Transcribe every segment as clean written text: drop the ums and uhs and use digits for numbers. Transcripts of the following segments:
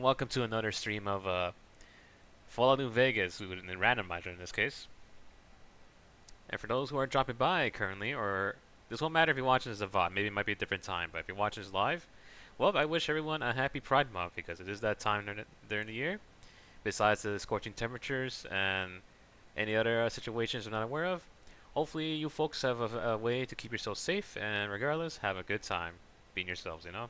welcome to another stream of Fallout New Vegas, with the Randomizer in this case. And for those who are dropping by currently, or this won't matter if you're watching this as a VOD, maybe it might be a different time, but if you're watching this live, well, I wish everyone a happy Pride Month because it is that time during the year. Besides the scorching temperatures and any other situations we're not aware of, hopefully you folks have a way to keep yourselves safe and regardless, have a good time being yourselves, you know?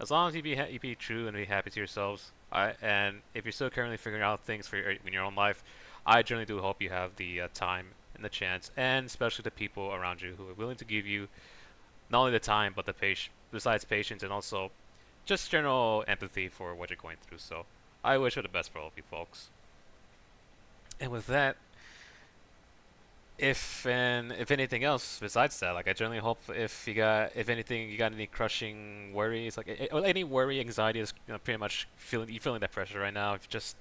As long as you be true and be happy to yourselves, and if you're still currently figuring out things for in your own life, I generally do hope you have the time and the chance, and especially the people around you who are willing to give you not only the time but the patience, besides patience, and also just general empathy for what you're going through. So I wish you the best for all of you folks. And with that, if anything else besides that, like I generally hope if anything you got any crushing worries, like or any worry, anxiety is pretty much feeling that pressure right now. If just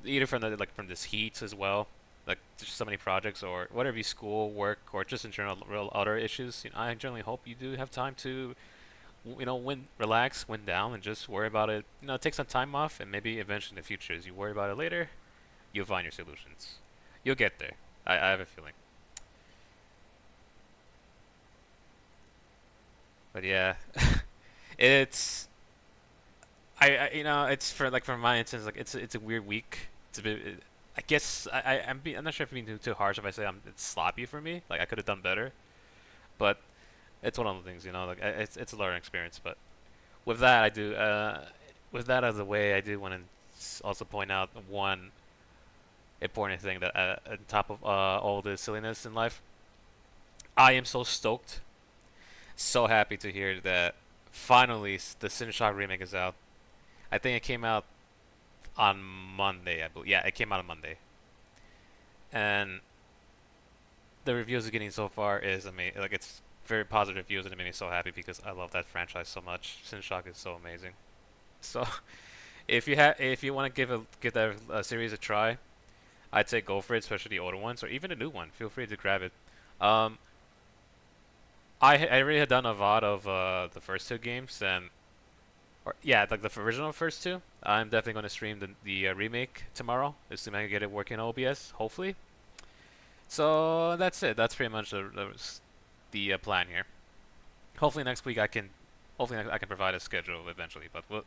either from from this heat as well, like just so many projects or whatever, school, work, or just in general real other issues. I generally hope you do have time to relax, wind down, and just worry about it. Take some time off, and maybe eventually in the future, as you worry about it later, you'll find your solutions. You'll get there. I have a feeling. But yeah, it's it's for my instance, like it's a weird week. It's a bit. I guess I'm not sure if I'm being too harsh if I say it's sloppy for me. Like I could have done better, but it's one of the things, like it's a learning experience. But with that, with that as a way, I do want to also point out one important thing that on top of all the silliness in life, I am so stoked, so happy to hear that finally the Sin remake is out. I think it came out on Monday, I believe. Yeah, it came out on Monday, and the reviews are getting so far is amazing. Like it's very positive reviews, and it made me so happy because I love that franchise so much. Sin is so amazing. So if you want to give that series a try, I'd say go for it, especially the older ones or even the new one. Feel free to grab it. Um, I already had done a VOD of the first two games, and yeah, like the original first two. I'm definitely going to stream the remake tomorrow, assuming I can get it working on OBS, hopefully. So that's it. That's pretty much the plan here. Hopefully next week I can provide a schedule eventually, but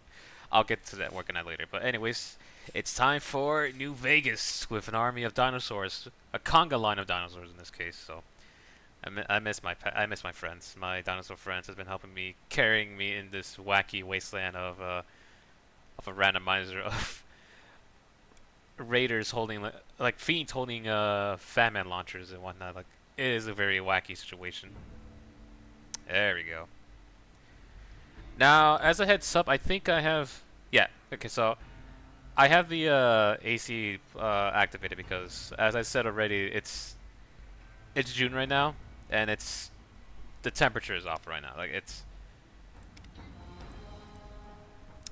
I'll get to that working on later. But anyways, it's time for New Vegas with an army of dinosaurs, a conga line of dinosaurs in this case. So I miss I miss my friends. My dinosaur friends has been helping me, carrying me in this wacky wasteland of a randomizer of raiders holding like fiends holding Fatman launchers and whatnot. Like it is a very wacky situation. There we go. Now, as a heads up, I think I have. Yeah. Okay. So I have the AC activated because, as I said already, it's June right now, and the temperature is off right now. Like it's,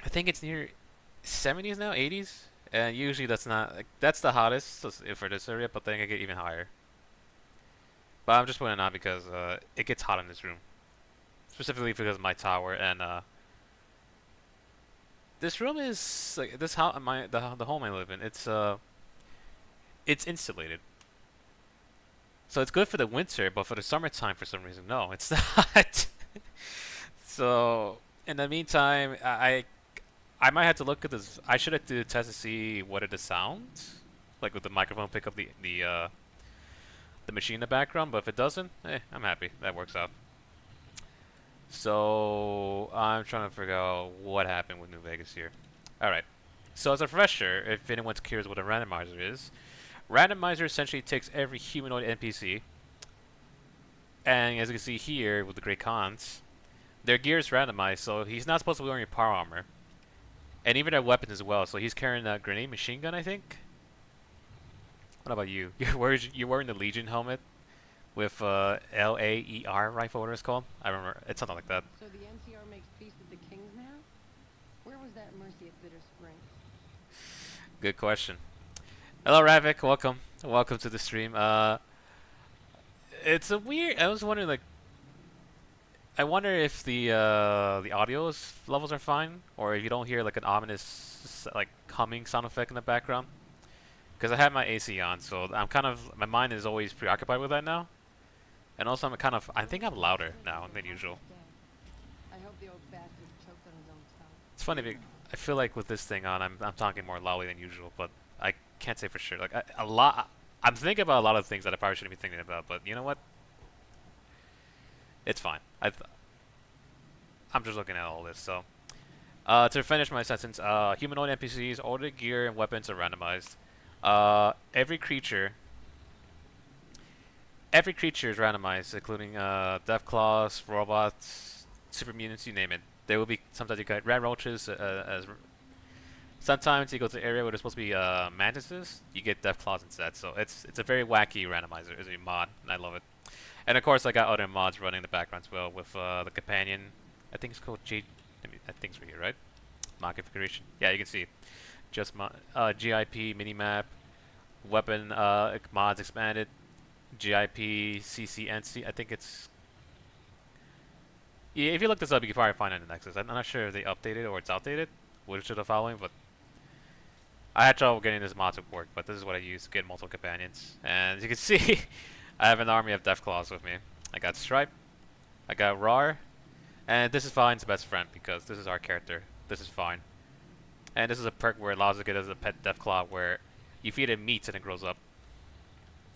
I think it's near 70s now, 80s, and usually that's not like that's the hottest for this area, but then it get even higher. But I'm just putting it on because it gets hot in this room, specifically because of my tower and this room is like this how the home I live in. It's insulated. So it's good for the winter, but for the summertime, for some reason, no, it's not. So in the meantime, I might have to look at this. I should have to test to see what are the sounds, like with the microphone pick up the machine in the background. But if it doesn't, I'm happy. That works out. So I'm trying to figure out what happened with New Vegas here. All right. So as a refresher, if anyone cares what a randomizer is, randomizer essentially takes every humanoid NPC, and as you can see here with the Great Khans, their gear is randomized, so he's not supposed to be wearing power armor, and even their weapons as well. So he's carrying a grenade machine gun, I think. What about you? You're wearing the Legion helmet with LAER rifle, whatever it's called. I remember it's something like that. So the NCR makes peace with the kings now? Where was that mercy at Bitter Spring? Good question. Hello, Ravik. Welcome. Welcome to the stream. It's a weird. I was wondering, like, I wonder if the levels are fine, or if you don't hear like an ominous like humming sound effect in the background. Because I have my AC on, so I'm kind of my mind is always preoccupied with that now. And also I think I'm Looks like louder Sturdy now had a than hard usual. enough day. I hope the old bastard choked on his own tongue. It's funny, I feel like with this thing on, I'm talking more loudly than usual, but I can't say for sure. Like a lot, I'm thinking about a lot of things that I probably shouldn't be thinking about. But you know what? It's fine. I'm just looking at all this. So to finish my sentence, humanoid NPCs, all the gear and weapons are randomized. Every creature is randomized, including Deathclaws, robots, super mutants, you name it. There will be sometimes you get red roaches as sometimes you go to the area where there's supposed to be mantises, you get Deathclaws instead. So it's a very wacky randomizer. It's a mod, and I love it. And of course, I got other mods running in the background as well with the companion. I think it's called J. I think it's right here, right? Mod configuration. Yeah, you can see just GIP minimap, weapon mods expanded, GIP CCNC. I think it's yeah. If you look this up, you can probably find it in the Nexus. I'm not sure if they updated or it's outdated, which are the following, but I had trouble getting this mod to work. But this is what I use to get multiple companions, and as you can see, I have an army of Deathclaws with me. I got Stripe, I got Rar, and this is Fine's best friend because this is our character. This is Fine. And this is a perk where it allows you to get as a pet Deathclaw where you feed it meat and it grows up.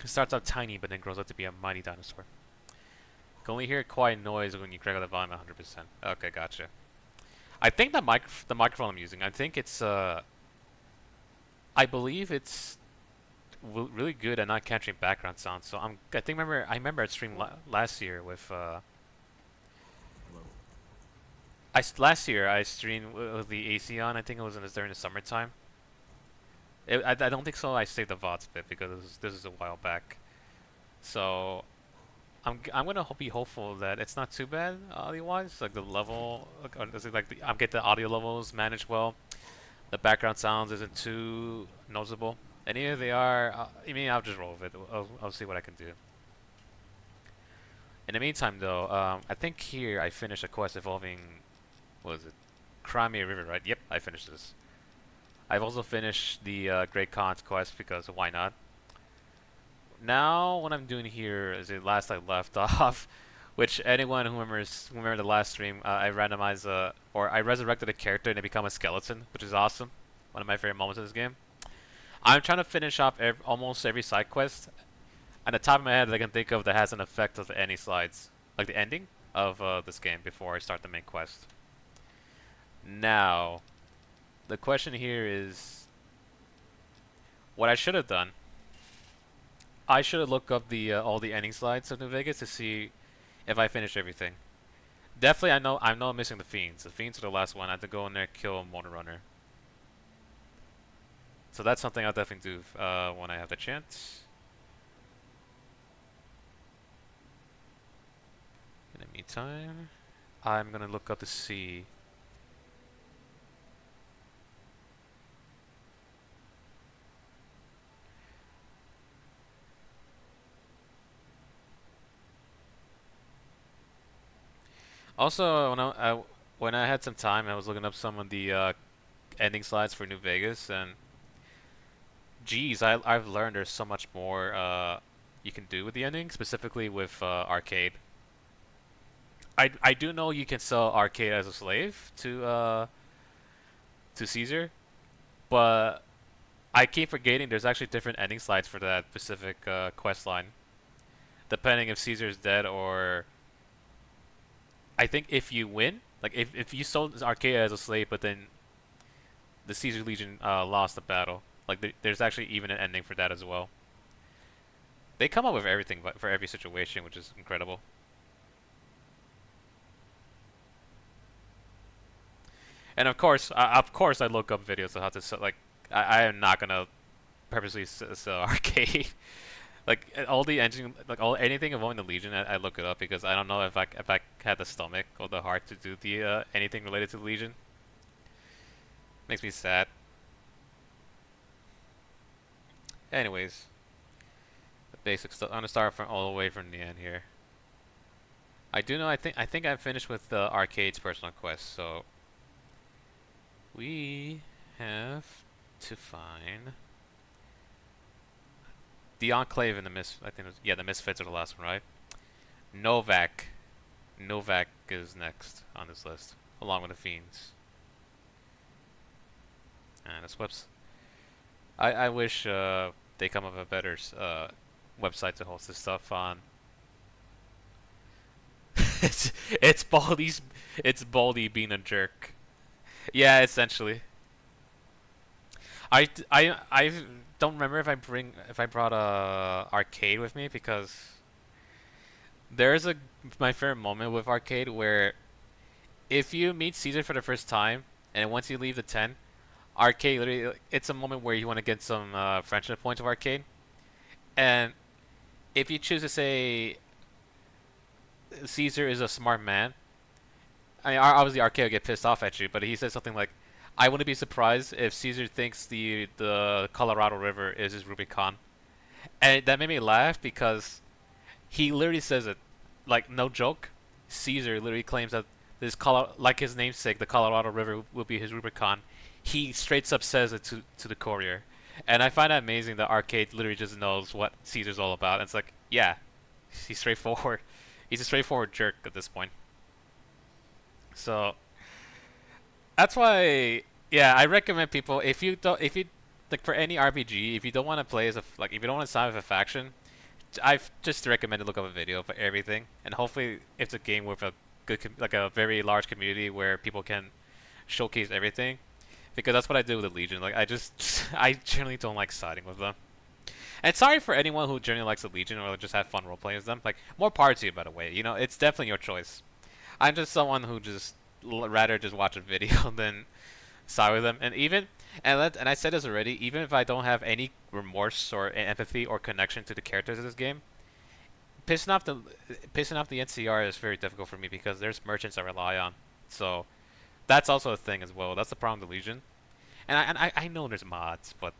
It starts out tiny but then grows up to be a mighty dinosaur. You can only hear quiet noise when you crank up the volume 100%. Okay, gotcha. I think the microphone I'm using, I think it's I believe it's really good at not capturing background sound. So I remember I streamed last year with last year I streamed with the AC on. I think it was during the summertime. I don't think so. I saved the VODs bit because this is a while back. So I'm gonna be hopeful that it's not too bad audio wise. Like the level, I'm get the audio levels managed well. The background sounds isn't too noticeable. And even if they are, I mean, I'll just roll with it. I'll see what I can do. In the meantime, though, I think here I finished a quest involving, what was it? Crimea River, right? Yep, I finished this. I've also finished the Great Khan's quest because why not? Now, what I'm doing here is the last I left off, which anyone who remember the last stream, I randomized or I resurrected a character and they become a skeleton, which is awesome. One of my favorite moments in this game. I'm trying to finish off almost every side quest. On the top of my head, that I can think of that has an effect of any slides, like the ending of this game before I start the main quest. Now, the question here is, what I should have done. I should have looked up the all the ending slides of New Vegas to see if I finished everything. Definitely, I know I'm missing the fiends. The fiends are the last one. I have to go in there kill a motor runner. So that's something I'll definitely do when I have the chance. In the meantime, I'm gonna look up to see. Also, when I had some time, I was looking up some of the ending slides for New Vegas, and geez, I've learned there's so much more you can do with the ending, specifically with arcade. I do know you can sell arcade as a slave to Caesar, but I keep forgetting there's actually different ending slides for that specific quest line, depending if Caesar's dead or I think if you win, like if you sold arcade as a slave, but then the Caesar Legion lost the battle, like there's actually even an ending for that as well. They come up with everything but for every situation, which is incredible. And of course, I look up videos of how to sell. Like, I am not gonna purposely sell arcade. Like all the engine, like all anything involving the Legion, I look it up because I don't know if I had the stomach or the heart to do the anything related to the Legion. Makes me sad. Anyways, the basic stuff. I'm gonna start from all the way from the end here. I do know. I think I'm finished with the arcade's personal quest. So we have to find the Enclave and the I think yeah, the Misfits are the last one, right? Novak. Novak is next on this list, along with the Fiends. And this webs. I wish they come up with a better website to host this stuff on. it's Baldy being a jerk. Yeah, essentially. I don't remember if I brought a arcade with me because there's a my favorite moment with arcade where if you meet Caesar for the first time and once you leave the tent, arcade literally it's a moment where you want to get some friendship points of arcade, and if you choose to say Caesar is a smart man, I mean, obviously arcade will get pissed off at you, but he says something like, "I wouldn't be surprised if Caesar thinks the Colorado River is his Rubicon," and that made me laugh because he literally says it, like no joke. Caesar literally claims that like his namesake, the Colorado River will be his Rubicon. He straight up says it to the courier, and I find that amazing that Arcade literally just knows what Caesar's all about. And it's like, yeah, he's straightforward. He's a straightforward jerk at this point. So that's why, yeah, I recommend people if you like for any RPG, if you don't want to play as a like if you don't want to sign with a faction, I've just recommended look up a video for everything, and hopefully it's a game with a like a very large community where people can showcase everything. Because that's what I do with the Legion. Like I generally don't like siding with them. And sorry for anyone who generally likes the Legion or just have fun role playing as them. Like more power to you, by the way. You know, it's definitely your choice. I'm just someone who just rather just watch a video than side with them. And I said this already. Even if I don't have any remorse or empathy or connection to the characters of this game, pissing off the pissing off the NCR is very difficult for me because there's merchants I rely on. So that's also a thing as well. That's the problem with the Legion. And I know there's mods, but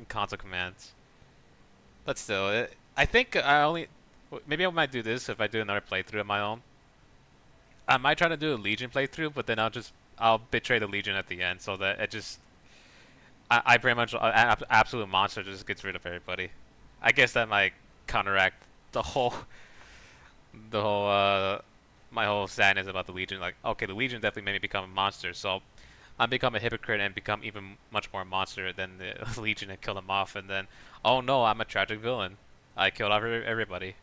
console commands. But still, I think I only maybe I might do this if I do another playthrough of my own. I might try to do a Legion playthrough, but then I'll betray the Legion at the end, so that it just I pretty much absolute monster just gets rid of everybody. I guess that might counteract the whole the whole my whole sadness about the Legion. Like, okay, the Legion definitely made me become a monster, so I become a hypocrite and become even much more a monster than the Legion and kill them off. And then, oh no, I'm a tragic villain. I killed off everybody.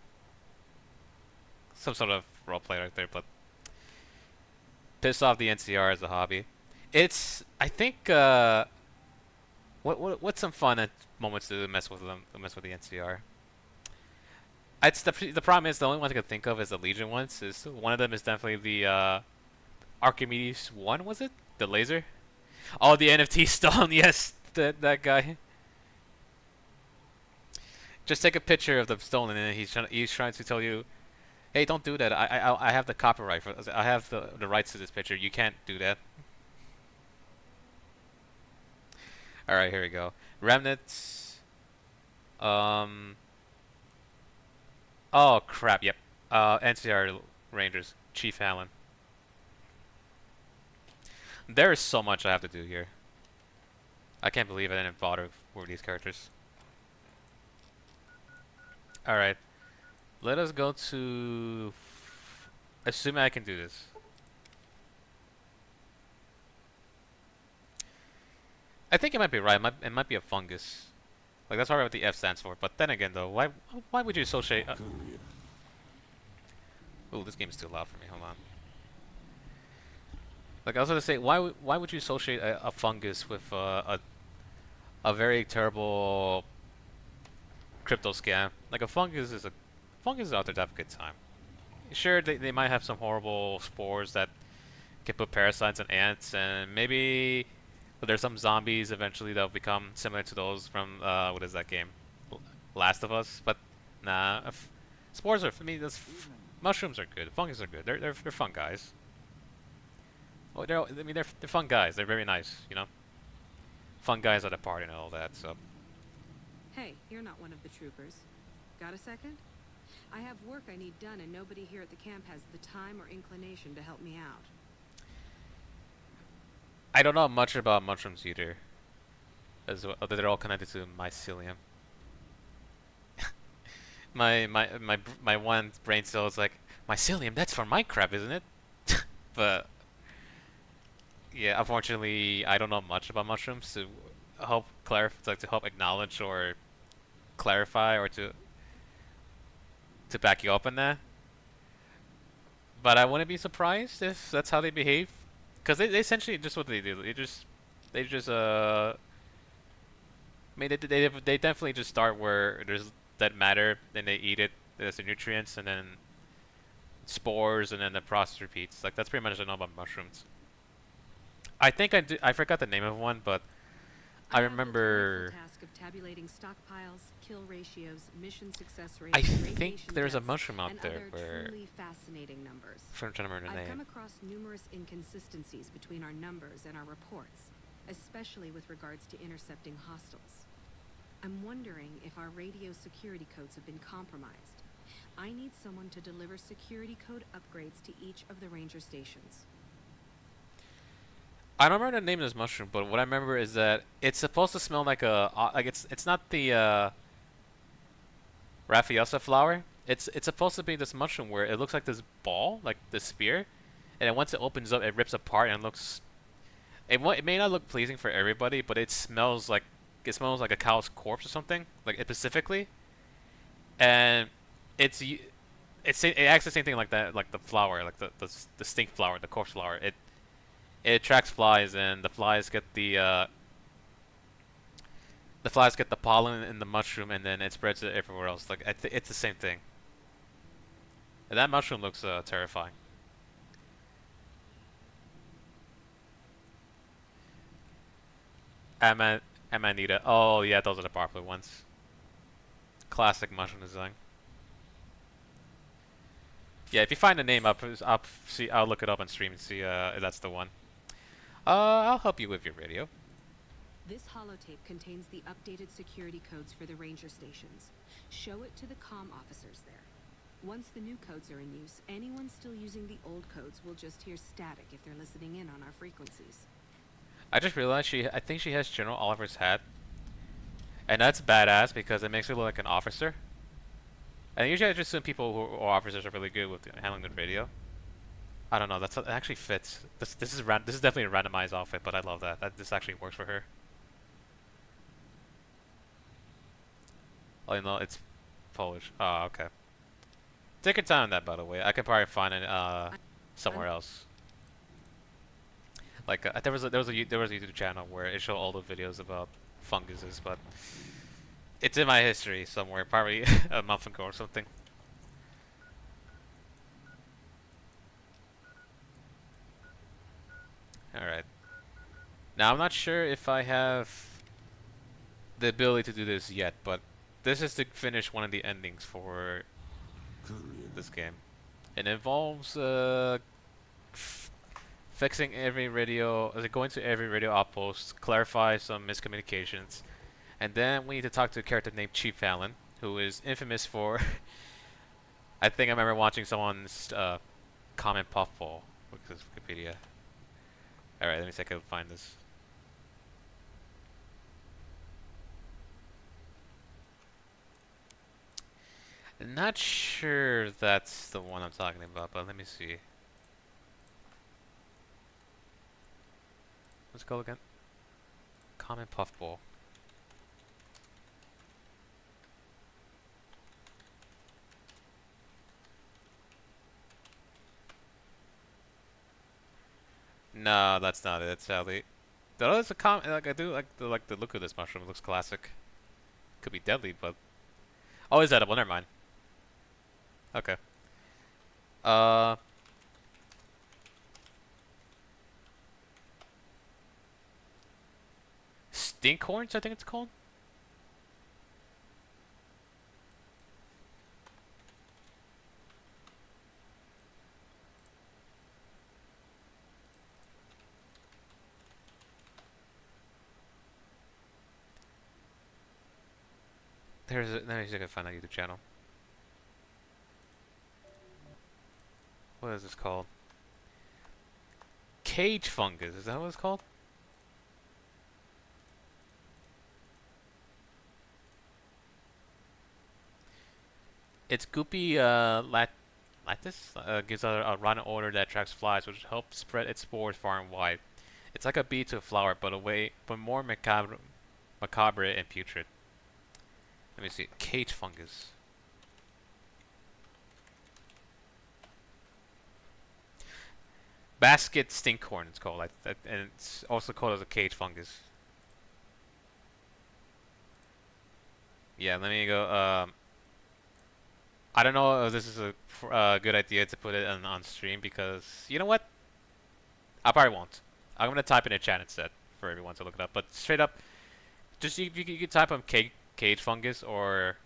Some sort of roleplay right there, but piss off the NCR as a hobby. It's I think what's some fun moments to mess with them, to mess with the NCR. It's the problem is the only one I can think of is the Legion ones. Is one of them is definitely the Archimedes one, was it? The laser? Oh, the NFT stone. Yes, that guy. Just take a picture of the stone, and then he's trying to tell you, hey, don't do that. I have the copyright for. I have the rights to this picture. You can't do that. All right, here we go. Remnants. Um. Oh crap. Yep. NCR Rangers. Chief Allen. There is so much I have to do here. I can't believe I didn't bother with these characters. Alright. Let us go to... Assuming I can do this. I think it might be right. It might be a fungus. Like, that's probably what the F stands for. But then again, though, why would you associate... Ooh, this game is too loud for me. Hold on. Like, I was gonna say, why would you associate a fungus with a very terrible crypto scam? Like, a fungus is out there to have a good time. Sure, they might have some horrible spores that can put parasites in ants, and maybe there's some zombies eventually that'll become similar to those from what is that game, Last of Us? But nah, spores are for me. Mushrooms are good. Fungus are good. They're fun guys. Oh, they're fun guys. They're very nice, you know. Fun guys at a party and all that. So Hey, you're not one of the troopers. Got a second? I have work I need done, and nobody here at the camp has the time or inclination to help me out. I don't know much about mushrooms either, as well. They're all connected to mycelium. My one brain cell is like, mycelium. That's for Minecraft, isn't it? But yeah, unfortunately, I don't know much about mushrooms to help clarify, like to help acknowledge or clarify or to back you up on that. But I wouldn't be surprised if that's how they behave, because they essentially just what they do. They just. I mean, they definitely just start where there's dead matter, then they eat it. There's the nutrients, and then spores, and then the process repeats. Like that's pretty much what I know about mushrooms. I think I forgot the name of one, but I I have the delightful remember. task of tabulating stockpiles, kill ratios, mission success I rates, think radiation there's a deaths, mushroom out and there other where. truly fascinating numbers. I'm trying to remember the I've come name. across numerous inconsistencies between our numbers and our reports, especially with regards to intercepting hostiles. I'm wondering if our radio security codes have been compromised. I need someone to deliver security code upgrades to each of the ranger stations. I don't remember the name of this mushroom, but what I remember is that it's supposed to smell like like it's not the Raffiosa flower. It's supposed to be this mushroom where it looks like this ball, like this spear, and then once it opens up, it rips apart and looks. It may not look pleasing for everybody, but it smells like a cow's corpse or something, like specifically, and it's it acts the same thing like that, like the flower, like the stink flower, the corpse flower. It attracts flies, and the flies get the pollen in the mushroom, and then it spreads it everywhere else. Like it's the same thing. And that mushroom looks terrifying. Ama Amanita. Oh yeah, those are the popular ones. Classic mushroom design. Yeah, if you find the name, I'll look it up on stream and see if that's the one. I'll help you with your radio. This holotape contains the updated security codes for the ranger stations. Show it to the comm officers there. Once the new codes are in use, anyone still using the old codes will just hear static if they're listening in on our frequencies. I just realized I think she has General Oliver's hat, and that's badass because it makes her look like an officer. And usually I just assume people who are officers are really good with handling the radio. I don't know. It actually fits. This is definitely a randomized outfit, but I love that. This actually works for her. Oh, you know, it's Polish. Oh, okay. Take your time on that, by the way. I could probably find it somewhere I'm else. Like there was a YouTube channel where it showed all the videos about funguses, but it's in my history somewhere, probably a month ago or something. All right. Now I'm not sure if I have the ability to do this yet, but this is to finish one of the endings for this game. It involves fixing every radio, going to every radio outpost, clarify some miscommunications, and then we need to talk to a character named Chief Fallon, who is infamous for. I think I remember watching someone's comment puffball, which is Wikipedia. All right, let me see if I can find this. Not sure that's the one I'm talking about, but let me see. Let's go again. Common puffball. No, that's not it, sadly. Though it's a like I do like the look of this mushroom. It looks classic. Could be deadly, but oh, it's edible. Never mind. Okay. Uh, stinkhorns, I think it's called. Let me see if I can find a YouTube channel. what is this called? Cage fungus. Is that what it's called? It's goopy lattice. Gives a rotten odor that attracts flies, which helps spread its spores far and wide. It's like a bee to a flower, but more macabre and putrid. Let me see. Cage fungus. Basket stinkhorn. It's called, and it's also called as a cage fungus. Yeah, let me go. I don't know if this is a good idea to put it on stream because you know what? I probably won't. I'm gonna type in a chat instead for everyone to look it up. But straight up, just you can type on cage fungus, or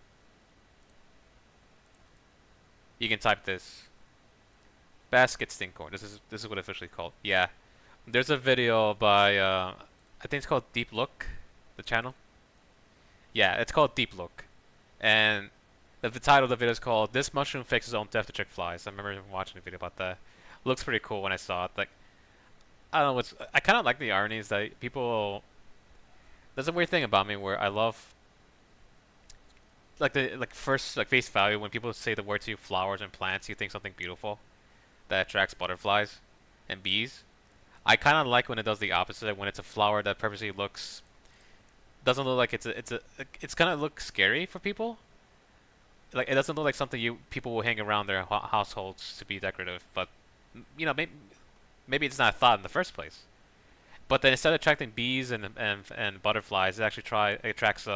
you can type this basket stinkhorn. This is what it's officially called. Yeah, there's a video by I think it's called Deep Look, the channel. Yeah, it's called Deep Look, and the title of the video is called "This Mushroom Fakes His Own Death to Trick Flies." I remember watching a video about that. Looks pretty cool when I saw it. Like, I don't know what's. I kind of like the irony is that people. There's a weird thing about me where I love like the first face value when people say the word to you flowers and plants, you think something beautiful that attracts butterflies and bees. I kind of like when it does the opposite, when it's a flower that purposely doesn't look like it's kind of looks scary for people. Like it doesn't look like something people will hang around their households to be decorative, but you know maybe it's not thought in the first place. But then instead of attracting bees and butterflies, it actually attracts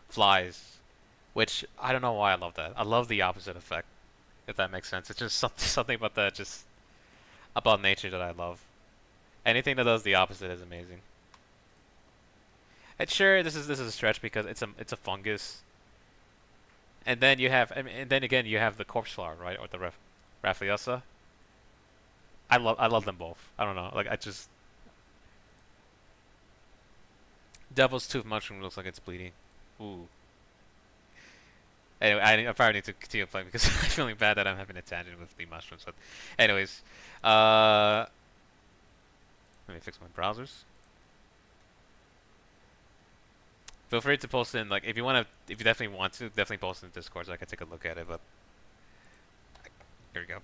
flies, which I don't know why I love that. I love the opposite effect, if that makes sense. It's just something about that, just about nature that I love. Anything that does the opposite is amazing. And sure, this is a stretch because it's a fungus, and then and then again you have the corpse flower, right, or the Rafflesia. I love them both. I don't know, like I just Devil's Tooth mushroom looks like it's bleeding. Ooh. Anyway, I probably need to continue playing because I'm feeling bad that I'm having a tangent with the mushrooms. But, anyways, let me fix my browsers. Feel free to post in, like, if you definitely want to, definitely post in Discord so I can take a look at it. But here we go.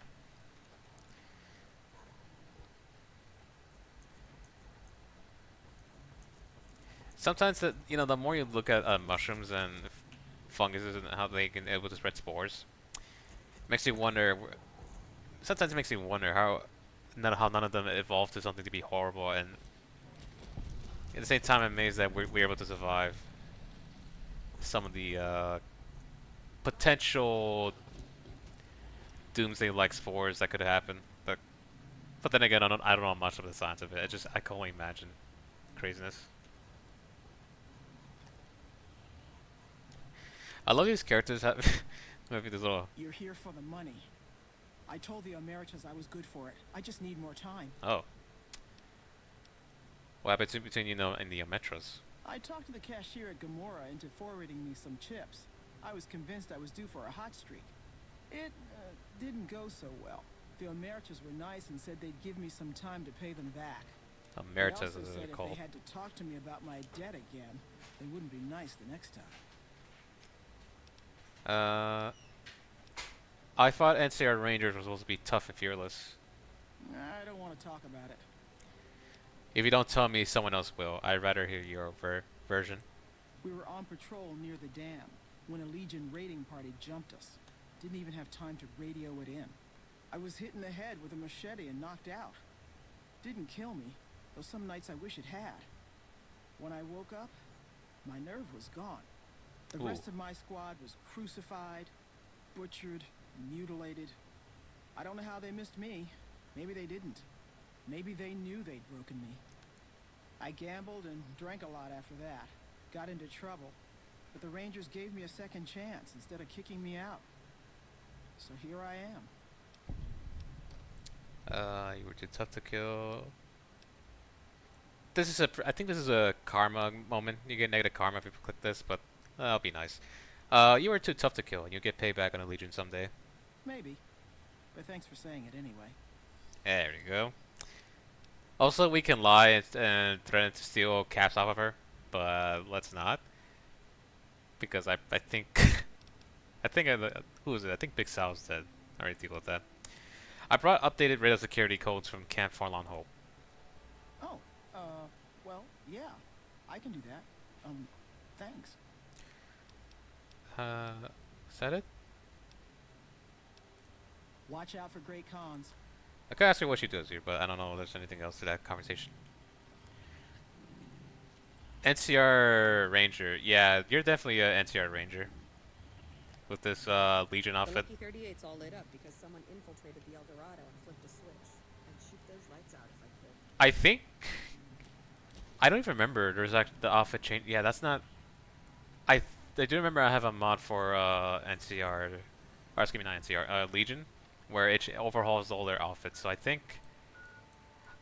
Sometimes the more you look at mushrooms and funguses and how they can able to spread spores, makes you wonder. Sometimes it makes you wonder how none of them evolved to something to be horrible, and at the same time, I'm amazed that we're able to survive some of the potential doomsday-like spores that could happen. But then again, I don't know much of the science of it. I can only imagine craziness. I love these characters have maybe this little. You're here for the money. I told the Emeritus I was good for it. I just need more time. Oh. What happened between and the Metros? I talked to the cashier at Gamora into forwarding me some chips. I was convinced I was due for a hot streak. It didn't go so well. The Emeritus were nice and said they'd give me some time to pay them back. Emeritus they also is said a call. if they had to talk to me about my debt again, they wouldn't be nice the next time. I thought NCR Rangers was supposed to be tough and fearless. I don't want to talk about it. If you don't tell me, someone else will. I'd rather hear your version. We were on patrol near the dam when a Legion raiding party jumped us. Didn't even have time to radio it in. I was hit in the head with a machete and knocked out. Didn't kill me, though some nights I wish it had. When I woke up, my nerve was gone. The rest of my squad was crucified, butchered, mutilated. I don't know how they missed me. Maybe they didn't. Maybe they knew they'd broken me. I gambled and drank a lot after that. Got into trouble. But the Rangers gave me a second chance instead of kicking me out. So here I am. You were too tough to kill. I think this is a karma moment. You get negative karma if you click this, but that'll be nice. You were too tough to kill, and you'll get payback on a Legion someday. Maybe. but thanks for saying it anyway. There we go. Also, we can lie and threaten to steal caps off of her, but let's not, because I think who is it? I think Big Sal's dead. I already deal with that. I brought updated radio security codes from Camp Forlorn Hope. Oh, well, yeah, I can do that. Thanks. Is that it? Watch out for Great Khans. I could ask her what she does here, but I don't know if there's anything else to that conversation. NCR Ranger. Yeah, you're definitely a NCR Ranger. With this Legion The outfit. Lucky 38's all lit up because someone infiltrated the El Dorado and flipped a switch. I'd shoot those lights out if I could. I think... I don't even remember there's actually the outfit change. Yeah, that's not... I do remember I have a mod for NCR... Or excuse me, not NCR. Legion. Where it overhauls all their outfits. So I think...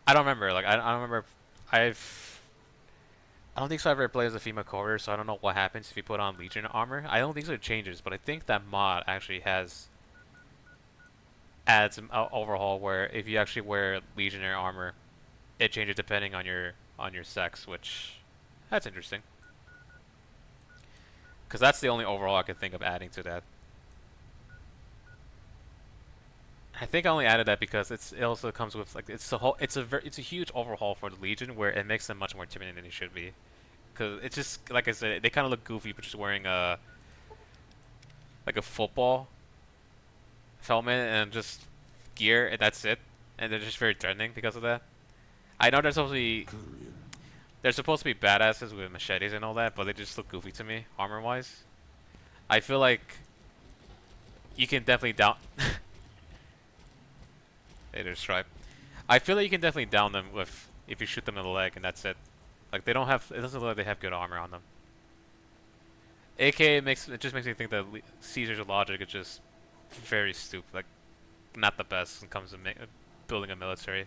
I don't remember. Like, I don't remember... I don't think so. I ever played as a female coder, so I don't know what happens if you put on Legion armor. I don't think so it changes, but I think that mod actually adds an overhaul where if you actually wear Legionnaire armor, it changes depending on your sex, which that's interesting. Because that's the only overhaul I could think of adding to that. I think I only added that because it also comes with like it's a huge overhaul for the Legion where it makes them much more intimidating than they should be. Cause it's just like I said, they kind of look goofy, but just wearing a football helmet and just gear, and that's it. And they're just very threatening because of that. I know they're supposed to be badasses with machetes and all that, but they just look goofy to me, armor-wise. I feel like you can definitely down. Hey, there's Stripe. I feel like you can definitely down them with if you shoot them in the leg, and that's it. Like they don't have. It doesn't look like they have good armor on them. AK it just makes me think that Caesar's logic is just very stupid. Like not the best when it comes to building a military.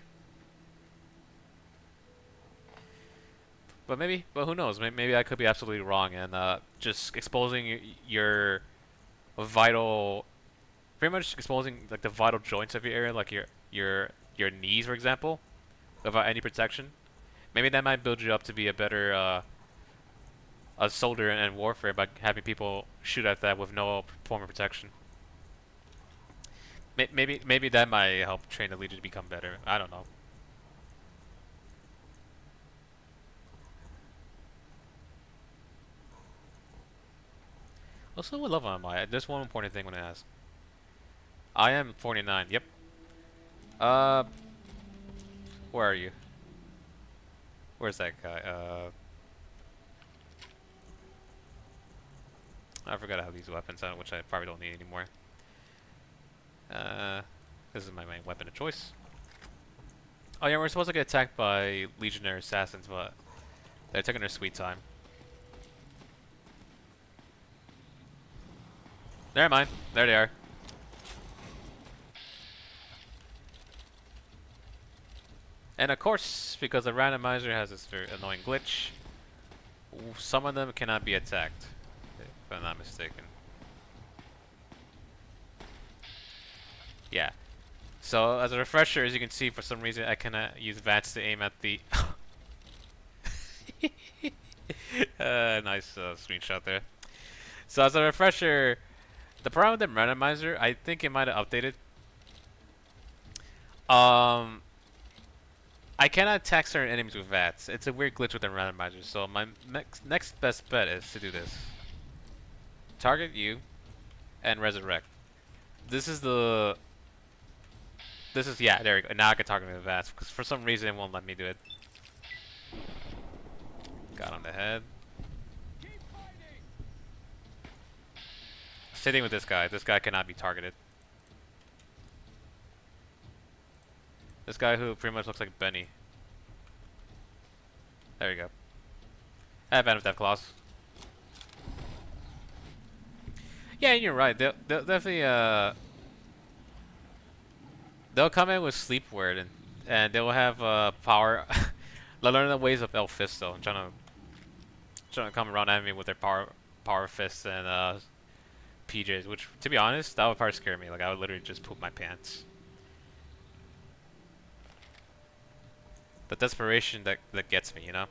But who knows? Maybe I could be absolutely wrong, and just exposing your vital, pretty much exposing like the vital joints of your area, like your knees, for example, without any protection. Maybe that might build you up to be a better a soldier in warfare by having people shoot at that with no form of protection. Maybe that might help train the Legion to become better. I don't know. Also, what level am I? There's one important thing I want to ask. I am 49. Yep. Where are you? Where's that guy? I forgot how these weapons out, which I probably don't need anymore. This is my main weapon of choice. Oh yeah, we're supposed to get attacked by Legionnaire assassins, but they're taking their sweet time. Never mind. There they are. And of course, because the randomizer has this very annoying glitch, some of them cannot be attacked, if I'm not mistaken. Yeah. So, as a refresher, as you can see, for some reason I cannot use VATS to aim at the... nice screenshot there. So, as a refresher, the problem with the randomizer, I think it might have updated. I cannot attack certain enemies with VATS. It's a weird glitch with the randomizer. So my next best bet is to do this. Target you, and resurrect. Yeah, there we go. Now I can target with VATS, because for some reason it won't let me do it. Got on the head. Sitting with this guy. This guy cannot be targeted. This guy who pretty much looks like Benny. There you go. I have Venom Death Claws. Yeah, you're right. They'll definitely they'll come in with Sleep Word and they'll have power. They'll learn the ways of El Fisto and trying to come around at me with their power fists and PJs. Which, to be honest, that would probably scare me. Like I would literally just poop my pants. the desperation that gets me, you know.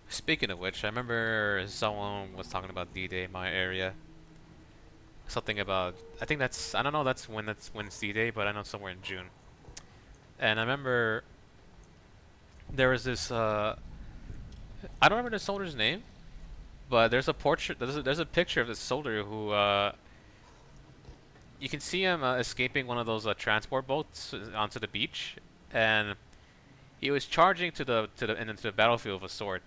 Speaking of which, I remember someone was talking about D-Day in my area. Something about, I think that's, I don't know that's when it's D-Day, but I know somewhere in June. And I remember there was this I don't remember the soldier's name, but there's a portrait, there's a picture of this soldier who you can see him escaping one of those transport boats onto the beach, and he was charging into the battlefield with a sword.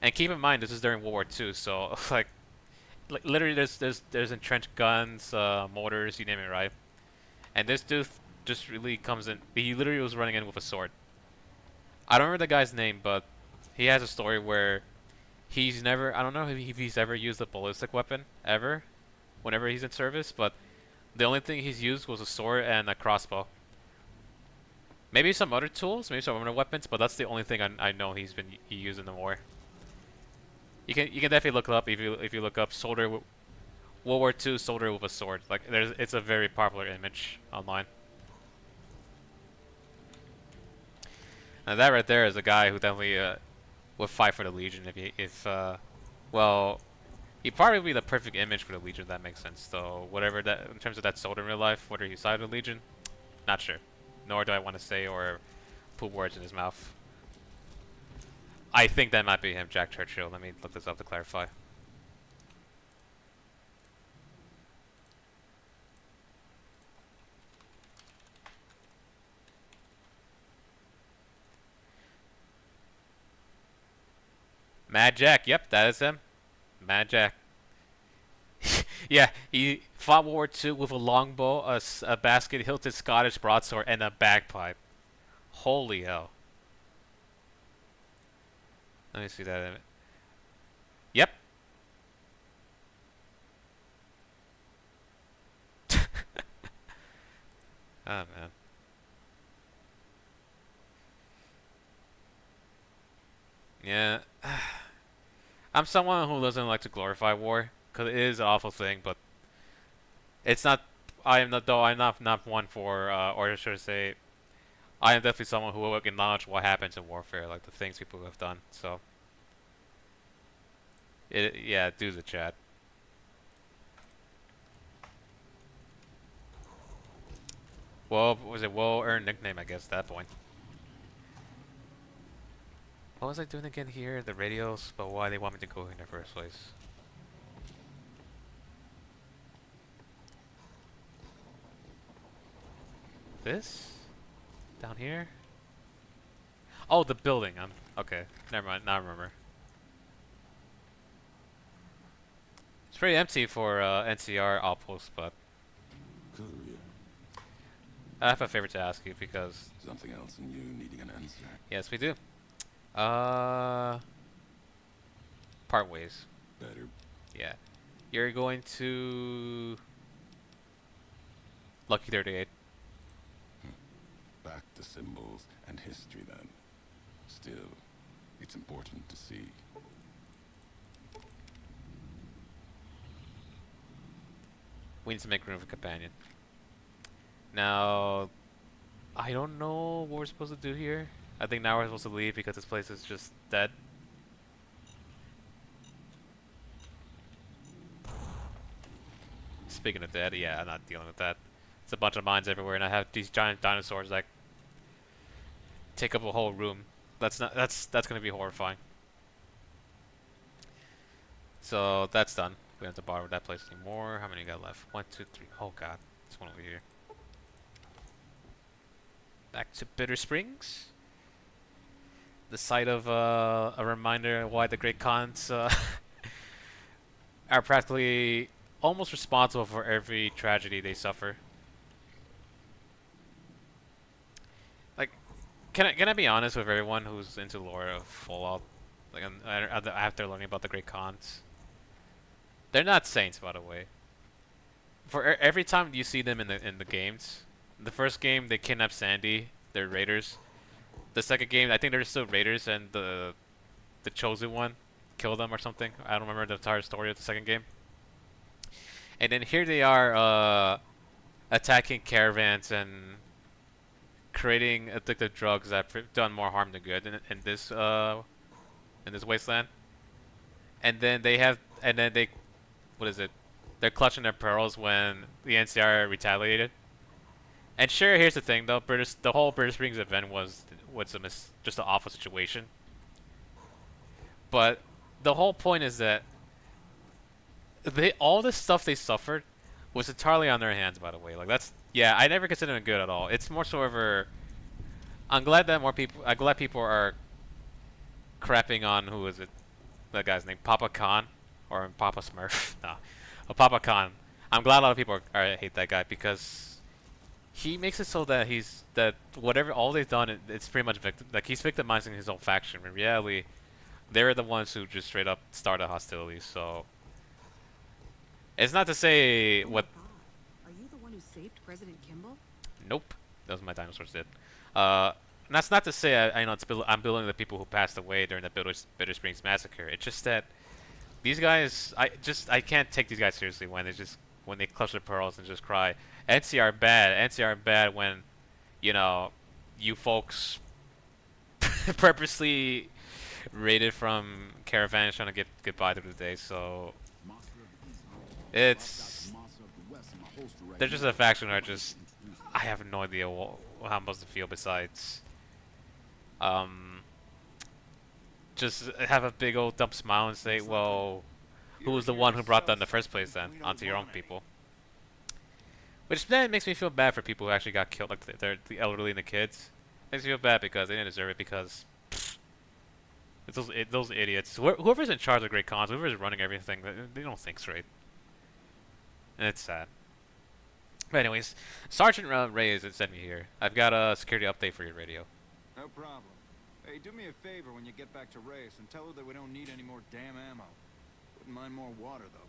And keep in mind, this is during World War II, so like literally, there's entrenched guns, mortars, you name it, right? And this dude just really comes in. He literally was running in with a sword. I don't remember the guy's name, but he has a story where he's never. I don't know if he's ever used a ballistic weapon ever, whenever he's in service. But the only thing he's used was a sword and a crossbow. Maybe some other tools, maybe some other weapons, but that's the only thing I know he used in the war. You can definitely look it up if you look up soldier World War II soldier with a sword. Like it's a very popular image online. And that right there is a guy who definitely would fight for the Legion well, he'd probably be the perfect image for the Legion if that makes sense. So whatever that in terms of that soldier in real life, whether he's side of the Legion, not sure. Nor do I want to say or put words in his mouth. I think that might be him, Jack Churchill. Let me look this up to clarify. Mad Jack, yep, that is him. Mad Jack. Yeah, he fought World War II with a longbow, a basket-hilted Scottish broadsword, and a bagpipe. Holy hell. Let me see that. Yep. Oh, man. Yeah. I'm someone who doesn't like to glorify war, because it is an awful thing, but it's not. I am not, though I'm not one for, or should I say, I am definitely someone who will acknowledge what happens in warfare, like the things people have done. So, yeah, do the chat. Well, was it well-earned nickname? I guess at that point. What was I doing again here? The radios, but why they want me to go in the first place? This? Down here? Oh, the building. Okay. Never mind. Now I remember. It's pretty empty for NCR outpost, but Courier. I have a favor to ask you because Something else in you needing an answer. yes, we do. Uh, part ways. Better. Yeah. You're going to Lucky 38. Back to symbols and history then. Still, it's important to see. We need to make room for companion. Now, I don't know what we're supposed to do here. I think now we're supposed to leave because this place is just dead. Speaking of dead, yeah, I'm not dealing with that. It's a bunch of mines everywhere, and I have these giant dinosaurs that take up a whole room. That's gonna be horrifying. So that's done. We don't have to bother with that place anymore. How many got left? 1, 2, 3. Oh god, there's one over here. Back to Bitter Springs. The site of a reminder why the Great Khans are practically almost responsible for every tragedy they suffer. Like, can I be honest with everyone who's into lore of Fallout? Like, after learning about the Great Khans, they're not saints, by the way. For every time you see them in the games, the first game they kidnap Sandy, they're raiders. The second game, I think they're still raiders, and the chosen one killed them or something. I don't remember the entire story of the second game. And then here they are attacking caravans and creating addictive drugs that done more harm than good in this wasteland. And then they what is it? They're clutching their pearls when the NCR retaliated. And sure, here's the thing though, the whole British Springs event was just an awful situation. But the whole point is that all this stuff they suffered was entirely on their hands. By the way, like that's yeah, I never consider it good at all. It's more so over. I'm glad people are crapping on who is it? That guy's name, Papa Khan, or Papa Smurf. No, Papa Khan. I'm glad a lot of people hate that guy because he makes it so that whatever all they've done, it's pretty much like he's victimizing his own faction. In reality, they're the ones who just straight up started hostilities. So it's not to say Oh my what. God. Are you the one who saved President Kimball? Nope, that was my dinosaurs did. And that's not to say I'm building the people who passed away during the Bitter Springs massacre. It's just that these guys, I can't take these guys seriously when they clutch their pearls and just cry. NCR bad, NCR bad when, you know, you folks purposely raided from caravans trying to get by through the day. So it's they're just a faction where I have no idea how I'm supposed to feel besides um just have a big old dumb smile and say, well, who was the one who brought that in the first place then onto your own people? Which then makes me feel bad for people who actually got killed, like the elderly and the kids. Makes me feel bad because they didn't deserve it because it's those idiots. Whoever's in charge of Great Khans, whoever's running everything, they don't think straight. And it's sad. But anyways, Sergeant Reyes sent me here. I've got a security update for your radio. No problem. Hey, do me a favor when you get back to Reyes and tell her that we don't need any more damn ammo. Wouldn't mind more water, though.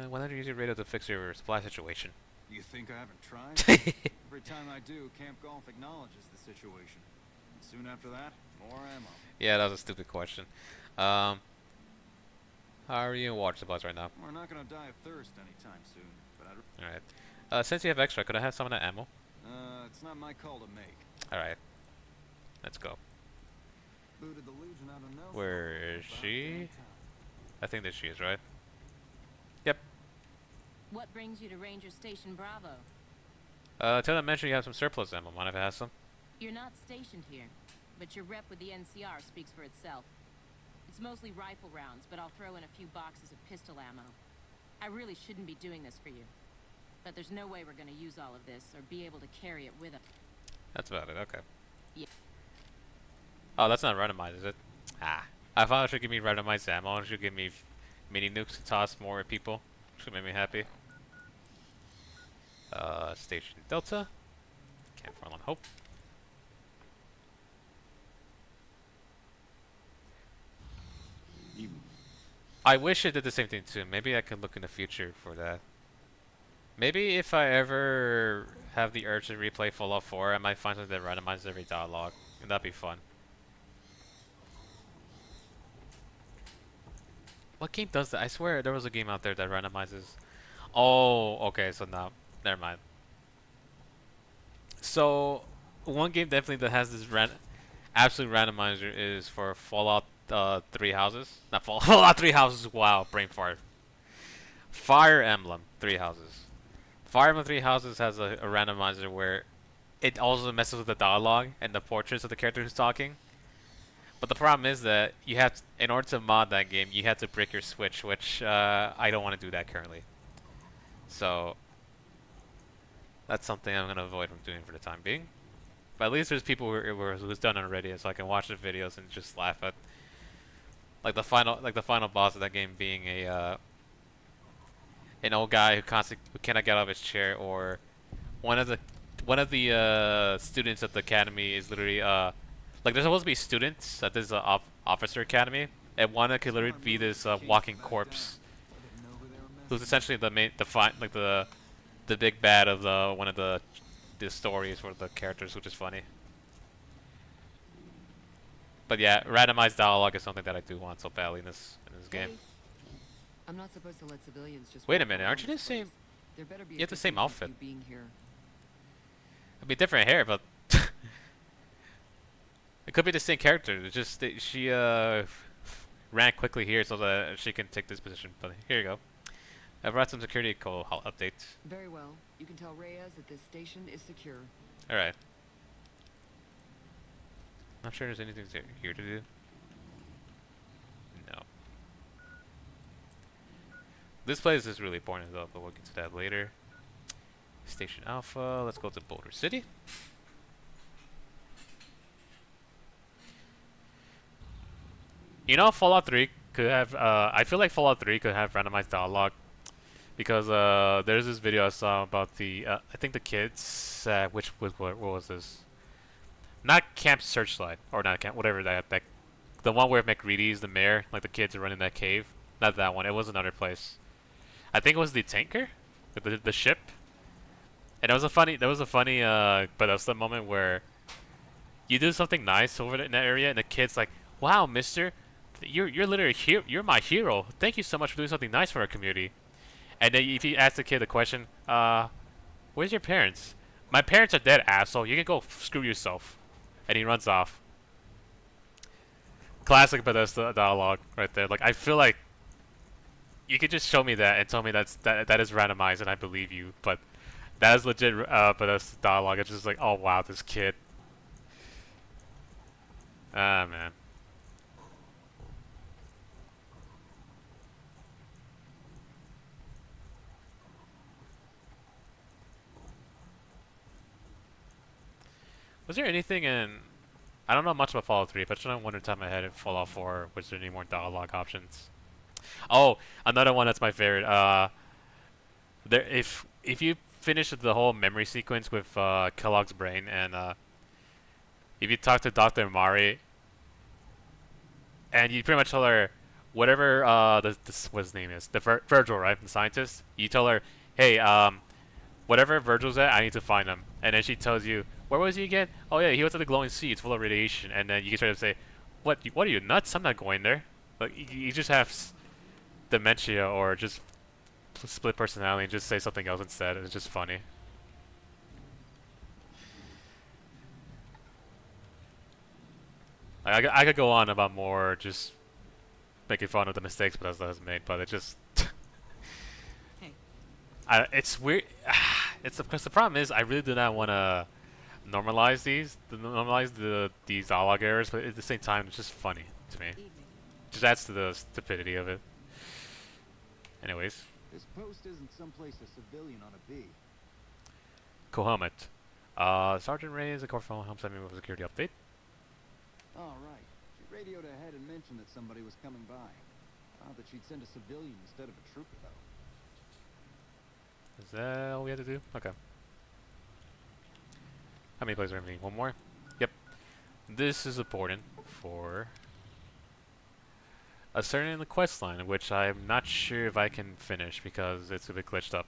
Why don't you use your radio to fix your supply situation? You think I haven't tried? Every time I do, Camp Golf acknowledges the situation. And soon after that, more ammo. Yeah, that was a stupid question. How are you in water supplies right now? We're not gonna die of thirst anytime soon, but I'd... Alright. Since you have extra, could I have some of that ammo? it's not my call to make. Alright. Let's go. Booted the Legion out of nowhere. Where is she? I think that she is, right? Yep. What brings you to Ranger Station Bravo? Tell them mention you have some surplus ammo. Mind if I have some? You're not stationed here, but your rep with the NCR speaks for itself. It's mostly rifle rounds, but I'll throw in a few boxes of pistol ammo. I really shouldn't be doing this for you, but there's no way we're gonna use all of this or be able to carry it with us. That's about it, okay. Yeah. Oh, that's not randomized, is it? Ah. I thought it should give me randomized ammo. It should give me mini nukes to toss more at people. Should make me happy. Station Delta. Can't fall on hope. I wish it did the same thing too. Maybe I could look in the future for that. Maybe if I ever have the urge to replay Fallout 4, I might find something that randomizes every dialogue. And that'd be fun. What game does that? I swear there was a game out there that randomizes. Oh, okay, so now, never mind. So, one game definitely that has this absolute randomizer is for Fallout 3 Houses. Not Fallout 3 Houses, wow, brain fart. Fire Emblem 3 Houses. Fire Emblem 3 Houses has a randomizer where it also messes with the dialogue and the portraits of the character who's talking. But the problem is that you have to, in order to mod that game, you have to brick your Switch, which I don't want to do that currently. So that's something I'm gonna avoid from doing for the time being. But at least there's people who's done it already, so I can watch the videos and just laugh at like the final boss of that game being a an old guy who cannot get out of his chair, or one of the students at the academy is literally like there's supposed to be students at this officer academy, and one that could literally be this walking corpse, who's essentially the big bad of one of the stories for the characters, which is funny. But yeah, randomized dialogue is something that I do want so badly in this game. I'm not supposed to let civilians just Wait a minute, aren't you the same? There better be You a have the good same reason for outfit. you being here. It'd be different hair, but it could be the same character. It's just that she ran quickly here so that she can take this position. But here you go. I brought some security code updates. Very well. You can tell Reyes that this station is secure. All right. Not sure there's anything here to do. No. This place is really boring though, but we'll get to that later. Station Alpha. Let's go to Boulder City. You know, Fallout 3 could have. I feel like Fallout 3 could have randomized dialogue because there's this video I saw about the. I think the kids. What was this? Not Camp Searchlight or not Camp, whatever that the one where McReady's the mayor, like the kids are running that cave. Not that one. It was another place. I think it was the tanker, the ship. And it was a funny. There was a funny Bethesda moment where you do something nice over in that area, and the kid's like, "Wow, Mister, you're literally here. You're my hero. Thank you so much for doing something nice for our community." And then if you ask the kid the question, "Where's your parents?" "My parents are dead, asshole. You can go screw yourself." And he runs off. Classic Bethesda dialogue right there. Like I feel like you could just show me that and tell me that is randomized, and I believe you. But that is legit Bethesda dialogue. It's just like, oh wow, this kid. Ah man. Was there anything in... I don't know much about Fallout 3, but I don't wonder top of my head in Fallout 4 was there any more dialogue options. Oh, another one that's my favorite. There if you finish the whole memory sequence with Kellogg's brain and if you talk to Dr. Mari and you pretty much tell her whatever what his name is, Virgil, right, the scientist. You tell her, hey, whatever Virgil's at, I need to find him. And then she tells you, where was he again? Oh yeah, he was at the glowing sea. It's full of radiation. And then you can try to say, what are you, nuts? I'm not going there. Like you just have dementia or just split personality and just say something else instead. It's just funny. I could go on about more just making fun of the mistakes Bethesda has made, but it just Hey. it's weird. It's because the problem is I really do not want to normalize these dialogue errors, but at the same time it's just funny to me. Evening. Just adds to the stupidity of it. Anyways, This post isn't someplace a civilian ought to be. Kohemet. Sergeant Reyes, the core phone helps me with a security update. All right. She radioed ahead and mentioned that somebody was coming by. Thought that she'd send a civilian instead of a trooper, though. Is that all we had to do? Okay. How many plays are we? One more? Yep. This is important for a certain quest line, which I'm not sure if I can finish because it's a bit glitched up.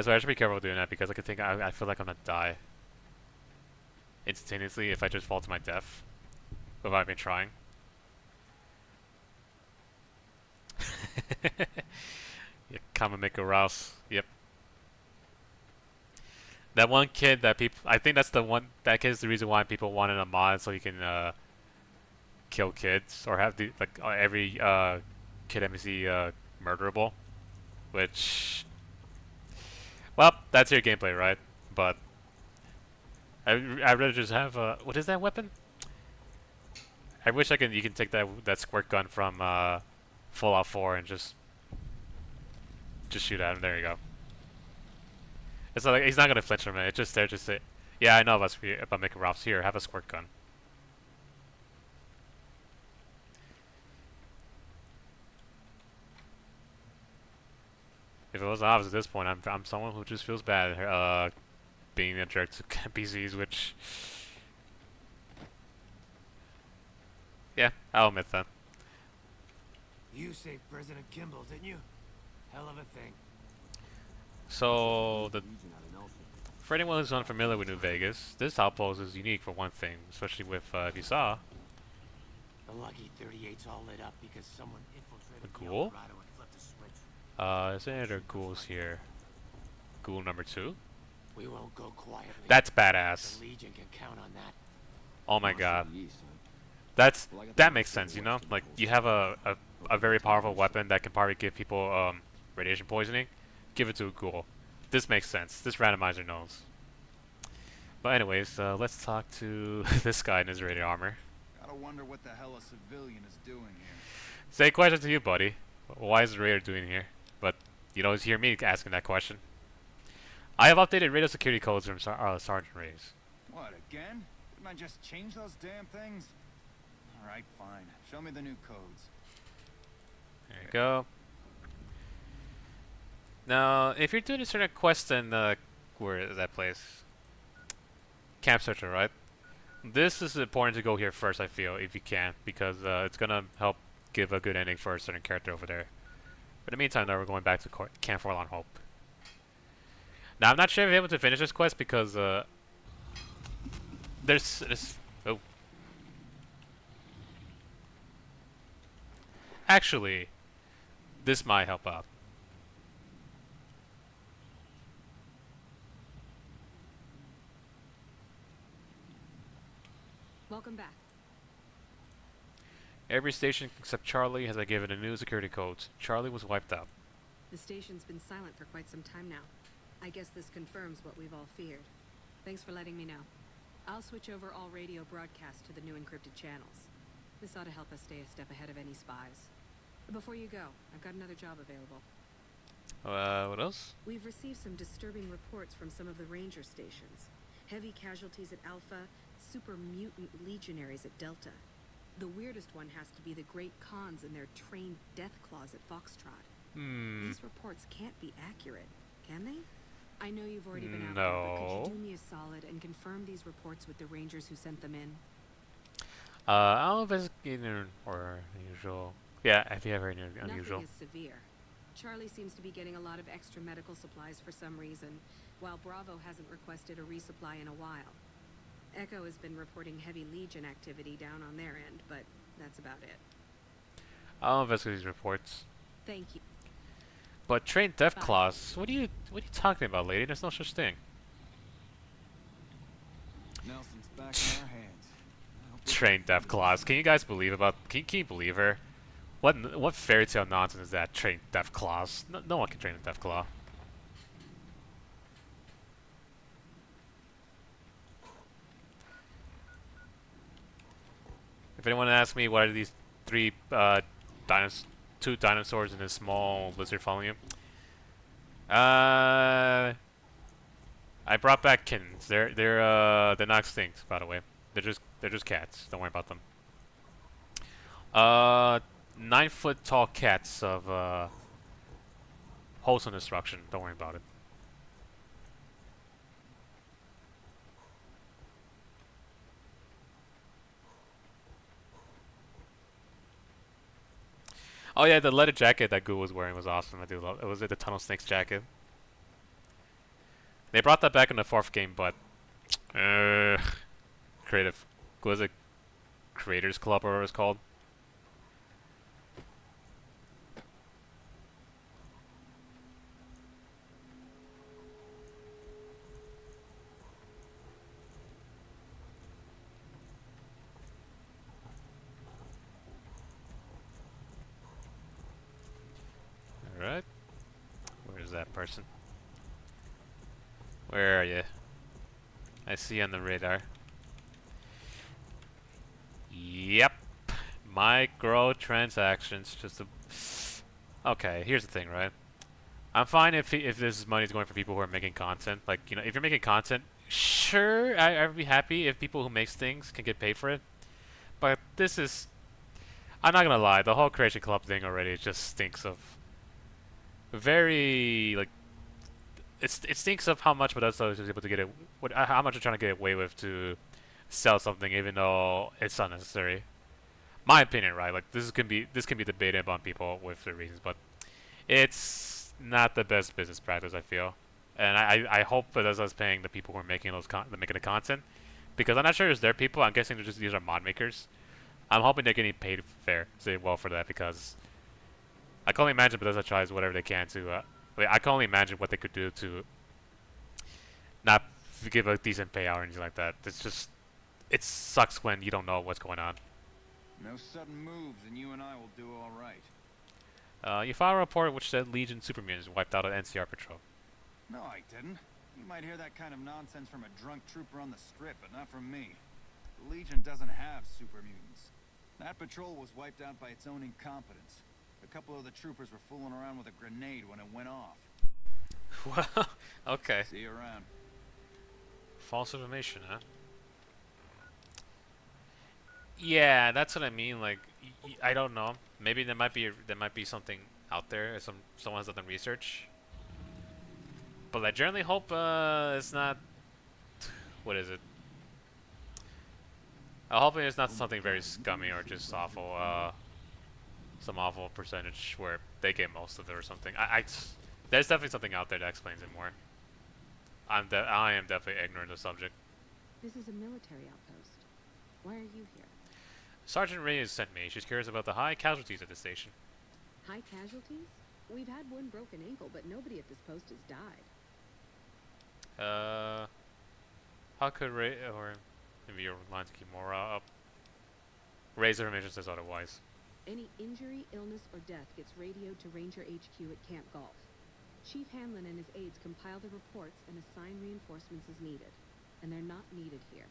So I should be careful doing that because I feel like I'm gonna die instantaneously if I just fall to my death without me trying. Yeah, common make a rouse. Yep. That one kid that people, I think that's the one, that kid is the reason why people wanted a mod so you can kill kids or have the every kid NPC murderable, which, well, that's your gameplay, right? But I'd rather just have what is that weapon? I wish you can take that squirt gun from Fallout 4 and just shoot at him. There you go. It's not like he's not gonna flinch from it. It's just there to say, yeah, I know about making Ralph's here. Have a squirt gun. If it was obvious at this point, I'm someone who just feels bad being a jerk to NPCs, which, yeah, I'll admit that. You saved President Kimball, didn't you? Hell of a thing. So the For anyone who's unfamiliar with New Vegas, this outpost is unique for one thing, especially with, if you saw, The lucky 38's all lit up because someone the infiltrated the ghoul. El Dorado and flipped a switch. Is there any other ghouls here? Ghoul number 2? We won't go quietly. That's The badass. Legion can count on that. Oh my god. East, huh? That makes sense, you know? Like, you have a very powerful weapon that can probably give people, radiation poisoning. Give it to a ghoul. This makes sense. This randomizer knows. But anyways, let's talk to this guy in his radio armor. Gotta wonder what the hell a civilian is doing here. Same question to you, buddy. Why is the Raider doing here? But you don't hear me asking that question. I have updated radio security codes from Sergeant Reyes. What, again? Didn't I just change those damn things? Alright, fine. Show me the new codes. There you go. Now, if you're doing a certain quest in, where is that place? Camp Searcher, right? This is important to go here first, I feel, if you can, because it's gonna help give a good ending for a certain character over there. But in the meantime, though, we're going back to Camp Forlorn Hope. Now, I'm not sure if I'm able to finish this quest because there's oh. Actually, this might help out. Welcome back. Every station except Charlie has been given a new security code. Charlie was wiped out. The station's been silent for quite some time now. I guess this confirms what we've all feared. Thanks for letting me know. I'll switch over all radio broadcasts to the new encrypted channels. This ought to help us stay a step ahead of any spies. Before you go, I've got another job available. What else? We've received some disturbing reports from some of the ranger stations. Heavy casualties at Alpha, super mutant legionaries at Delta. The weirdest one has to be the Great Khans and their trained death claws at Foxtrot. These reports can't be accurate, can they? I know you've already been out there, but could you do me a solid and confirm these reports with the rangers who sent them in? I'll investigate or unusual. Yeah, if you have any unusual. Nothing is severe. Charlie seems to be getting a lot of extra medical supplies for some reason, while Bravo hasn't requested a resupply in a while. Echo has been reporting heavy Legion activity down on their end, but that's about it. I'll investigate these reports. Thank you. But trained death Bye. claws? What are you talking about, lady? There's no such thing. Nelson's back in our hands. I hope we Trained death claws. Can you guys believe about? Can you believe her? What fairy tale nonsense is that? Trained death claws. No one can train a death claw. If anyone asks me what are these two dinosaurs and a small lizard following you, I brought back kittens. They're not extinct, by the way. They're just cats. Don't worry about them. 9-foot tall cats of wholesome destruction. Don't worry about it. Oh yeah, the leather jacket that Goo was wearing was awesome. I do love it. Was it the Tunnel Snakes jacket? They brought that back in the 4th game, but creative. Was it Creators Club or whatever it's called? Alright. Where's that person? Where are you? I see you on the radar. Yep. Microtransactions. Just a... Okay, here's the thing, right? I'm fine if this money is going for people who are making content. Like, you know, if you're making content, sure, I'd be happy if people who makes things can get paid for it. But this is... I'm not gonna lie, the whole Creation Club thing already just stinks of... Very, like... It stinks of how much Bethesda is able to get it... how much they're trying to get away with to sell something even though it's unnecessary. My opinion, right? Like, this can be debated on people with their reasons, but... It's not the best business practice, I feel. and I hope that that's us paying the people who are making making the content, because I'm not sure it's their people. I'm guessing these are mod makers. I'm hoping they're getting paid fair, say well for that, because I can only imagine Bethesda tries whatever they can to. I can only imagine what they could do to not give a decent payout or anything like that. It's just it sucks when you don't know what's going on. No sudden moves, and you and I will do all right. You filed a report which said Legion super mutants wiped out an NCR patrol. No, I didn't. You might hear that kind of nonsense from a drunk trooper on the strip, but not from me. The Legion doesn't have super mutants. That patrol was wiped out by its own incompetence. A couple of the troopers were fooling around with a grenade when it went off. Well, okay. See you around. False information, huh? Yeah, that's what I mean. Like, I don't know. Maybe there might be something out there. Someone has done research. But I generally hope it's not. What is it? I'm hoping it's not something very scummy or just awful. Some awful percentage where they get most of it or something. There's definitely something out there that explains it more. I am definitely ignorant of the subject. This is a military outpost. Why are you here? Sergeant Reyes sent me. She's curious about the high casualties at the station. High casualties? We've had one broken ankle, but nobody at this post has died. How could Ray or maybe your line to keep more up? Ray's information says otherwise. Any injury, illness, or death gets radioed to Ranger HQ at Camp Golf. Chief Hanlon and his aides compile the reports and assign reinforcements as needed. And they're not needed here.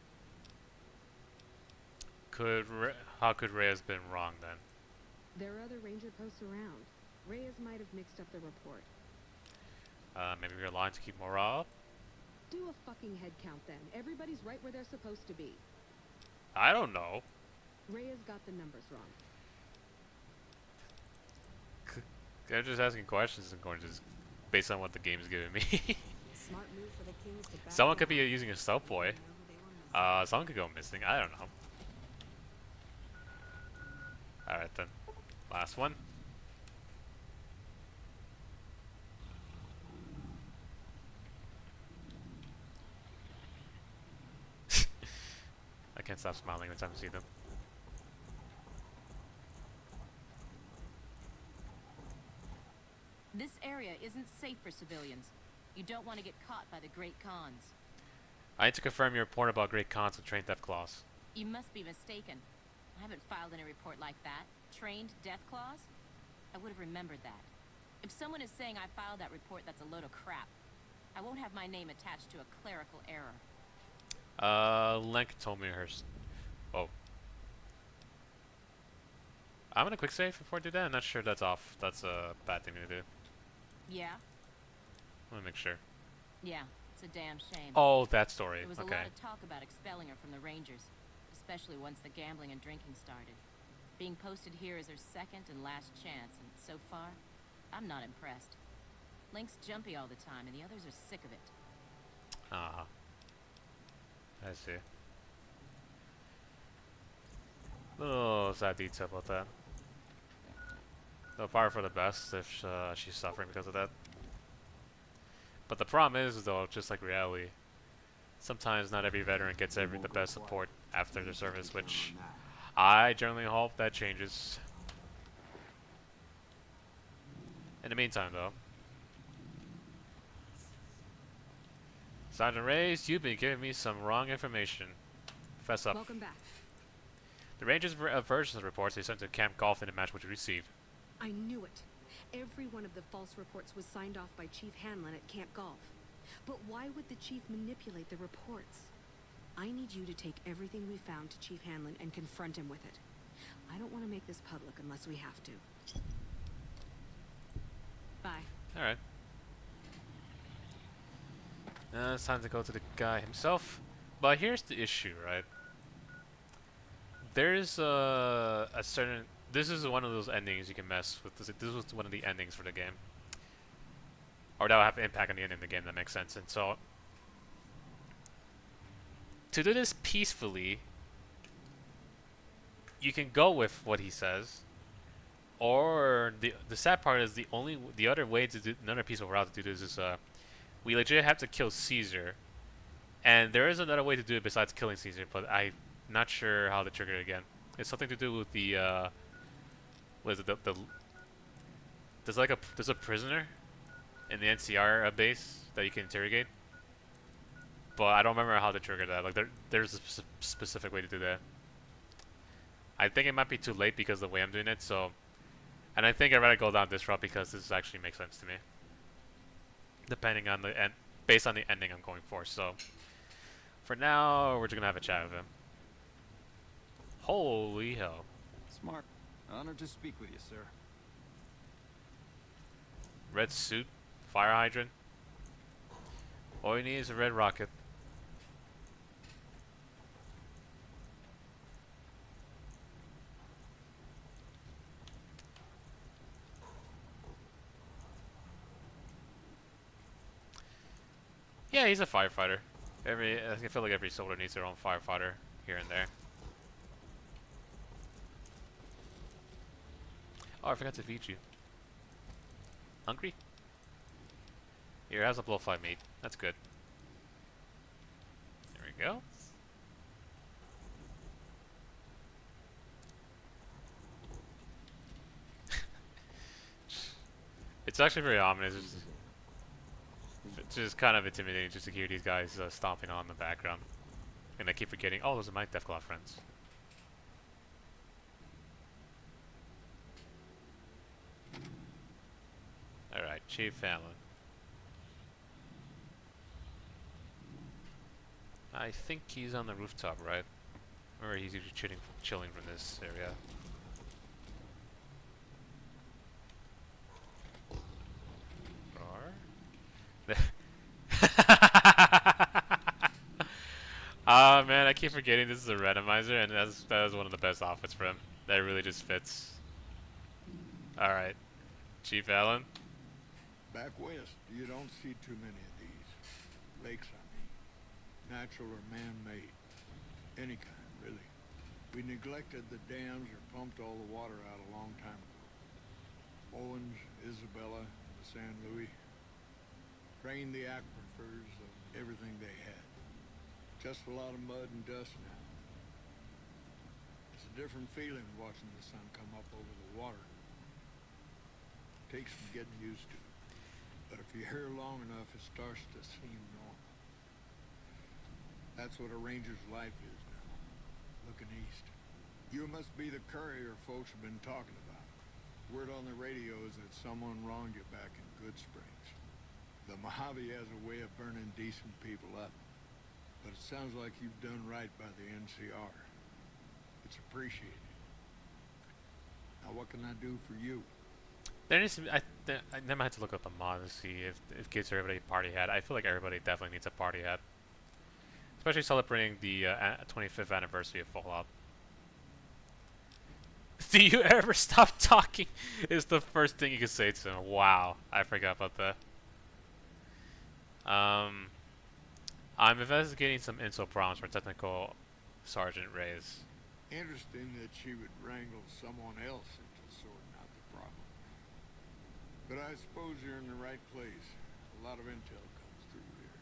How could Ray have been wrong then? There are other Ranger posts around. Reyes might have mixed up the report. Maybe your line to keep morale up? Do a fucking head count then. Everybody's right where they're supposed to be. I don't know. Reyes got the numbers wrong. They're just asking questions and going just based on what the game's giving me. Smart move for the Kings to back Someone could be down. using a stealth boy. Someone could go missing. I don't know. Alright then. Last one. I can't stop smiling every time I see them. This area isn't safe for civilians. You don't want to get caught by the Great Khans. I need to confirm your report about Great Khans with trained death claws. You must be mistaken. I haven't filed any report like that. Trained death claws? I would have remembered that. If someone is saying I filed that report, that's a load of crap. I won't have my name attached to a clerical error. Lenk told me oh. I'm gonna quick save before I do that. I'm not sure that's off. That's a bad thing to do. Yeah? Let me make sure. Yeah, it's a damn shame. Oh, that story. There was Okay. a lot of talk about expelling her from the Rangers, especially once the gambling and drinking started. Being posted here is her second and last chance, and so far, I'm not impressed. Link's jumpy all the time, and the others are sick of it. Uh-huh. I see. Little sad detail about that. Though probably for the best if she's suffering because of that. But the problem is, though, just like reality, sometimes not every veteran gets the best support after their service, which I generally hope that changes. In the meantime, though, Sergeant Reyes, you've been giving me some wrong information. Fess up. Welcome back. The Rangers' versions of reports they sent to Camp Golf didn't match what you received. I knew it. Every one of the false reports was signed off by Chief Hanlon at Camp Golf. But why would the Chief manipulate the reports? I need you to take everything we found to Chief Hanlon and confront him with it. I don't want to make this public unless we have to. Bye. Alright. Now it's time to go to the guy himself. But here's the issue, right? There's a certain... This is one of those endings you can mess with. This was one of the endings for the game. Or that will have impact on the ending of the game, that makes sense. And so... To do this peacefully, you can go with what he says. Or the sad part is the other way to do... Another peaceful route to do this is we legit have to kill Caesar, and there is another way to do it besides killing Caesar, but I'm not sure how to trigger it again. It's something to do with the what is it? There's a prisoner in the NCR base that you can interrogate, but I don't remember how to trigger that. Like there's a specific way to do that. I think it might be too late because of the way I'm doing it. So, and I think I'd rather go down this route because this actually makes sense to me, depending on the end, based on the ending I'm going for. So, for now, we're just gonna have a chat with him. Holy hell! Smart. Honored to speak with you, sir. Red suit, fire hydrant. All you need is a red rocket. Yeah, he's a firefighter. I feel like every soldier needs their own firefighter here and there. Oh, I forgot to feed you. Hungry? Here, how's a blowfly meat? That's good. There we go. It's actually very ominous. It's just kind of intimidating just to hear these guys stomping on in the background. And I keep forgetting, oh, those are my Deathclaw friends. Alright, Chief Fallon. I think he's on the rooftop, right? Or he's usually chilling from this area. Ah man, I keep forgetting this is a randomizer, and that is one of the best outfits for him. That really just fits. Alright. Chief Allen? Back west, you don't see too many of these. Lakes, I mean. Natural or man-made. Any kind, really. We neglected the dams or pumped all the water out a long time ago. Owens, Isabella, the San Luis. Drained the aquifers of everything they had. Just a lot of mud and dust now. It's a different feeling watching the sun come up over the water. Takes some getting used to. But if you're here long enough, it starts to seem normal. That's what a ranger's life is now, looking east. You must be the courier folks have been talking about. Word on the radio is that someone wronged you back in Good Springs. The Mojave has a way of burning decent people up. But it sounds like you've done right by the NCR. It's appreciated. Now what can I do for you? There needs to be, I might have to look up a mod and see if kids or everybody party hat. I feel like everybody definitely needs a party hat. Especially celebrating the 25th anniversary of Fallout. Do you ever stop talking? Is the first thing you can say to him. Wow, I forgot about that. I'm investigating some intel problems for Technical Sergeant Reyes. Interesting that she would wrangle someone else into sorting out the problem. But I suppose you're in the right place. A lot of intel comes through here.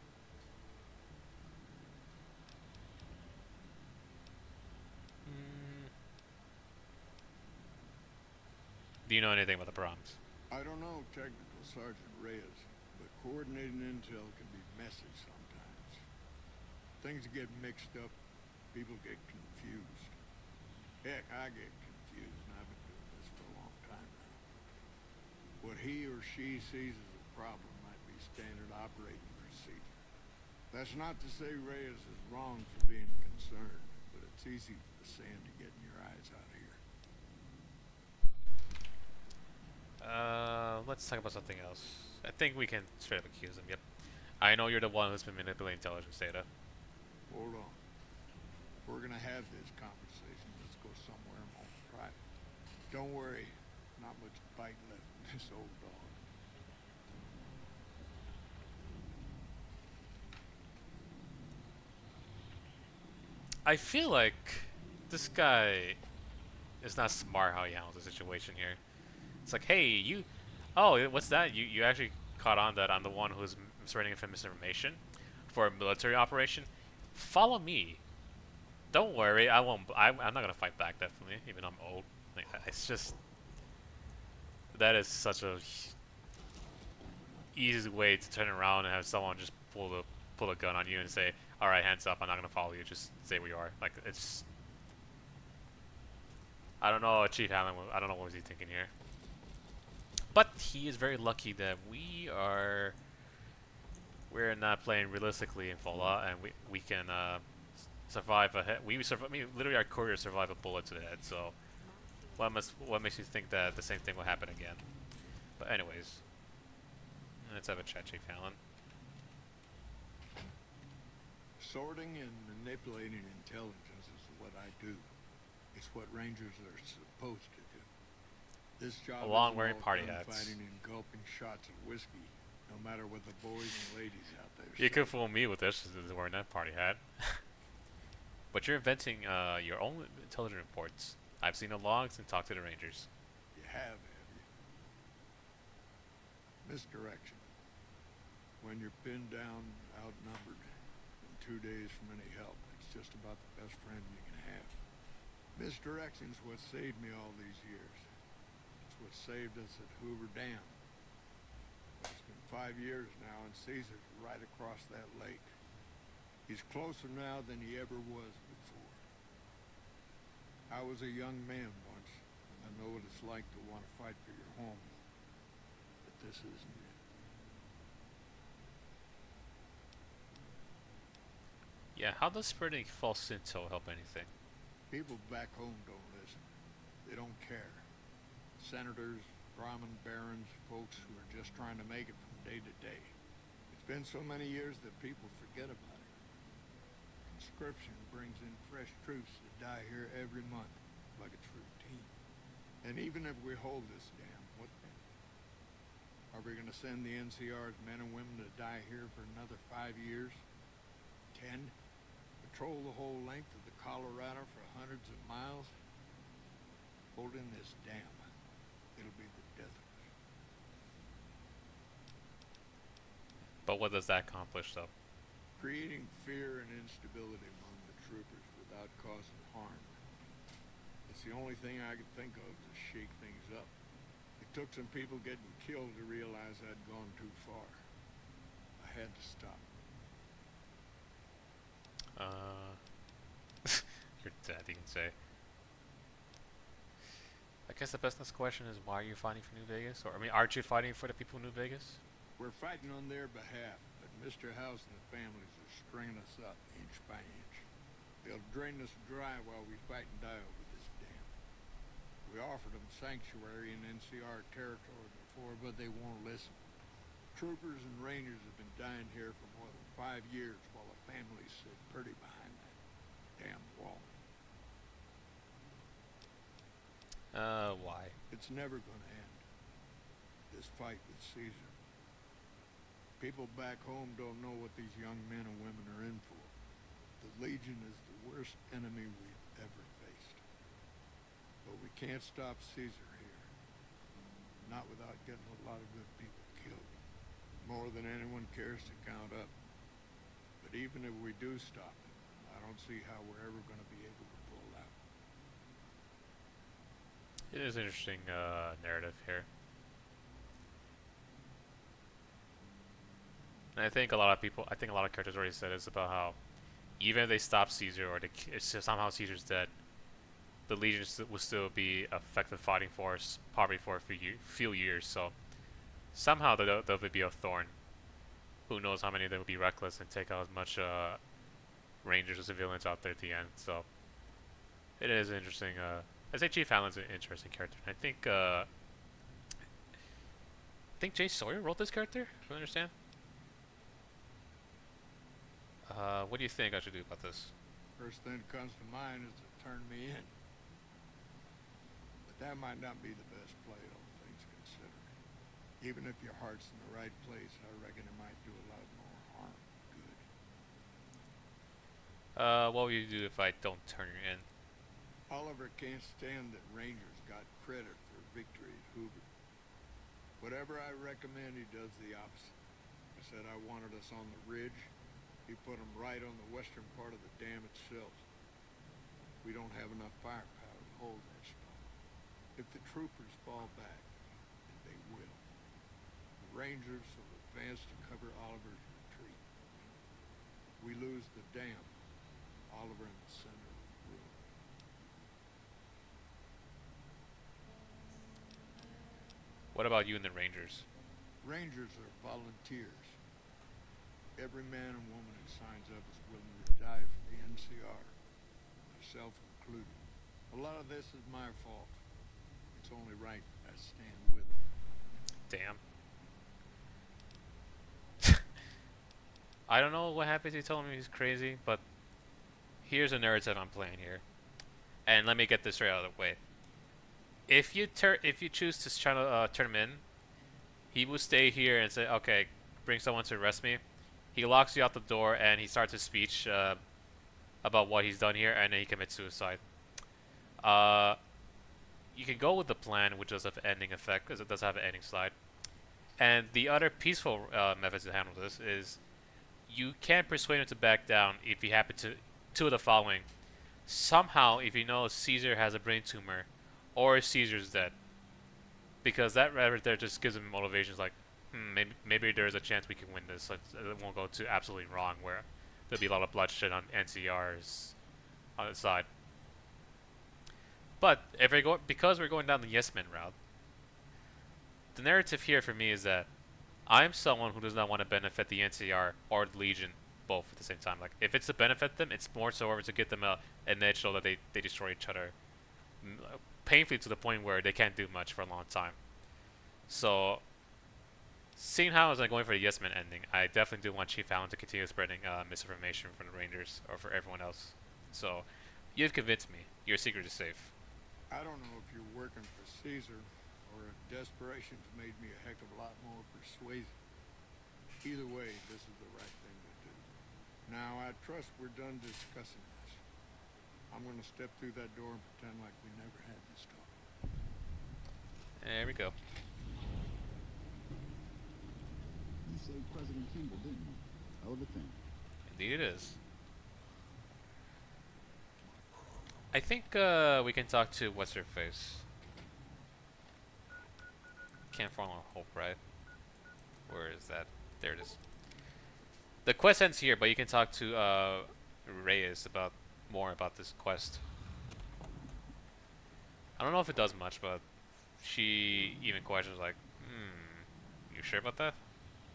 Do you know anything about the problems? I don't know Technical Sergeant Reyes, but coordinating intel can be messy sometimes. Things get mixed up, people get confused. Heck, I get confused, and I've been doing this for a long time now. What he or she sees as a problem might be standard operating procedure. That's not to say Reyes is wrong for being concerned, but it's easy for the sand to get in your eyes out here. Let's talk about something else. I think we can straight up accuse him, yep. I know you're the one who's been manipulating intelligence data. Hold on. If we're gonna have this conversation, let's go somewhere more private. Don't worry, not much bite left in this old dog. I feel like this guy is not smart how he handles the situation here. It's like, hey, you... Oh, what's that? You actually caught on that I'm the one who's spreading misinformation for a military operation, follow me. Don't worry, I won't. I'm not gonna fight back. Definitely, even though I'm old. Like, it's just that is such a easy way to turn around and have someone just pull a gun on you and say, "All right, hands up. I'm not gonna follow you. Just stay where you are." Like it's. I don't know, Chief Allen. I don't know what was he thinking here. But he is very lucky that we're not playing realistically in Fallout, and we can survive a hit. We survive. I mean, literally, our courier survived a bullet to the head. So, what makes you think that the same thing will happen again? But anyways, let's have a chat, Chief Allen. Sorting and manipulating intelligence is what I do. It's what Rangers are supposed to do. This job Along isn't wearing all party hats. fighting and gulping shots of whiskey, no matter what the boys and ladies out there You say. could fool me with this wearing that party hat. But you're inventing your own intelligence reports. I've seen the logs and talked to the Rangers. You have you? Misdirection. When you're pinned down, outnumbered, and 2 days from any help, it's just about the best friend you can have. Misdirection's what saved me all these years. It's what saved us at Hoover Dam. But it's been 5 years now, and Caesar's right across that lake. He's closer now than he ever was before. I was a young man once. I know what it's like to want to fight for your home. But this isn't it. Yeah, how does spreading false intel help anything? People back home don't listen. They don't care. Senators, Brahmin barons, folks who are just trying to make it from day to day. It's been so many years that people forget about it. Conscription brings in fresh troops that die here every month, like it's routine. And even if we hold this dam, what then? Are we going to send the NCR's men and women to die here for another 5 years? 10? Patrol the whole length of the Colorado for hundreds of miles? Holding this dam, it'll be the death of us. But what does that accomplish, though? Creating fear and instability among the troopers without causing harm. It's the only thing I could think of to shake things up. It took some people getting killed to realize I'd gone too far. I had to stop. You're dead, you can say. I guess the best next question is, why are you fighting for New Vegas? Or, I mean, aren't you fighting for the people of New Vegas? We're fighting on their behalf, but Mr. House and the families are stringing us up inch by inch. They'll drain us dry while we fight and die over this dam. We offered them sanctuary in NCR territory before, but they won't listen. Troopers and Rangers have been dying here for more than 5 years while the families sit pretty behind that damn wall. Why? It's never gonna end. This fight with Caesar. People back home don't know what these young men and women are in for. The Legion is the worst enemy we've ever faced. But we can't stop Caesar here. Not without getting a lot of good people killed. More than anyone cares to count up. But even if we do stop him, I don't see how we're ever gonna be able to pull out. It is an interesting narrative here. And I think a lot of characters already said this about how even if they stop Caesar or it's just somehow Caesar's dead, the Legion will still be an effective fighting force probably for a few years. So somehow they'll be a thorn. Who knows how many of them will be reckless and take out as much Rangers or civilians out there at the end. So it is interesting. I say Chief Allen's an interesting character. I think Jay Sawyer wrote this character. Do you understand? What do you think I should do about this? First thing that comes to mind is to turn me in. But that might not be the best play, all things considered. Even if your heart's in the right place, I reckon it might do a lot more harm than good. What will you do if I don't turn you in? Oliver can't stand that Rangers got credit for victory at Hoover. Whatever I recommend, he does the opposite. A said I wanted us on the ridge, he put them right on the western part of the dam itself. We don't have enough firepower to hold that spot. If the troopers fall back, and they will, the Rangers will advance to cover Oliver's retreat. We lose the dam, Oliver in the center of the room. What about you and the Rangers? Rangers are volunteers. Every man and woman who signs up is willing to die for the NCR, myself included. A lot of this is my fault. It's only right I stand with them. Damn. I don't know what happens. He told me he's crazy, but here's a narrative I'm playing here, and let me get this right out of the way. If you choose to try to turn him in, he will stay here and say, "Okay, bring someone to arrest me." He locks you out the door and he starts his speech about what he's done here, and then he commits suicide. You can go with the plan, which does have an ending effect, because it does have an ending slide. And the other peaceful method to handle this is you can persuade him to back down if you happen to two of the following. Somehow, if you know Caesar has a brain tumor, or Caesar's dead, because that right there just gives him motivations like, maybe there's a chance we can win this. It won't go to absolutely wrong, where there'll be a lot of bloodshed on NCR's on its side. But if because we're going down the yes men route, the narrative here for me is that I'm someone who does not want to benefit the NCR or the Legion both at the same time. Like, if it's to benefit them, it's more so over to get them an edge so that they destroy each other painfully to the point where they can't do much for a long time. So, seeing how I was going for the yes men ending, I definitely do want Chief Allen to continue spreading misinformation from the Rangers or for everyone else. So, you've convinced me. Your secret is safe. I don't know if you're working for Caesar or if desperation's made me a heck of a lot more persuasive. Either way, this is the right thing to do. Now, I trust we're done discussing this. I'm going to step through that door and pretend like we never had this talk. There we go. You saved President Kimball, didn't you? Hell of a thing. Indeed it is. I think we can talk to what's her face. Can't follow hope, right? Where is that? There it is. The quest ends here, but you can talk to Reyes about more about this quest. I don't know if it does much, but she even questions like, you sure about that?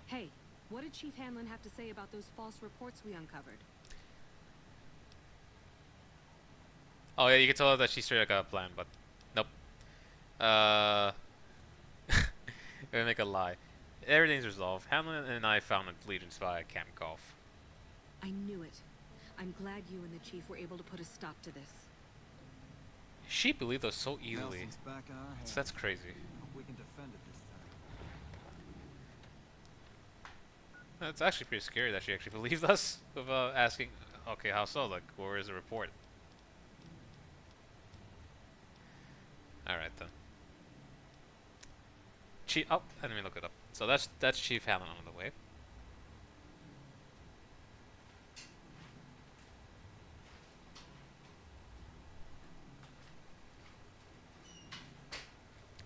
Hey, what did Chief Hanlon have to say about those false reports we uncovered? Oh yeah, you can tell her that she straight up got a plan, but nope. Gonna make a lie. Everything's resolved. Hanlon and I found a Legion spy at Camp Golf. I knew it. I'm glad you and the Chief were able to put a stop to this. She believed us so easily. Nelson's back in our hands. That's crazy. Hope we can defend it this time. It's actually pretty scary that she actually believed us without asking, okay, how so? Like, where is the report? Alright then. Oh, let me look it up. So that's Chief Hanlon on the way.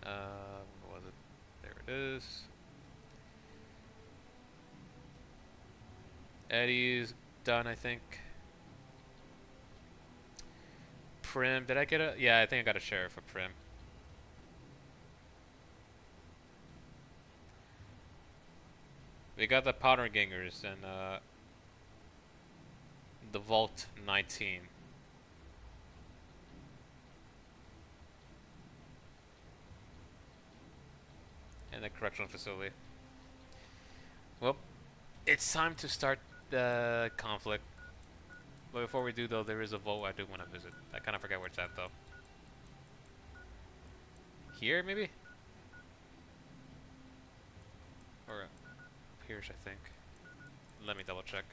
What was it? There it is. Eddie's done, I think. Prim, did I get a? Yeah, I think I got a sheriff for Prim. We got the Powder Gangers and the Vault 19. And the correctional facility. Well, it's time to start the conflict. But before we do, though, there is a vault I do want to visit. I kind of forget where it's at, though. Here, maybe? Or up here, I think. Let me double check.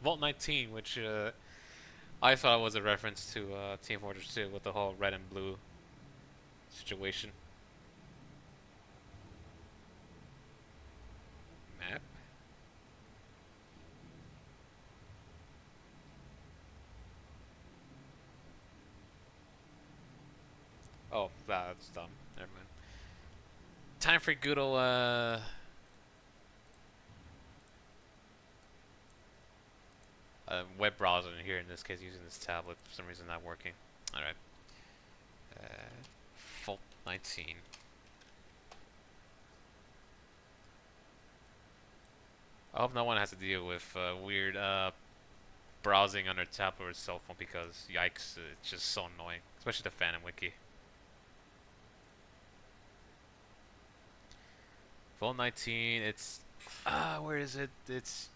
Vault 19, which I thought it was a reference to Team Fortress 2 with the whole red and blue situation. Map? Oh, that's dumb. Never mind. Time for good old web browser in here. In this case, using this tablet for some reason not working. All right. Fault 19. I hope no one has to deal with weird browsing on their tablet or cell phone because yikes, it's just so annoying, especially the Phantom Wiki. Fault 19. It's where is it? It's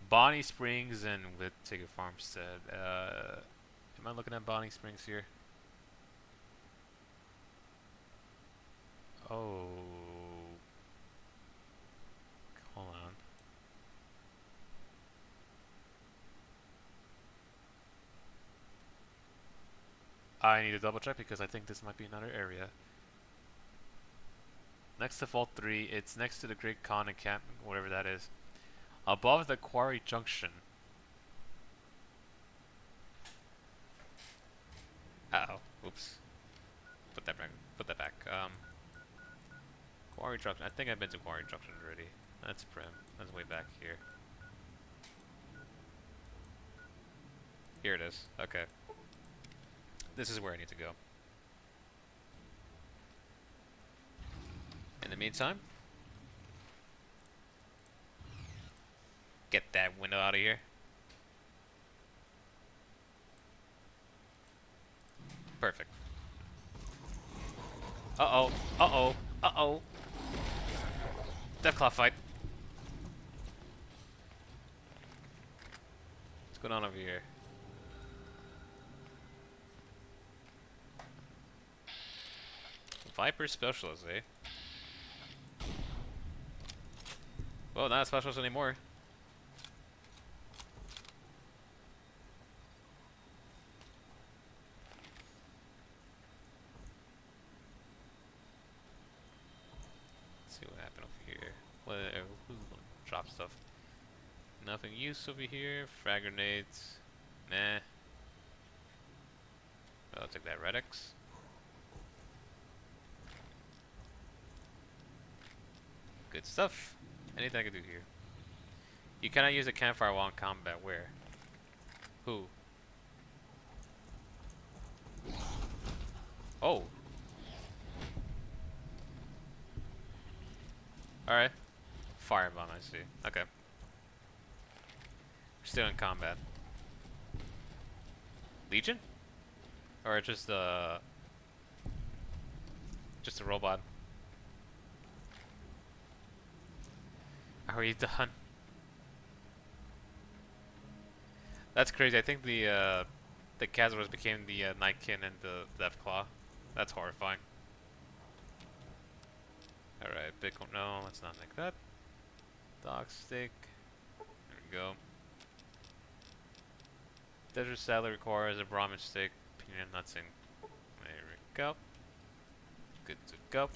Bonnie Springs and Ticket Farmstead. Am I looking at Bonnie Springs here? Oh, hold on. I need to double check because I think this might be another area. Next to Vault 3, it's next to the Great Khan encampment, whatever that is. Above the Quarry Junction. Uh-oh. Oops. Put that back. Put that back. Quarry Junction. I think I've been to Quarry Junction already. That's Prim. That's way back here. Here it is. Okay. This is where I need to go. In the meantime, get that window out of here. Perfect. Uh-oh. Uh-oh. Uh-oh. Deathclaw fight. What's going on over here? Viper Specialist, eh? Well, not a specialist anymore. Let's see what happened over here. Who's gonna drop stuff? Nothing use over here. Frag grenades. Nah. I'll take that Redix. Good stuff. Anything I can do here. You cannot use a campfire while in combat. Where? Who? Oh. Alright. Firebomb, I see. Okay. We're still in combat. Legion? Or just a robot? Are you done? That's crazy. I think the Khazars became the Nightkin and the Deathclaw. That's horrifying. Alright, Bitcoin. No, let's not make that. Dog stick. There we go. Desert salad requires a Brahmin stick. Peanut nuts and there we go. Good to go.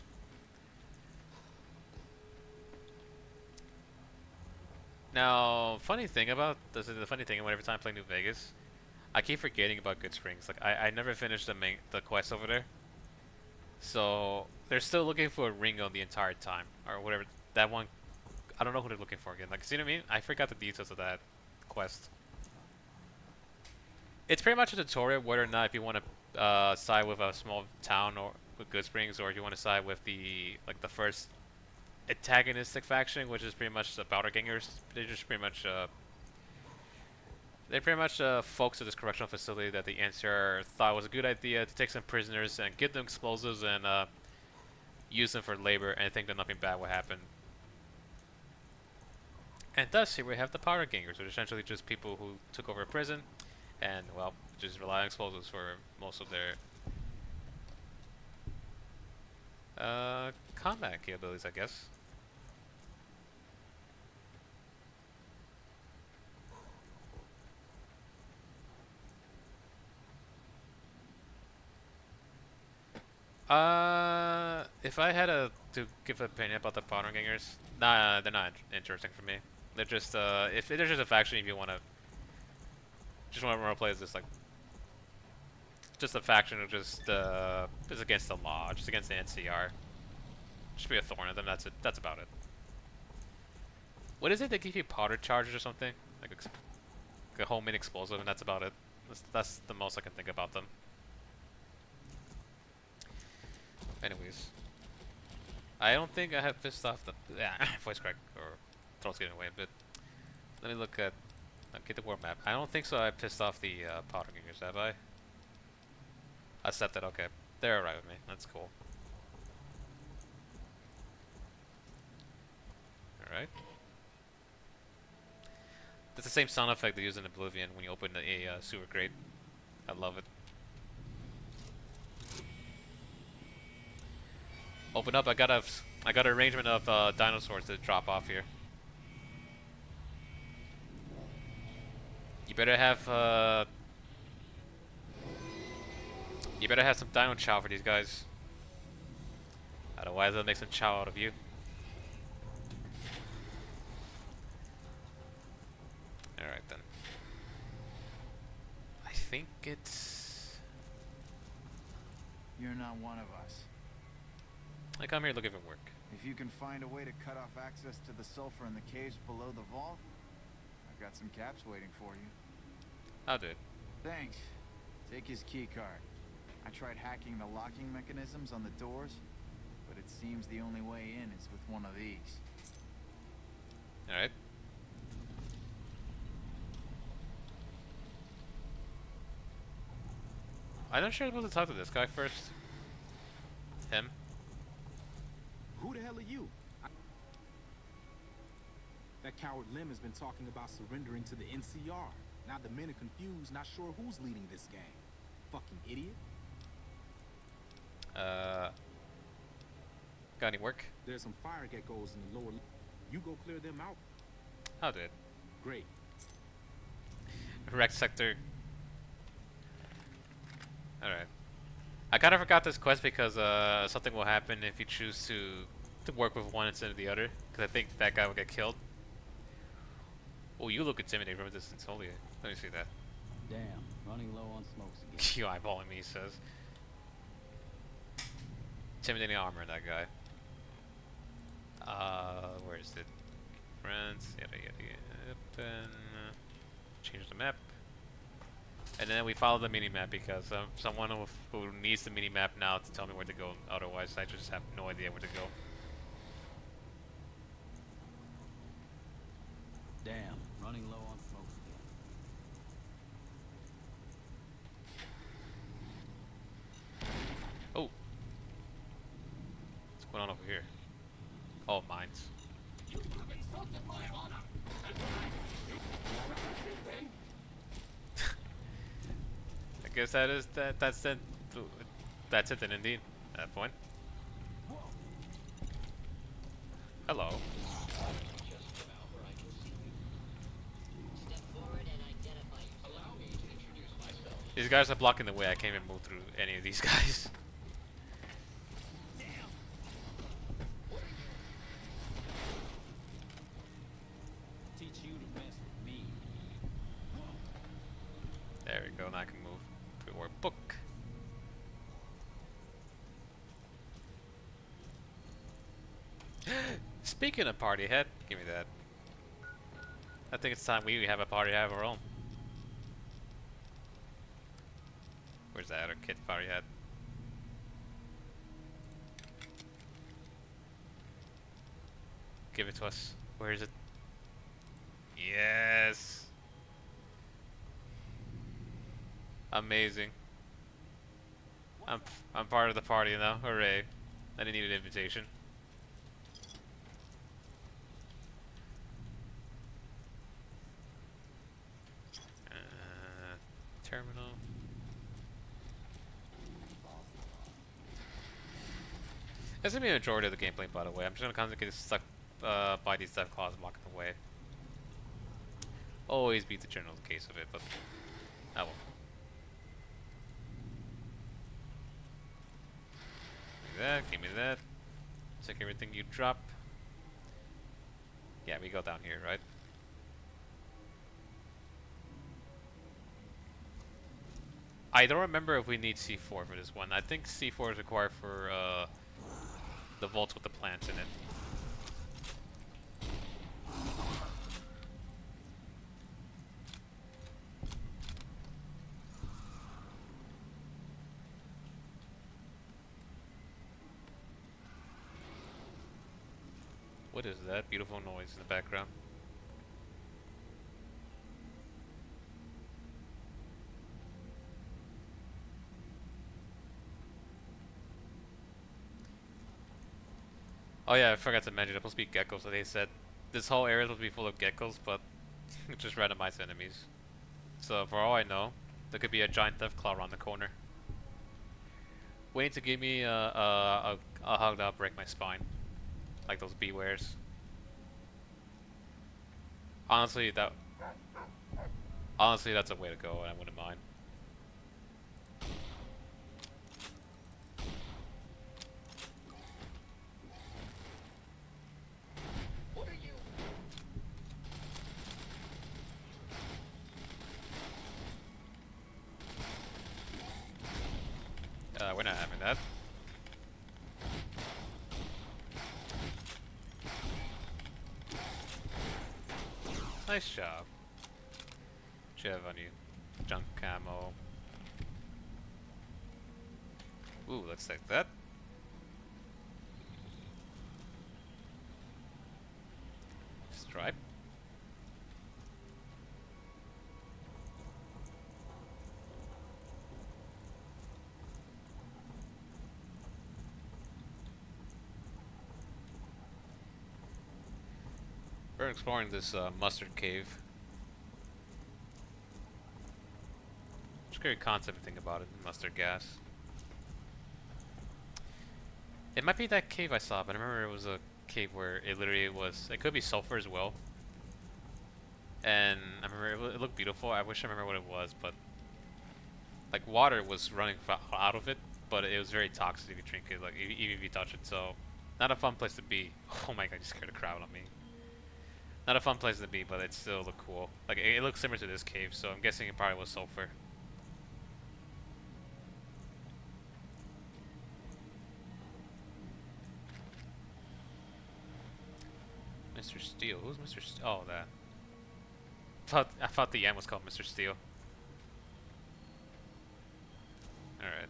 Now, funny thing about this is the funny thing. Whenever time I play New Vegas, I keep forgetting about Good Springs. Like I never finished the quest over there, so they're still looking for a Ringo the entire time or whatever. That one, I don't know who they're looking for again. Like, see what I mean? I forgot the details of that quest. It's pretty much a tutorial whether or not if you want to side with a small town or with Good Springs, or if you want to side with the first antagonistic faction, which is pretty much the Powder Gangers. They're just pretty much folks at this correctional facility that the NCR thought was a good idea to take some prisoners and give them explosives and use them for labor and think that nothing bad would happen. And thus, here we have the Powder Gangers, which are essentially just people who took over a prison and, well, just rely on explosives for most of their combat capabilities, I guess. If I had to give an opinion about the Powder Gangers, nah, they're not interesting for me. They're just if they're just a faction, if you wanna just want to play as this like just a faction who just is against the law, just against the NCR. Just be a thorn in them. That's it. That's about it. What is it? They give you powder charges or something, like a homemade explosive, and that's about it. That's the most I can think about them. Anyways, I don't think I have pissed off the voice crack or throat's getting away a bit. Let me look at get the world map. I don't think so. I pissed off the powder gangers, have I? Accepted. Okay, they're alright with me. That's cool. Alright. That's the same sound effect they use in Oblivion when you open a sewer grate. I love it. Open up. I got an arrangement of dinosaurs to drop off here. You better have some dino chow for these guys. Otherwise, they'll make some chow out of you. Alright then. I think it's... You're not one of us. I come here looking for work. If you can find a way to cut off access to the sulfur in the caves below the vault, I've got some caps waiting for you. I'll do it. Thanks. Take his key card. I tried hacking the locking mechanisms on the doors, but it seems the only way in is with one of these. Alright. I'm not sure I'm supposed to talk to this guy first. Him. Who the hell are you? That coward Lim has been talking about surrendering to the NCR. Now the men are confused, not sure who's leading this gang. Fucking idiot. Got any work? There's some fire geckos in the lower. You go clear them out. I'll do it. Great. Wreck sector. Alright. I kind of forgot this quest because something will happen if you choose to work with one instead of the other. Because I think that guy will get killed. Oh, you look intimidating from a distance. Holy, let me see that. Damn, running low on smokes again. You eyeballing me, he says. Intimidating armor, that guy. Where is it? Friends, yada yada yada. Open. Change the map. And then we follow the mini-map because someone who needs the mini-map now to tell me where to go. Otherwise, I just have no idea where to go. Damn, running low on smokes again. Oh. What's going on over here? Oh, mines. You have insulted my honor. I guess that's it then indeed. At that point. Hello. These guys are blocking the way. I can't even move through any of these guys. Teach you to mess with me. There we go. Now I can move to our book. Speaking of party head, give me that. I think it's time we have a party of our own. Where's that other kid party hat? Give it to us. Where is it? Yes. Amazing. I'm part of the party now. Hooray! I didn't need an invitation. Terminal. That's gonna be a majority of the gameplay, by the way. I'm just gonna constantly get stuck by these death claws blocking the way. Always be the general case of it, but oh well. Give me that. Give me that. Check everything you drop. Yeah, we go down here, right? I don't remember if we need C4 for this one. I think C4 is required for the vaults with the plants in it. What is that beautiful noise in the background? Oh yeah, I forgot to mention, there's supposed to be geckos. So they said this whole area is supposed to be full of geckos, but just randomized enemies. So for all I know, there could be a giant deathclaw around the corner, waiting to give me a hug that'll break my spine, like those bewares. Honestly, that's a way to go, and I wouldn't mind. What are you? We're not having that. Nice job. What you have on you? Junk camo. Ooh, let's take that. Stripe. We're exploring this mustard cave. Scary concept to think about it, mustard gas. It might be that cave I saw, but I remember it was a cave where it literally was, it could be sulfur as well. And I remember it looked beautiful. I wish I remember what it was, but like water was running out of it, but it was very toxic if you drink it, like even if you touch it. So not a fun place to be. Oh my god, you scared a crowd on me. Not a fun place to be, but it still looked cool. Like it looks similar to this cave, so I'm guessing it probably was sulfur. Mr. Steel. Who's Mr. Steel? Oh, that. I thought the end was called Mr. Steel. Alright.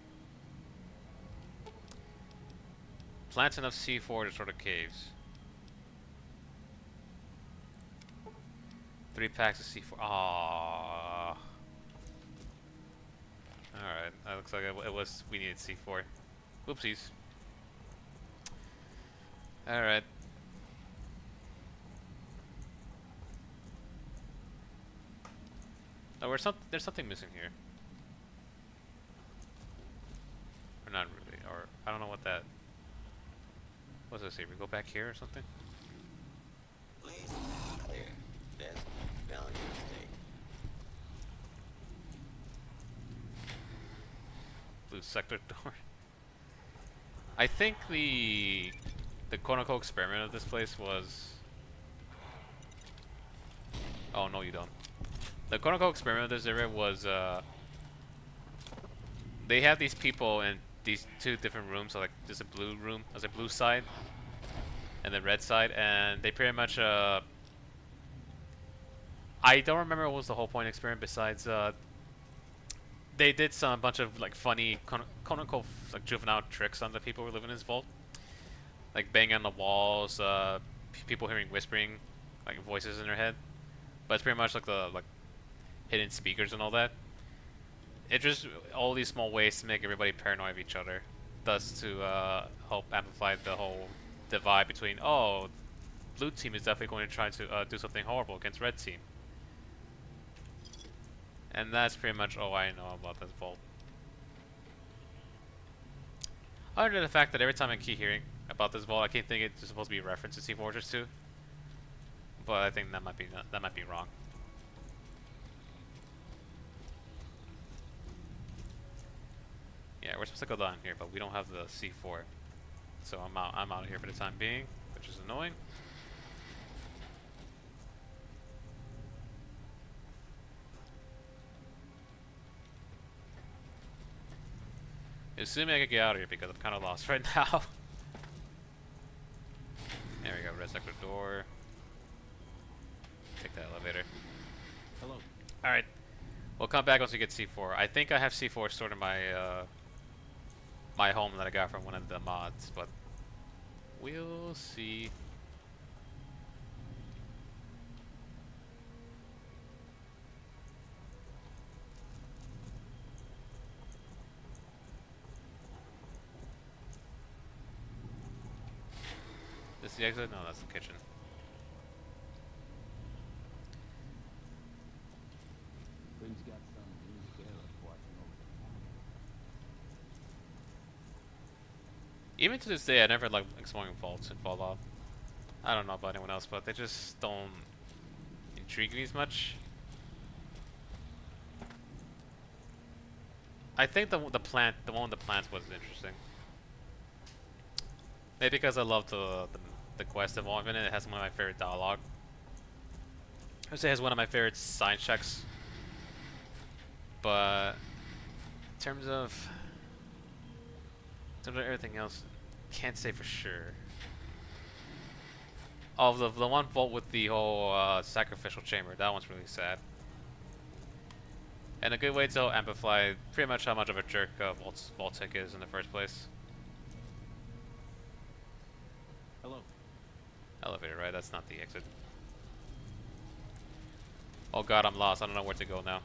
Plants enough C4 to sort of caves. 3 packs of C4. Aww. Alright, that looks like it was. We needed C4. Whoopsies. Alright. Oh, there's something missing here. Or not really. Or, I don't know what that... What does it say? We go back here or something? Please clear this failure state. Blue sector door. I think the quote-unquote experiment of this place was... Oh, no you don't. The quote-unquote experiment of this area was, they have these people in these 2 different rooms, so like there's a blue room, there's a blue side, and the red side, and they pretty much, I don't remember what was the whole point of the experiment besides, they did a bunch of like funny, quote-unquote, like juvenile tricks on the people who live in this vault. Like banging on the walls, people hearing whispering, like voices in their head. But it's pretty much like the, hidden speakers and all that. It's just all these small ways to make everybody paranoid of each other, thus to help amplify the whole divide between, oh, blue team is definitely going to try to do something horrible against red team. And that's pretty much all I know about this vault. Other than the fact that every time I keep hearing about this vault, I keep thinking it's supposed to be a reference to Sea Fortress 2. But I think that might be wrong. Yeah, we're supposed to go down here, but we don't have the C4. So I'm out of here for the time being, which is annoying. Assuming I can get out of here because I'm kind of lost right now. There we go, red sector door. Take that elevator. Hello. Alright, we'll come back once we get C4. I think I have C4 stored in my my home that I got from one of the mods, but we'll see. This the exit? No, that's the kitchen. Prince got some music watching over Even to this day, I never like exploring vaults in Fallout. I don't know about anyone else, but they just don't intrigue me as much. I think the one with the plants was interesting. Maybe because I love the quest involvement in it. It has one of my favorite dialogue. I would say it has one of my favorite science checks. But in terms of everything else, can't say for sure. Oh, the one vault with the whole sacrificial chamber, that one's really sad. And a good way to amplify pretty much how much of a jerk Vault-Tec is in the first place. Hello. Elevator, right? That's not the exit. Oh god, I'm lost. I don't know where to go now.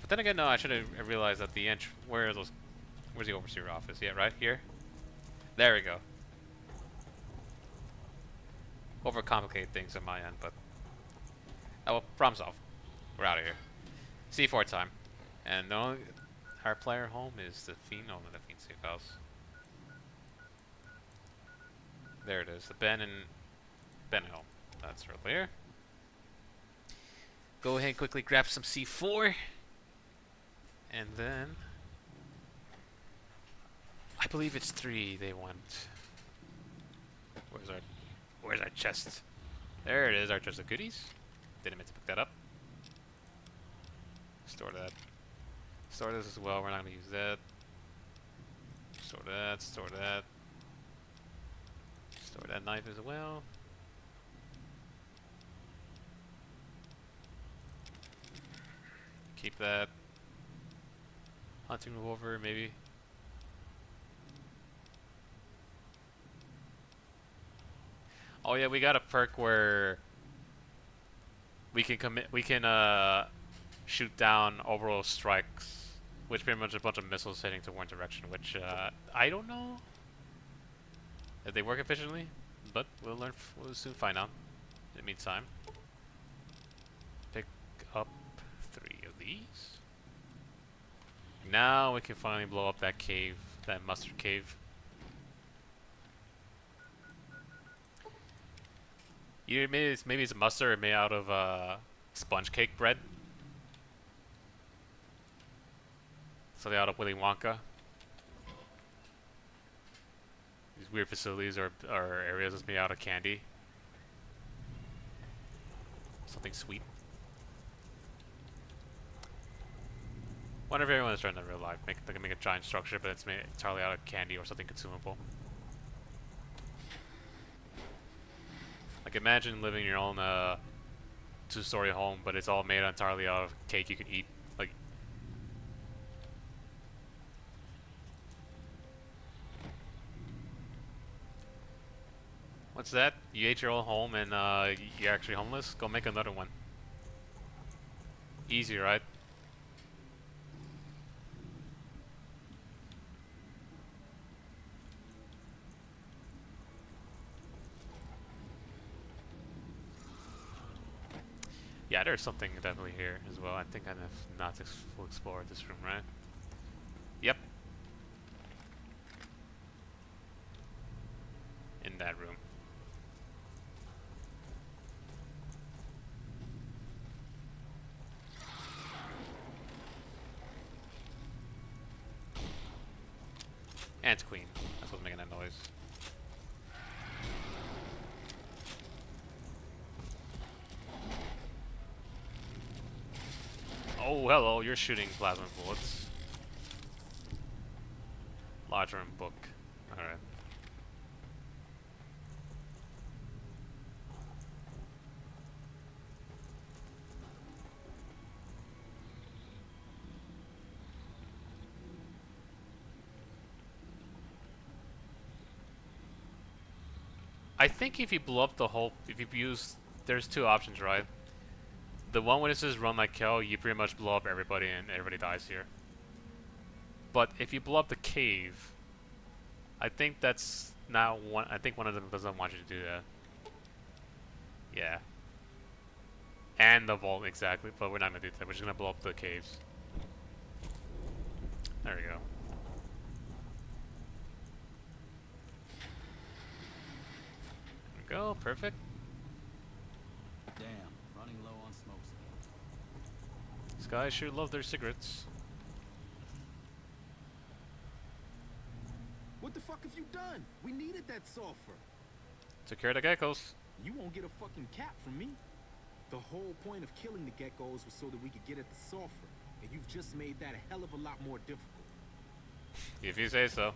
But then again, no, I should have realized that the where's the overseer office? Yeah, right here. There we go. Overcomplicate things on my end, but oh well, problem solved. We're out of here. C4 time, and our player home is the Fiend. Oh, no, the Fiend safe house. There it is, the Ben home. That's earlier. Go ahead and quickly grab some C4. And then I believe it's 3 they want. Where's our chest? There it is, our chest of goodies. Didn't mean to pick that up. Store that. Store this as well, we're not gonna use that. Store that, store that. Store that knife as well. Keep that. Hunting revolver, maybe. Oh yeah, we got a perk where we can shoot down orbital strikes, which pretty much a bunch of missiles heading to one direction, which I don't know if they work efficiently, but we'll soon find out. In the meantime, pick up 3 of these. Now we can finally blow up that cave, that mustard cave. Either maybe it's mustard made out of sponge cake bread. So they out of Willy Wonka. These weird facilities or areas that's made out of candy. Something sweet. Wonder if everyone is trying to real life. They can make a giant structure, but it's made entirely out of candy or something consumable. Like imagine living in your own 2-story home, but it's all made entirely out of cake you can eat. Like, what's that? You ate your own home and you're actually homeless? Go make another one. Easy, right? Yeah, there's something definitely here as well. I think I have not full explored this room, right? Yep. In that room. Ant Queen. That's what's making that noise. Oh, hello, you're shooting plasma bullets. Large room book. Alright. I think if you blow up the whole, if you use, there's two options, right? The one when it says run like hell, you pretty much blow up everybody and everybody dies here. But if you blow up the cave, I think that's not one. I think one of them doesn't want you to do that. Yeah. And the vault, exactly. But we're not gonna do that. We're just gonna blow up the caves. There we go. There we go. Perfect. Damn, running low on smokes again. These guys sure love their cigarettes. What the fuck have you done? We needed that sulfur. Took care of the geckos. You won't get a fucking cap from me. The whole point of killing the geckos was so that we could get at the sulfur, and you've just made that a hell of a lot more difficult. If you say so.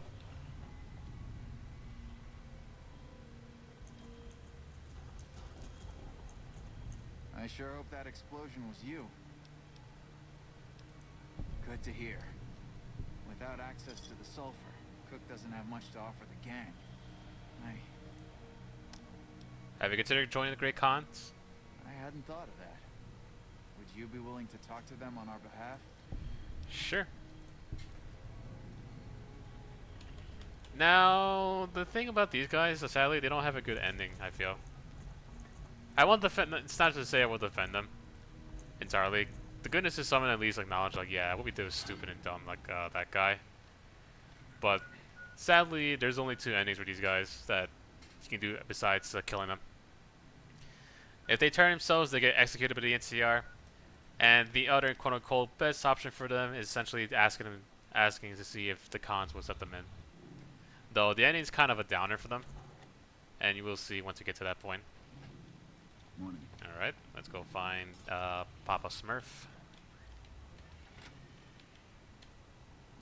I sure hope that explosion was you. Good to hear. Without access to the sulfur, Cook doesn't have much to offer the gang. Have you considered joining the Great Khans? I hadn't thought of that. Would you be willing to talk to them on our behalf? Sure. Now, the thing about these guys, sadly, they don't have a good ending, I feel. I won't defend them. It's not to say I will defend them entirely. The goodness is someone at least acknowledge, like, yeah, what we did was stupid and dumb, like that guy. But sadly, there's only two endings for these guys that you can do besides killing them. If they turn themselves, they get executed by the NCR. And the other quote-unquote best option for them is essentially asking to see if the cons will set them in. Though the ending's kind of a downer for them, and you will see once you get to that point. Morning. All right, let's go find Papa Smurf.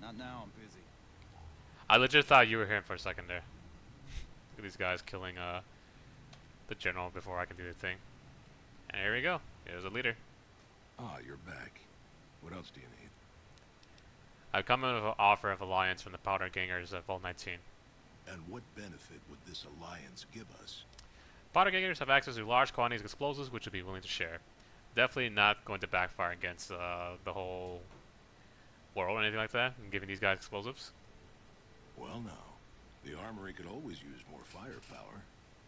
Not now, I'm busy. I legit thought you were here for a second there. Look at these guys killing the general before I can do the thing. And here we go. Here's a leader. Ah, you're back. What else do you need? I've come in with an offer of alliance from the Powder Gangers at Vault 19. And what benefit would this alliance give us? Powder Gangers have access to large quantities of explosives which would be willing to share. Definitely not going to backfire against the whole world or anything like that, and giving these guys explosives. Well, now, the armory could always use more firepower.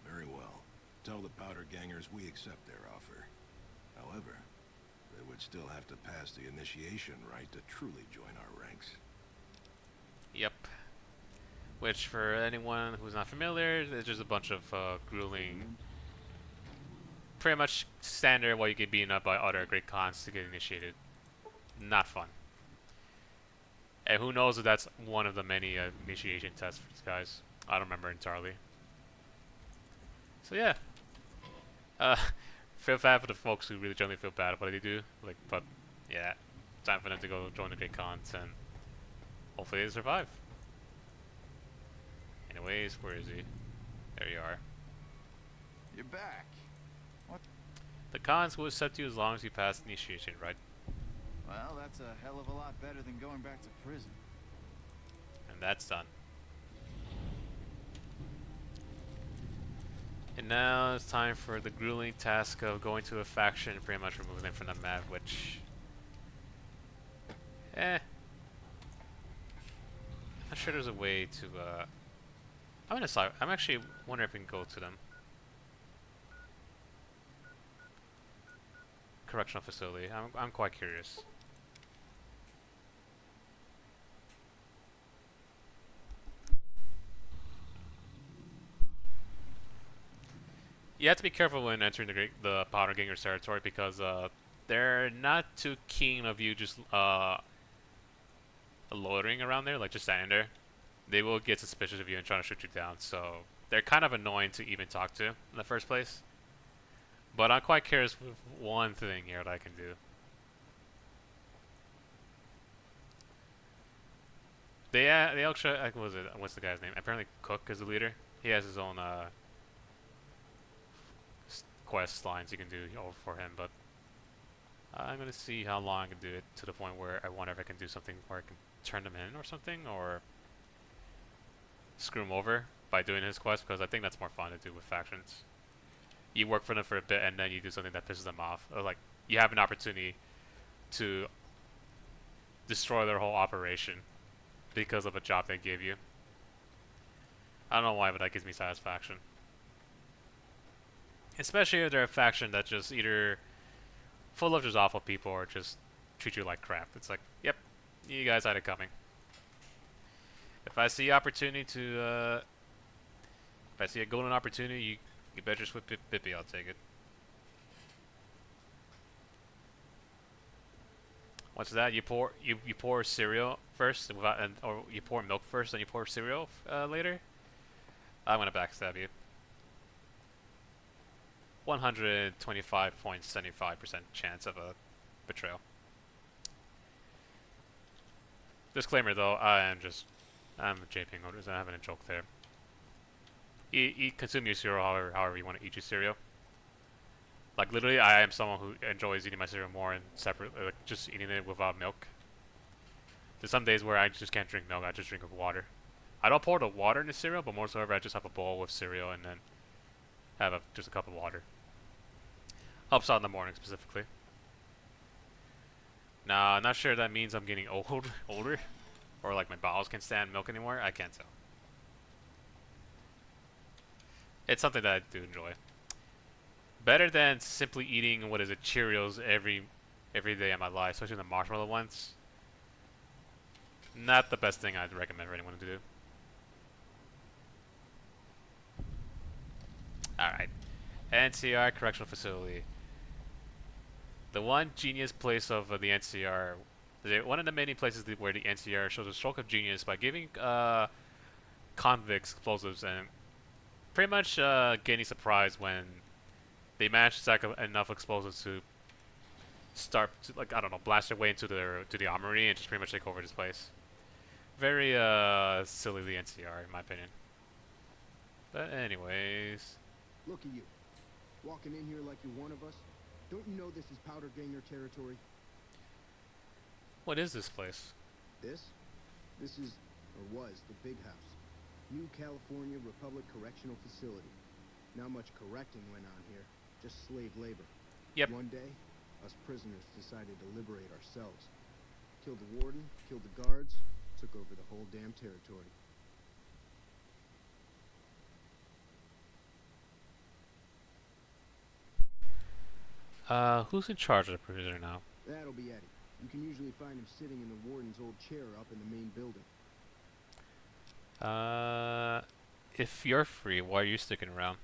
Very well. Tell the Powder Gangers we accept their offer. However, they would still have to pass the initiation rite to truly join our ranks. Yep. Which, for anyone who's not familiar, is just a bunch of grueling, pretty much standard while you get beaten up by other Great Khans to get initiated. Not fun. And who knows if that's one of the many initiation tests for these guys. I don't remember entirely. So yeah. Feel bad for the folks who really generally feel bad about what they do. Like, but yeah, time for them to go join the Great Khans and hopefully they survive. Anyways, where is he? There you are. You're back. What? The Khans will accept you as long as you pass initiation, right? Well, that's a hell of a lot better than going back to prison. And that's done. And now it's time for the grueling task of going to a faction and pretty much removing them from the map, which... I'm not sure there's a way to, I'm actually wondering if we can go to them. Correctional facility. I'm quite curious. You have to be careful when entering the Powder Gangers territory because they're not too keen of you just loitering around there, like just standing there. they will get suspicious of you and try to shoot you down. So they're kind of annoying to even talk to in the first place. But I'm quite curious with one thing here that I can do. They actually, what was it? What's the guy's name? Apparently Cook is the leader. He has his own quest lines you can do over for him, but I'm gonna see how long I can do it to the point where I wonder if I can do something where I can turn them in or something, or screw him over by doing his quest, because I think that's more fun to do with factions. You work for them for a bit and then you do something that pisses them off, or like you have an opportunity to destroy their whole operation because of a job they gave you. I don't know why, but that gives me satisfaction. Especially if they're a faction that's just either full of just awful people or just treat you like crap. It's like, yep, you guys had it coming. If I see opportunity to, if I see a golden opportunity, you better just whip Bippy, I'll take it. What's that? You pour cereal first, or you pour milk first, then you pour cereal later. I'm gonna backstab you. 125.75% chance of a betrayal. Disclaimer though, I'm japing orders. I'm having a joke there. Consume your cereal however you want to eat your cereal. Like literally, I am someone who enjoys eating my cereal more and separately, like just eating it without milk. There's some days where I just can't drink milk. I just drink water. I don't pour the water in the cereal, but more so I just have a bowl with cereal and then have just a cup of water. Helps out in the morning specifically. Nah, I'm not sure if that means I'm getting older, or like my bowels can't stand milk anymore. I can't tell. It's something that I do enjoy. Better than simply eating Cheerios every day of my life, especially the marshmallow ones. Not the best thing I'd recommend for anyone to do. Alright. NCR Correctional Facility. The one genius place of the NCR, one of the many places where the NCR shows a stroke of genius by giving convicts explosives and pretty much getting surprised when they manage to stack enough explosives to start to, like, I don't know, blast their way into the armory and just pretty much take over this place. Very silly the NCR in my opinion. But anyways. Look at you, walking in here like you're one of us. Don't you know this is Powder Ganger territory? What is this place? This is, or was, the Big House. New California Republic Correctional Facility. Not much correcting went on here, just slave labor. Yep. One day, us prisoners decided to liberate ourselves. Killed the warden, killed the guards, took over the whole damn territory. Who's in charge of the prisoner now? That'll be Eddie. You can usually find him sitting in the warden's old chair up in the main building. If you're free, why are you sticking around?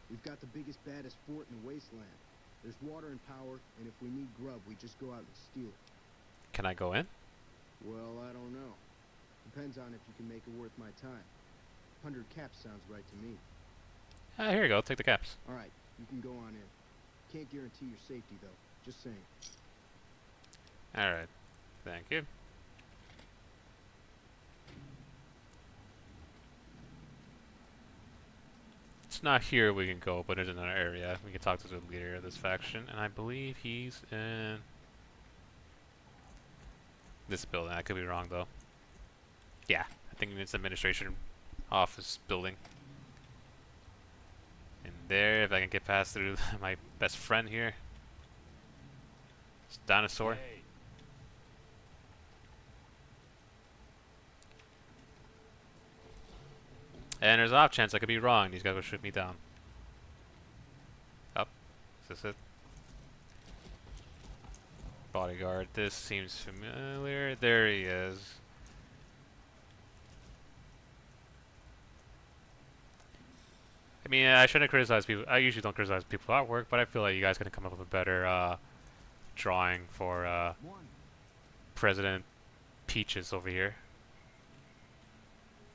We've got the biggest, baddest fort in the wasteland. There's water and power, and if we need grub, we just go out and steal it. Can I go in? Well, I don't know. Depends on if you can make it worth my time. 100 caps sounds right to me. Here you go. Take the caps. Alright, you can go on in. Can't guarantee your safety, though. Just saying. Alright. Thank you. It's not here we can go, but there's another area. We can talk to the leader of this faction, and I believe he's in this building. I could be wrong, though. Yeah, I think it's administration office building. And there, if I can get past through my best friend here. It's Dinosaur. Hey. And there's an off chance I could be wrong. These guys will shoot me down. Up. Is this it? Bodyguard. This seems familiar. There he is. I mean, I shouldn't criticize people. I usually don't criticize people at work, but I feel like you guys could come up with a better drawing for President Peaches over here.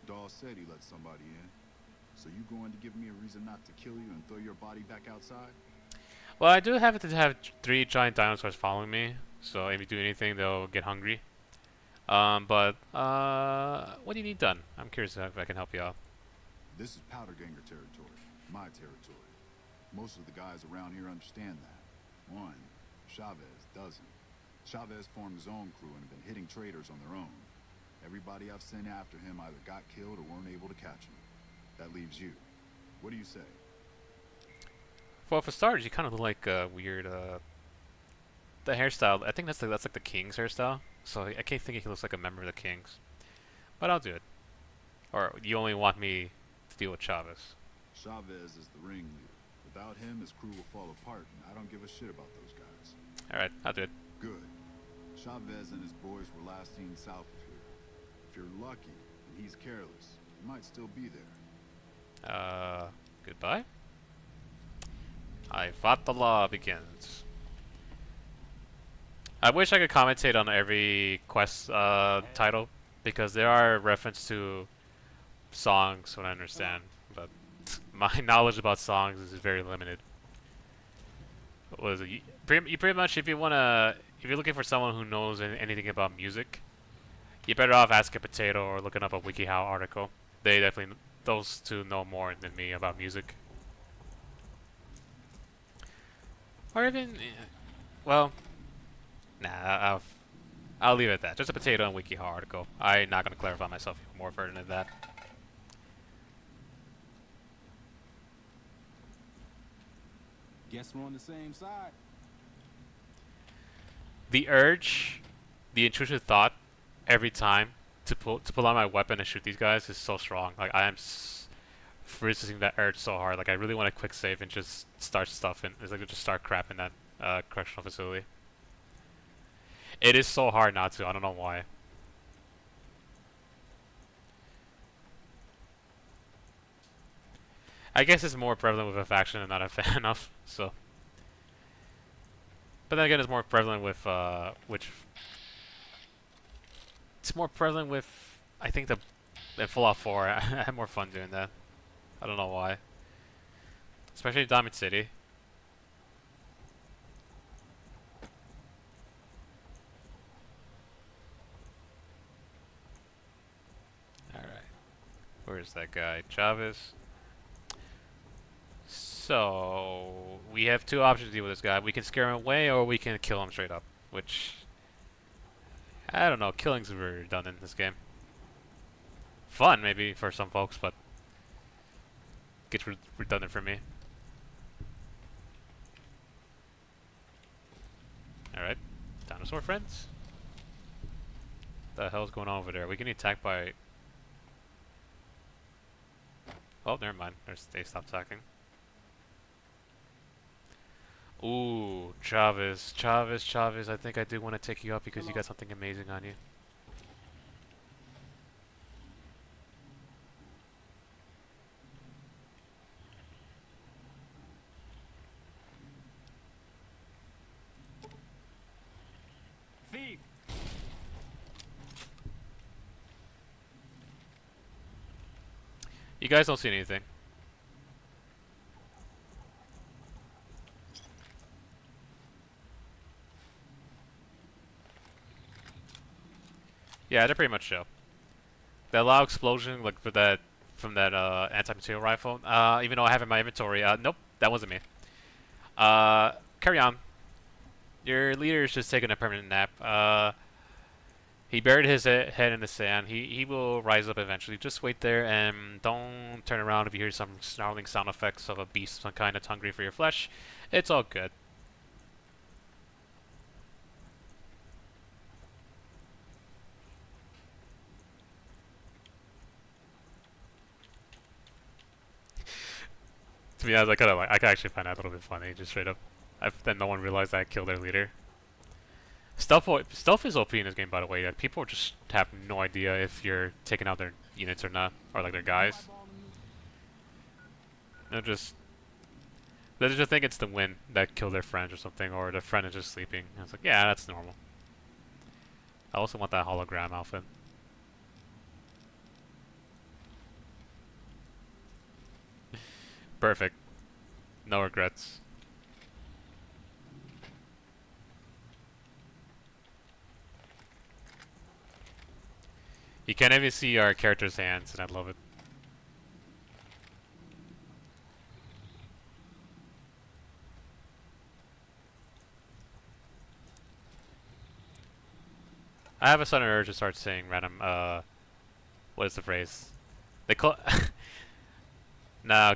Dawes said he let somebody in. So you going to give me a reason not to kill you and throw your body back outside? Well, I do have to have 3 giant dinosaurs following me, so if you do anything, they'll get hungry. What do you need done? I'm curious if I can help you out. This is Powder Ganger territory, my territory. Most of the guys around here understand that. One, Chavez doesn't. Chavez formed his own crew and have been hitting traitors on their own. Everybody I've sent after him either got killed or weren't able to catch him. That leaves you. What do you say? Well, for starters, you kind of look like a weird, the hairstyle. I think that's like the King's hairstyle. So I can't think he looks like a member of the Kings. But I'll do it. Or you only want me to deal with Chavez? Chavez is the ringleader. Without him, his crew will fall apart, and I don't give a shit about those guys. Alright, I'll do it. Good. Chavez and his boys were last seen south of here. If you're lucky, and he's careless, he might still be there. Goodbye? I thought the law begins. I wish I could commentate on every quest title, because there are references to songs when I understand, but my knowledge about songs is very limited. What is it? You pretty much, if you're looking for someone who knows anything about music, you're better off asking a potato or looking up a WikiHow article. Those two know more than me about music. Or even, well, nah, I'll leave it at that. Just a potato and WikiHow article. I'm not going to clarify myself more further than that. Guess we're on the same side. The urge, the intrusive thought, every time to pull out my weapon and shoot these guys is so strong. Like I am resisting that urge so hard. Like I really want to quick save and just start stuff and just start crap in that correctional facility. It is so hard not to. I don't know why. I guess it's more prevalent with a faction I'm not a fan of, so. But then again, it's more prevalent with, it's more prevalent with, I think, in Fallout 4. I had more fun doing that. I don't know why. Especially Diamond City. Alright. Where's that guy? Chavez. So, we have 2 options to deal with this guy. We can scare him away, or we can kill him straight up. Which, I don't know, killing's very redundant in this game. Fun, maybe, for some folks, but gets redundant for me. Alright, dinosaur friends? What the hell's going on over there? We getting attacked by... Oh, never mind. They stopped attacking. Ooh, Chavez. I think I do want to take you up because you got something amazing on you. Thief! You guys don't see anything. Yeah, they're pretty much show. That loud explosion, like from that anti-material rifle. Even though I have it in my inventory. Nope, that wasn't me. Carry on. Your leader is just taking a permanent nap. He buried his head in the sand. He will rise up eventually. Just wait there and don't turn around if you hear some snarling sound effects of a beast, some kind that's hungry for your flesh. It's all good. To be honest, I can actually find that a little bit funny, just straight up. Then no one realized I killed their leader. Stealth is OP in this game, by the way. People just have no idea if you're taking out their units or not, or like their guys. They just think it's the wind that killed their friend or something, or their friend is just sleeping. And it's like, yeah, that's normal. I also want that hologram outfit. Perfect. No regrets. You can't even see our character's hands, and I love it. I have a sudden urge to start saying random, what is the phrase? They call... Now,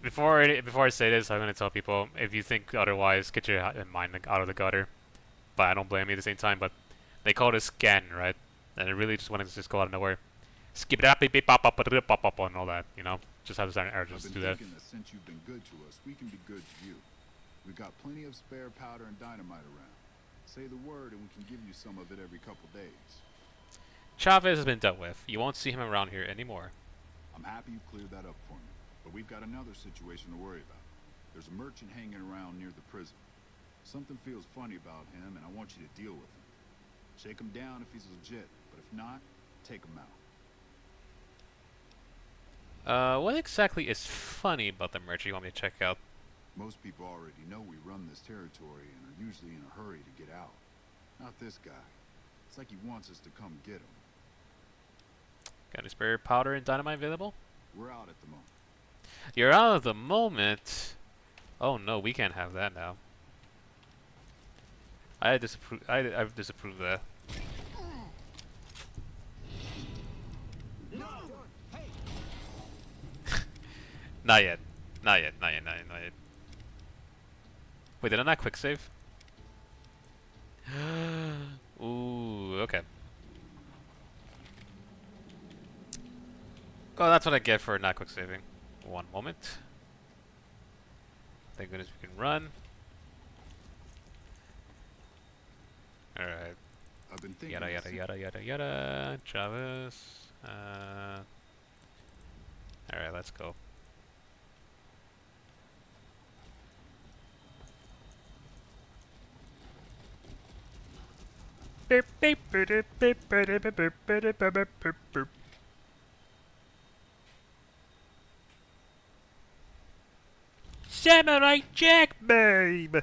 before I say this, I'm gonna tell people, if you think otherwise, get your mind out of the gutter. But I don't blame you at the same time, but they call it a scan, right? And it really just wanted to just go out of nowhere. Skip it up, beep, beep, pop, pop, pop, pop, pop, and all that, you know? Just have the sudden urge to do that. I've been thinking that since you've been good to us, we can be good to you. We've got plenty of spare powder and dynamite around. Say the word and we can give you some of it every couple days. Chavez has been dealt with. You won't see him around here anymore. I'm happy you cleared that up for me. But we've got another situation to worry about. There's a merchant hanging around near the prison. Something feels funny about him, and I want you to deal with him. Shake him down if he's legit, but if not, take him out. What exactly is funny about the merchant you want me to check out? Most people already know we run this territory and are usually in a hurry to get out. Not this guy. It's like he wants us to come get him. Got any spare powder and dynamite available? We're out at the moment. You're out at the moment? Oh no, we can't have that now. I disapprove of that. No! Hey! Not yet. Not yet. Wait, did I not quick save? Ooh, okay. Oh, that's what I get for not quick saving. One moment. Thank goodness we can run. Alright. I've been thinking Yada. Chavez. Alright, let's go. Samurai Jack, babe!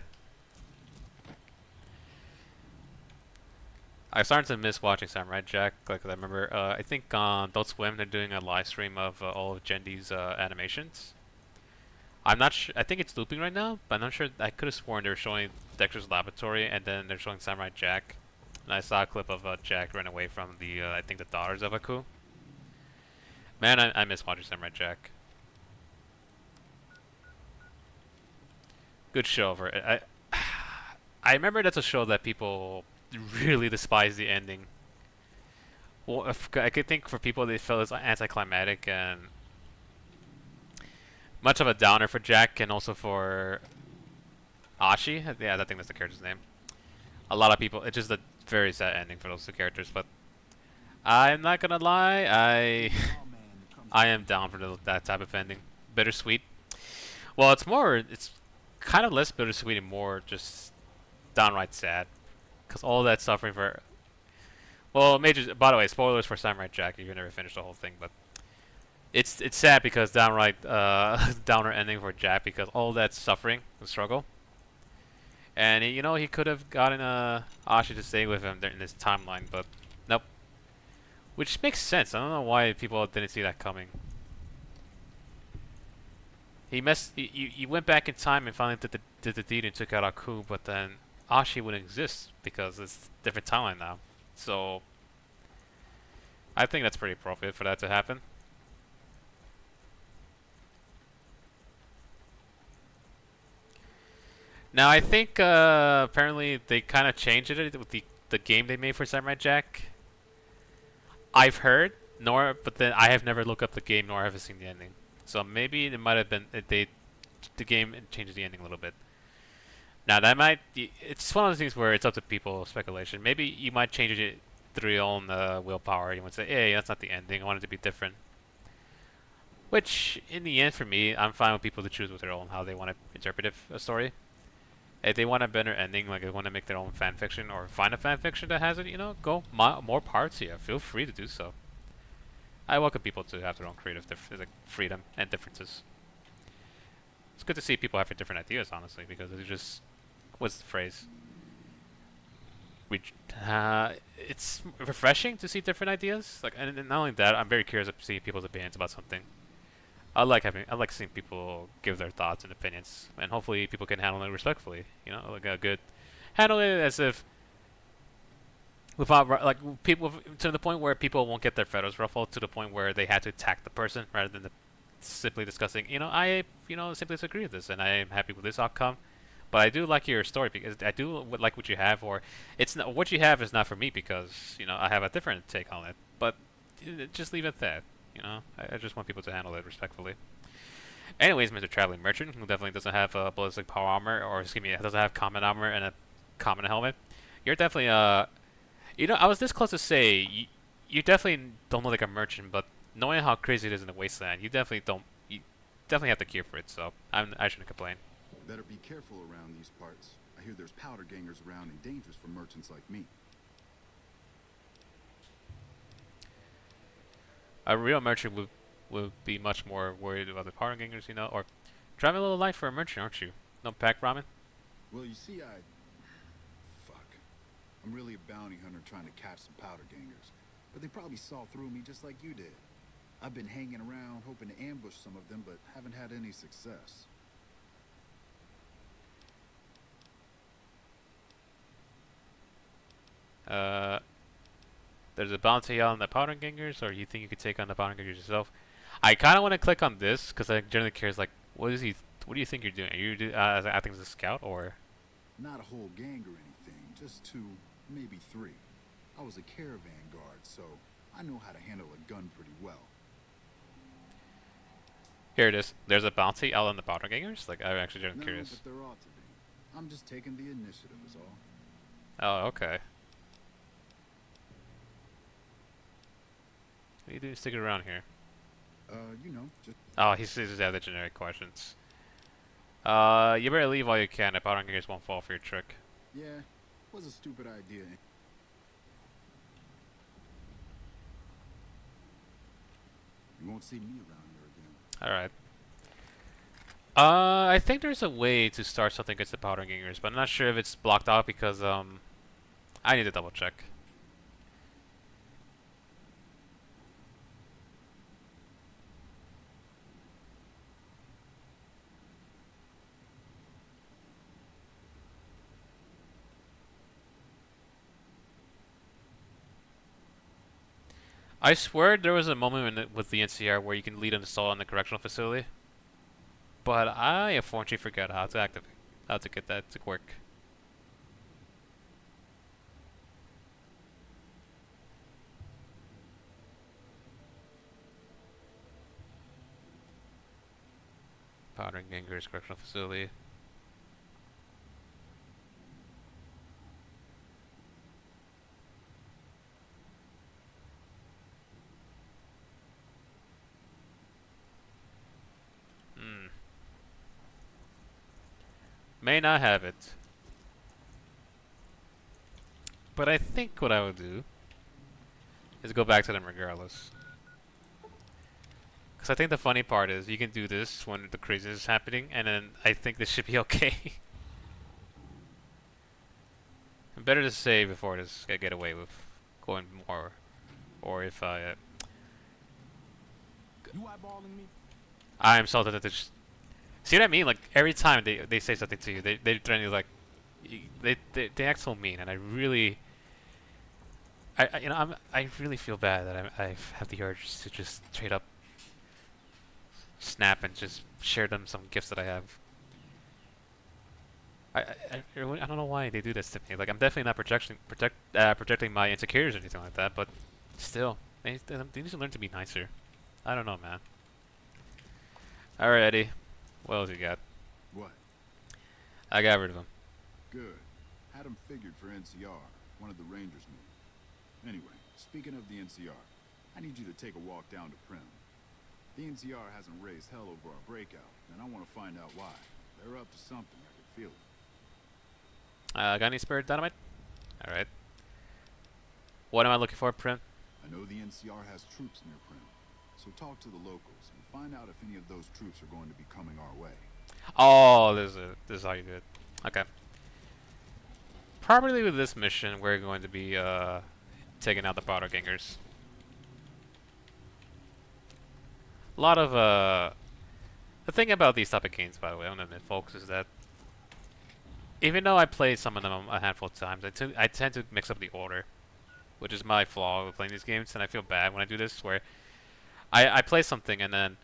I started to miss watching Samurai Jack. Like I remember, I think on Adult Swim they're doing a live stream of all of Gendy's animations. I'm not sure. I think it's looping right now, but I'm not sure. I could have sworn they were showing Dexter's Laboratory and then they're showing Samurai Jack. And I saw a clip of Jack run away from the I think the daughters of Aku. Man, I miss watching Samurai Jack. Good show over it. I remember that's a show that people really despise the ending. Well, I could think for people they felt it's anticlimactic and much of a downer for Jack and also for Ashi. Yeah, I think that's the character's name. A lot of people, it's just a very sad ending for those two characters. But I'm not gonna lie, I am down for that type of ending. Bittersweet. Well, it's kind of less bittersweet and more just downright sad. Because all that suffering for... Well, by the way, spoilers for Samurai Jack if you never finished the whole thing, but... It's sad because downright downer ending for Jack because all that suffering and struggle. And, you know, he could have gotten Ashi to stay with him in this timeline, but nope. Which makes sense. I don't know why people didn't see that coming. He went back in time and finally did the deed and took out Aku, but then Ashi wouldn't exist because it's a different timeline now. So I think that's pretty appropriate for that to happen. Now I think apparently they kind of changed it with the game they made for Samurai Jack. I've heard, but then I have never looked up the game nor have I seen the ending. So maybe it might have been the game changed the ending a little bit. Now that might it's one of those things where it's up to people's speculation. Maybe you might change it through your own willpower. You might say, "Hey, that's not the ending. I want it to be different." Which, in the end, for me, I'm fine with people to choose with their own how they want to interpret a story. If they want a better ending, like they want to make their own fan fiction or find a fan fiction that has it, you know, go more parts here. Feel free to do so. I welcome people to have their own creative freedom and differences. It's good to see people having different ideas, honestly, because it's just what's the phrase? We, it's refreshing to see different ideas. Like, and not only that, I'm very curious to see people's opinions about something. I like seeing people give their thoughts and opinions, and hopefully people can handle it respectfully. You know, like a good handle it as if without like people to the point where people won't get their feathers ruffled to the point where they had to attack the person rather than simply discussing. I simply disagree with this, and I am happy with this outcome. But I do like your story because I do like what you have, or it's not what you have is not for me because I have a different take on it. But just leave it at that. I just want people to handle it respectfully. Anyways, Mr. Traveling Merchant, who definitely doesn't have ballistic power armor, or excuse me, doesn't have common armor and a common helmet. You're definitely I was this close to say you definitely don't look like a merchant, but knowing how crazy it is in the wasteland, you definitely don't. You definitely have the cure for it, so I shouldn't complain. Better be careful around these parts. I hear there's powder gangers around and dangerous for merchants like me. A real merchant would be much more worried about the powder gangers, or driving a little light for a merchant, aren't you? No pack ramen? Well, you see, fuck. I'm really a bounty hunter trying to catch some powder gangers. But they probably saw through me just like you did. I've been hanging around hoping to ambush some of them, but haven't had any success. There's a bounty on the powder gangers, or you think you could take on the powder gangers yourself? I kind of want to click on this because I generally care. Like, what do you think you're doing? Are you acting as a scout, or? Not a whole gang or anything, just 2, maybe 3. I was a caravan guard, so I know how to handle a gun pretty well. Here it is. There's a bounty out on the powder gangers. Like, I'm actually generally curious. But there ought to be. I'm just taking the initiative, is all. Oh, okay. What are you doing sticking around here? Just... Oh, he's just have the generic questions. You better leave while you can. The powder gangers won't fall for your trick. Yeah, was a stupid idea. You won't see me around here again. Alright. I think there's a way to start something against the powder gangers, but I'm not sure if it's blocked out because, I need to double check. I swear there was a moment with the NCR where you can lead an assault on the correctional facility. But I unfortunately forgot how to get that to work. Powdering Gangers Correctional Facility. May not have it. But I think what I would do is go back to them regardless. Because I think the funny part is you can do this when the craziness is happening, and then I think this should be okay. Better to save before this get away with going more, or if I. You eyeballing me? I am salted that this. See what I mean? Like every time they say something to you, they threaten you like, they act so mean, and I really. I really feel bad that I have the urge to just straight up snap and just share them some gifts that I have. I don't know why they do this to me. Like I'm definitely not projecting my insecurities or anything like that, but still, they need to learn to be nicer. I don't know, man. Alright, Eddie. What else you got? What? I got rid of him. Good. Had him figured for NCR, one of the Rangers men. Anyway, speaking of the NCR, I need you to take a walk down to Prim. The NCR hasn't raised hell over our breakout, and I want to find out why. They're up to something, I can feel it. Got any spare dynamite? Alright. What am I looking for, Prim? I know the NCR has troops near Prim, so talk to the locals and find out if any of those troops are going to be coming our way. Oh, this is how you do it. Okay. Probably with this mission, we're going to be taking out the powder gangers. A lot of the thing about these type of games, by the way, I want to admit, folks, is that even though I played some of them a handful of times, I tend to mix up the order, which is my flaw with playing these games, and I feel bad when I do this, where I play something and then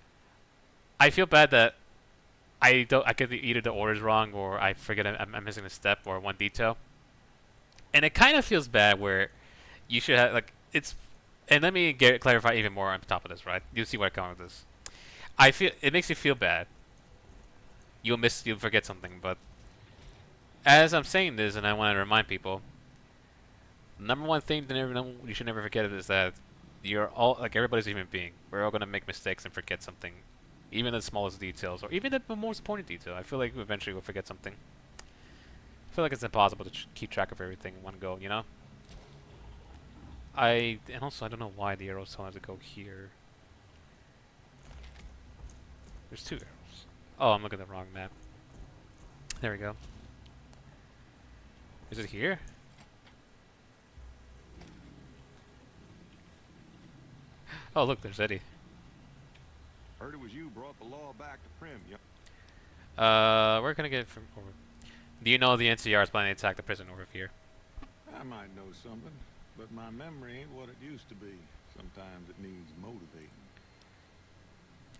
I feel bad that I get either the orders wrong or I forget I'm missing a step or one detail, and it kind of feels bad where you should have like it's. And let me clarify even more on top of this, right? You'll see where I come with this. I feel it makes you feel bad. You'll forget something, but as I'm saying this, and I want to remind people, number one thing you should never forget is that you're all like everybody's a human being. We're all gonna make mistakes and forget something, even the smallest details, or even the most important detail. I feel like eventually we'll forget something. I feel like it's impossible to keep track of everything in one go, you know? And also I don't know why the arrows telling us to go here. There's 2 arrows. Oh, I'm looking at the wrong map. There we go. Is it here? Oh, look, there's Eddie. Heard it was you brought the law back to Prim, Where can I get it from over? Do you know the NCR is planning to attack the prison over here? I might know something, but my memory ain't what it used to be. Sometimes it needs motivating.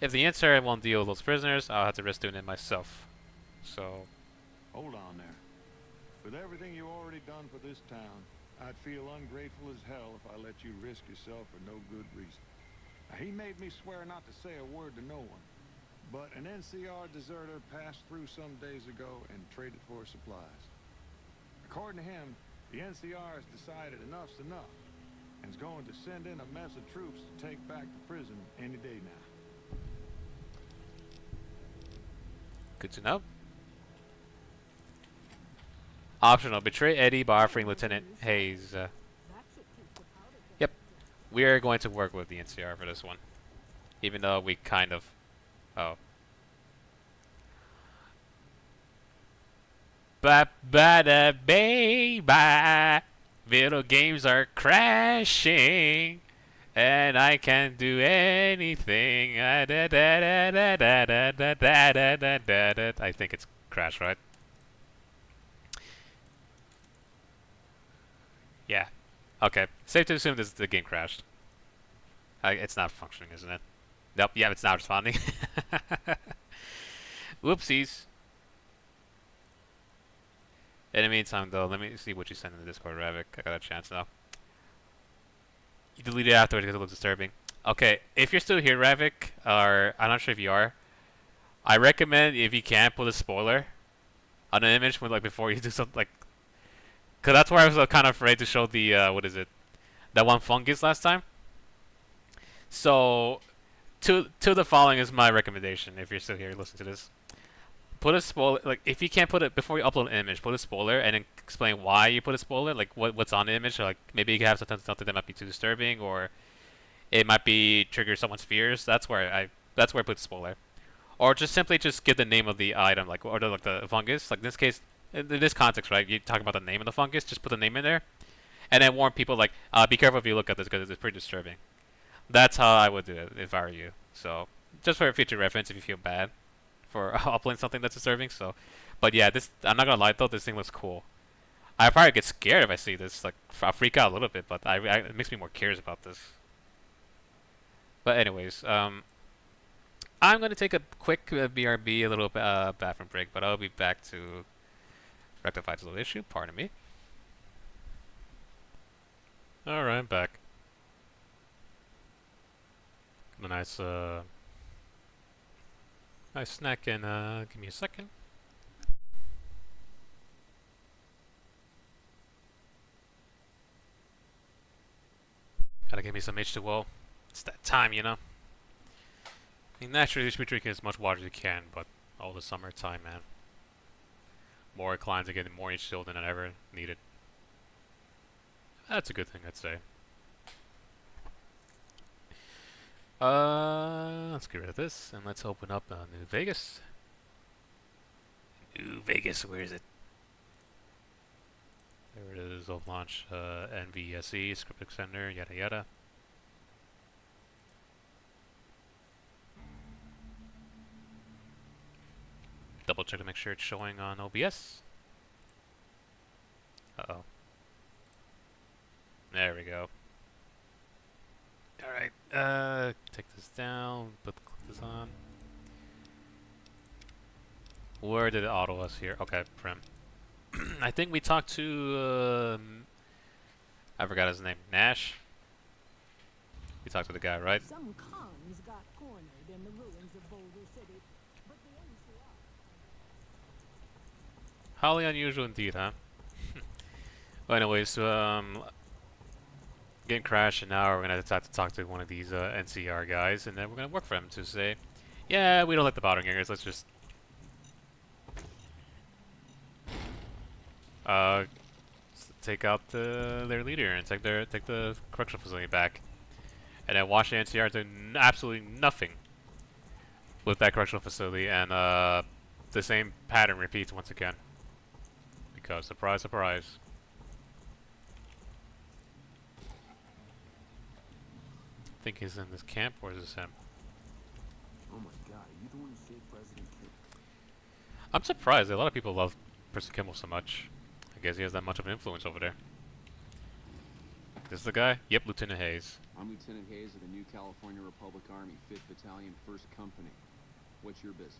If the NCR won't deal with those prisoners, I'll have to risk doing it myself. So... Hold on there. With everything you already done for this town, I'd feel ungrateful as hell if I let you risk yourself for no good reason. Now, he made me swear not to say a word to no one, but an NCR deserter passed through some days ago and traded for supplies. According to him, the NCR has decided enough's enough, and is going to send in a mess of troops to take back the prison any day now. Good to know. Optional. Betray Eddie by offering Lieutenant Hayes. Yep. We are going to work with the NCR for this one. Even though we kind of... Oh. Ba-ba-da-baby. Video games are crashing. And I can't do anything. I think it's crash, right? Yeah. Okay. Safe to assume the game crashed. It's not functioning, isn't it? Nope. Yeah, it's not responding. Whoopsies. In the meantime, though, let me see what you sent in the Discord, Ravik. I got a chance now. You deleted it afterwards because it looks disturbing. Okay, if you're still here, Ravik, or I'm not sure if you are, I recommend if you can put a spoiler on an image when, like, before you do something like. Cause that's where I was kind of afraid to show the what is it, that one fungus last time. So, to the following is my recommendation. If you're still here, listen to this. Put a spoiler, like if you can't put it before you upload an image, put a spoiler and then explain why you put a spoiler, like what's on the image. Or like maybe you can have something that might be too disturbing, or it might be trigger someone's fears. That's where I put spoiler, or just give the name of the item, like or the fungus. Like in this case, in this context, right? You talk about the name of the fungus, just put the name in there, and then warn people like, be careful if you look at this because it's pretty disturbing. That's how I would do it if I were you. So just for future reference, if you feel bad for uploading something that's disturbing. So, but yeah, I'm not gonna lie though, this thing looks cool. I probably get scared if I see this. Like I'll freak out a little bit, but it makes me more curious about this. But anyways, I'm gonna take a quick BRB, a little bathroom break, but I'll be back to rectify this little issue. Pardon me. All right, I'm back. A nice nice snack, and give me a second. Gotta give me some H2O. It's that time, you know. I mean, naturally, you should be drinking as much water as you can, but all the summertime, man. More inclined to getting more H2O than I ever needed. That's a good thing, I'd say. Let's get rid of this, and let's open up New Vegas. Ooh, Vegas, where is it? There it is. I'll launch NVSE, script extender, yada yada. Double check to make sure it's showing on OBS. Uh-oh. There we go. Alright, take this down, click this on. Where did it auto us here? Okay, Prim. I think we talked to, I forgot his name, Nash? We talked to the guy, right? Some cons got cornered in the ruins of Boulder City, but the NCR... Highly unusual indeed, huh? Well, anyways, getting crashed, and now we're gonna have to talk to one of these NCR guys, and then we're gonna work for him to say, yeah, we don't like the bottom gangers. Let's just take out their leader and take the correctional facility back, and then watch the NCR do absolutely nothing with that correctional facility, and the same pattern repeats once again. Because surprise, surprise. I think he's in this camp, or is this him? Oh my god, are you the one who saved President Kimball? I'm surprised. A lot of people love President Kimball so much. I guess he has that much of an influence over there. This is the guy? Yep, Lieutenant Hayes. I'm Lieutenant Hayes of the New California Republic Army, 5th Battalion, 1st Company. What's your business?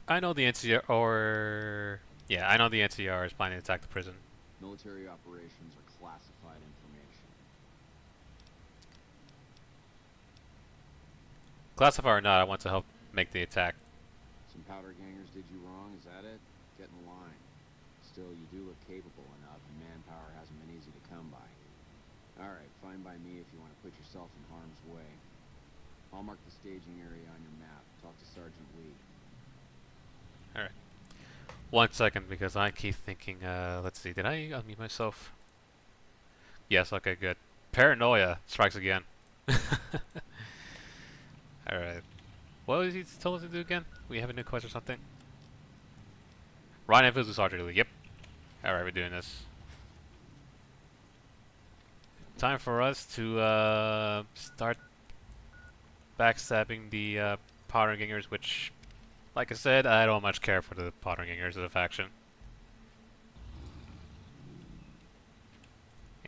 I know the NCR, or... Yeah, I know the NCR is planning to attack the prison. Military operations are classified information. Classified or not, I want to help make the attack. Some powder gangers did you wrong, is that it? Get in line. Still, you do look capable enough, and manpower hasn't been easy to come by. Alright, fine by me if you want to put yourself in harm's way. I'll mark the staging area on your map. Talk to Sergeant Lee. Alright. 1 second, because I keep thinking, let's see, did I unmute myself? Yes, okay, good. Paranoia strikes again. Alright. What was he told us to do again? We have a new quest or something? Ryan Evans with Sergeant Lee, yep. Alright, we're doing this. Time for us to start backstabbing the powder gangers, which, like I said, I don't much care for the powder gangers of the faction.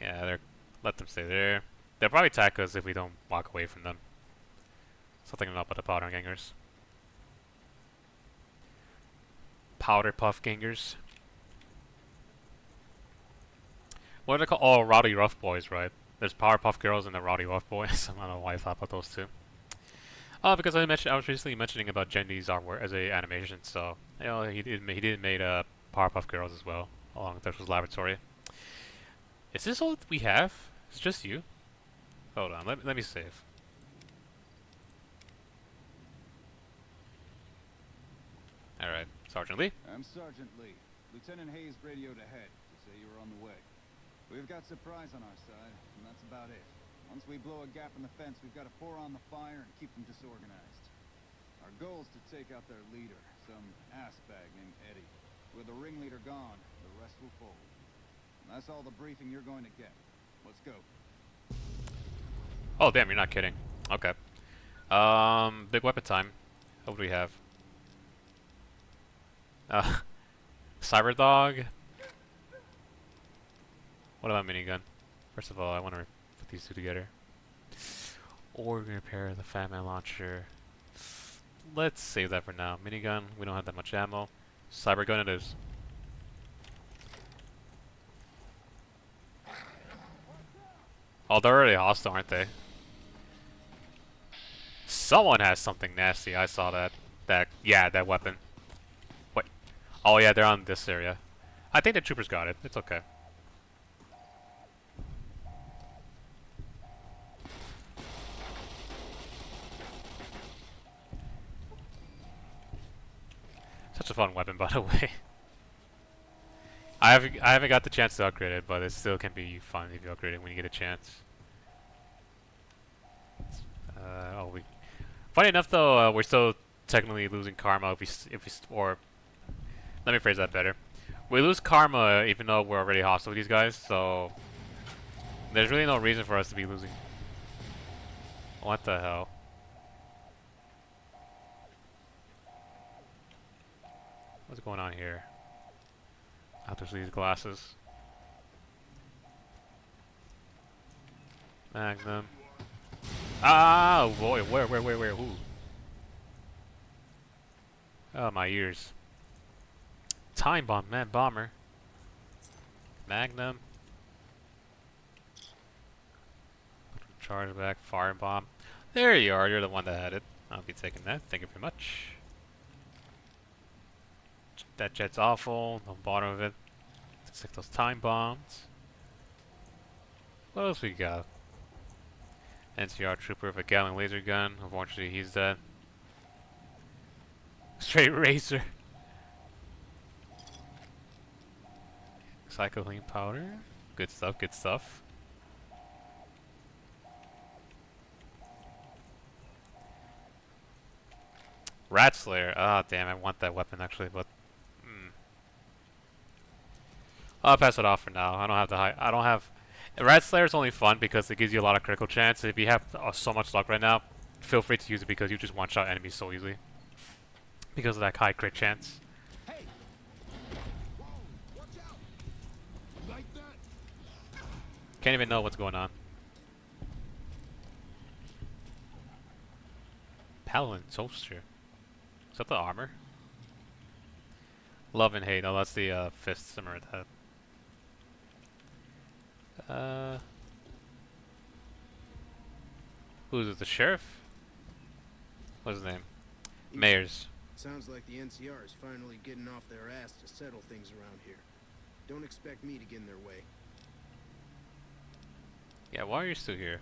Yeah, let them stay there. They'll probably attack us if we don't walk away from them. Something about the powder gangers. Powder puff gangers. What are they called? Oh, rowdy rough boys, right? There's power puff girls and the rowdy rough boys. I don't know why I thought about those two. Oh, because I was recently mentioning about Jendy's artwork as a animation, so you know he did made Powerpuff Girls as well, along with Dexter's Laboratory. Is this all we have? It's just you. Hold on, let me save. All right, Sergeant Lee. I'm Sergeant Lee. Lieutenant Hayes radioed ahead to say you were on the way. We've got supplies on our side, and that's about it. Once we blow a gap in the fence, we've got to pour on the fire and keep them disorganized. Our goal is to take out their leader, some assbag named Eddie. With the ringleader gone, the rest will fold. And that's all the briefing you're going to get. Let's go. Oh damn, you're not kidding. Okay. Big weapon time. What do we have? Cyber Dog. What about minigun? First of all, I want to put these two together. Or we can repair the Fat Man launcher. Let's save that for now. Minigun, we don't have that much ammo. Cyber gun it is. Oh, they're already hostile, aren't they? Someone has something nasty. I saw that. Yeah, that weapon. Wait. Oh yeah, they're on this area. I think the troopers got it. It's okay. Such a fun weapon, by the way. I haven't got the chance to upgrade it, but it still can be fun if you upgrade it when you get a chance. Funny enough, though, we're still technically losing karma or Let me phrase that better. We lose karma even though we're already hostile with these guys, so there's really no reason for us to be losing. What the hell? What's going on here? After these glasses. Magnum. Ah, oh boy, where, who? Oh, my ears. Time bomb, man, bomber. Magnum. Charge back, fire bomb. There you are, you're the one that had it. I'll be taking that, thank you very much. That jet's awful, on the bottom of it. Let's take those time bombs. What else we got? NCR trooper with a Gatling laser gun. Unfortunately, he's dead. Straight razor. Cycling powder. Good stuff, good stuff. Rat Slayer. Ah, damn, I want that weapon actually, but I'll pass it off for now. I don't have the I don't have. Rat Slayer is only fun because it gives you a lot of critical chance. If you have so much luck right now, feel free to use it because you just one-shot enemies so easily because of that high crit chance. Hey! Whoa, watch out! Like that? Can't even know what's going on. Paladin Toaster. Is that the armor? Love and hate. No, that's the fist similar to that. Who's it? The sheriff? What's his name? Mayor's. Sounds like the NCR is finally getting off their ass to settle things around here. Don't expect me to get in their way. Yeah, why are you still here?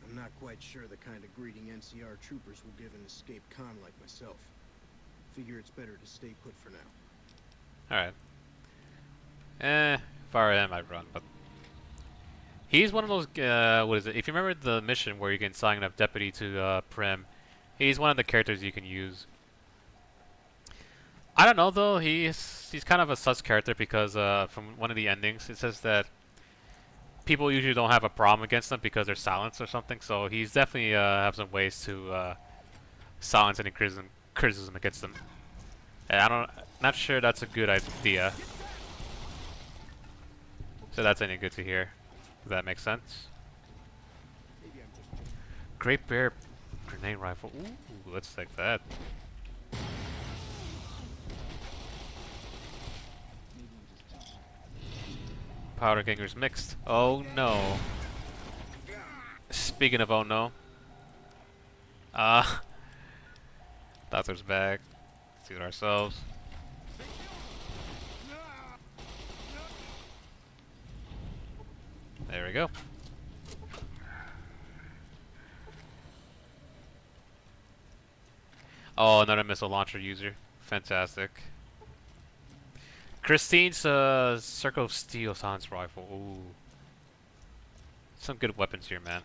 I'm not quite sure the kind of greeting NCR troopers will give an escaped con like myself. Figure it's better to stay put for now. Alright. If I were him, I'd run, but he's one of those, what is it? If you remember the mission where you can sign up deputy to Prim, he's one of the characters you can use. I don't know though, he's kind of a sus character because from one of the endings it says that people usually don't have a problem against them because they're silenced or something, so he's definitely have some ways to silence any criticism against them. And not sure that's a good idea. So that's any good to hear. Does that make sense? Great Bear grenade rifle. Ooh, let's take that. Powder Gangers mixed. Oh no. Speaking of oh no. Doctor's back. Let's do it ourselves. There we go. Oh, another missile launcher user. Fantastic. Christine's Circle of Steel Silence Rifle. Ooh. Some good weapons here, man.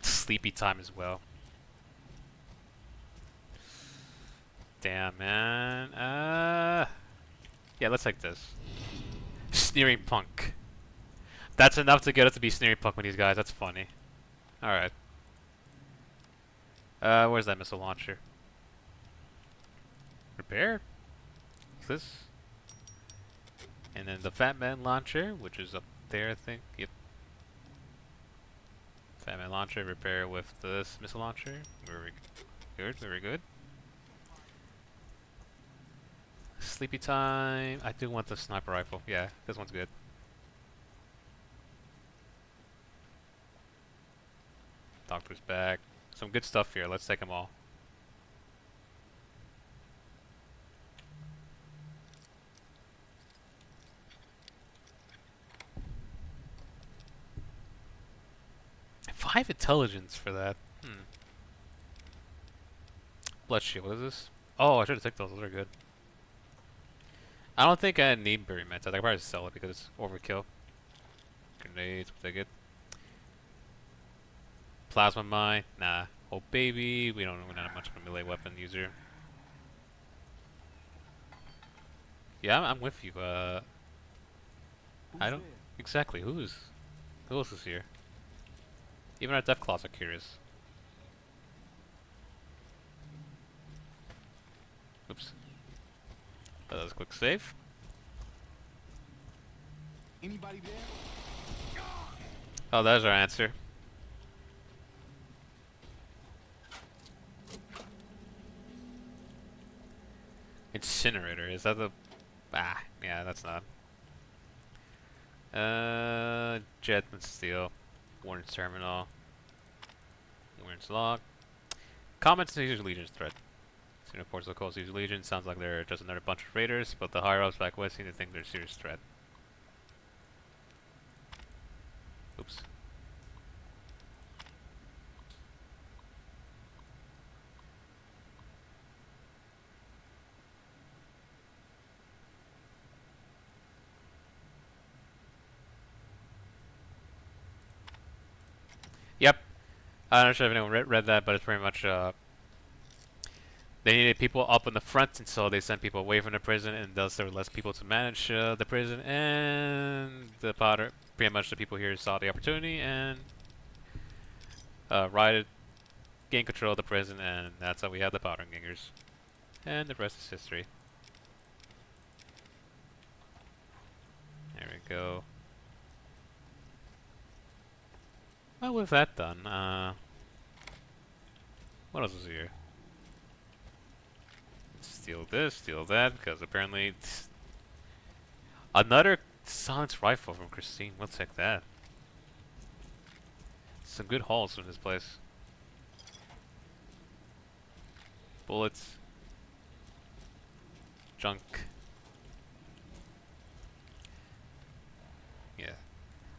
Sleepy time as well. Damn, man. Yeah, let's take this. Sneering Punk. That's enough to get us to be Sneering Punk with these guys. That's funny. Alright. Where's that missile launcher? Repair? This? And then the Fat Man launcher, which is up there, I think. Yep. Fat Man launcher, repair with this missile launcher. Very good, very good. Sleepy time. I do want the sniper rifle. Yeah, this one's good. Doctor's back. Some good stuff here. Let's take them all. Five intelligence for that. Blood shield. What is this? Oh, I should have taken those. Those are good. I don't think I need berry meds. I could probably sell it because it's overkill. Grenades. We'll take it. Plasma mine. Nah. Oh baby. We're not much of a melee weapon user. Yeah, I'm with you. Who's I don't there? exactly who else is here? Even our Deathclaws are curious. Oops. That was a quick save. Anybody there? Oh, there's our answer. Incinerator. Is that the? Ah, yeah, that's not. Jetman Steel. Warren's Terminal. Warren's Log. Comments to Caesar's Legion's threat. Seen reports of the Cold Caesar's Legion. Sounds like they're just another bunch of raiders, but the higher ups back west seem to think they're a serious threat. Oops. Yep. I'm not sure if anyone read that, but it's pretty much, they needed people up in the front, and so they sent people away from the prison, and thus there were less people to manage the prison, and the Potter, pretty much the people here saw the opportunity, and rioted, gained control of the prison, and that's how we had the Powder Gangers. And the rest is history. There we go. Well, with that done, what else is here? Steal this, steal that, because apparently another silenced rifle from Christine. We'll take that. Some good hauls from this place. Bullets. Junk. Yeah.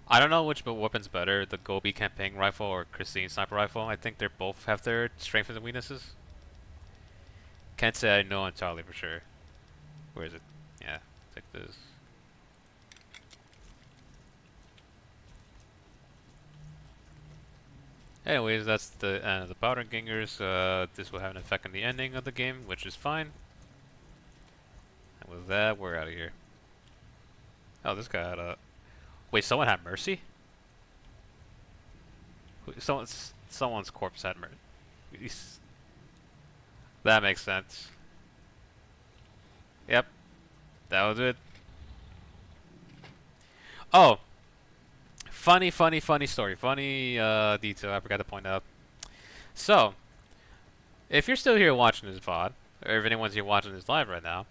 I don't know which weapon's better, the Gobi campaign rifle or Christine sniper rifle. I think they both have their strengths and weaknesses. Can't say I know entirely for sure. Where is it? Yeah, take this. Anyways, that's the end of the Powder Gangers. This will have an effect on the ending of the game, which is fine. And with that, we're out of here. Oh, this guy had a... Wait, someone had mercy? Someone's corpse had mercy. That makes sense. Yep. That was it. Oh! Funny story. Funny detail I forgot to point out. So, if you're still here watching this VOD, or if anyone's here watching this live right now,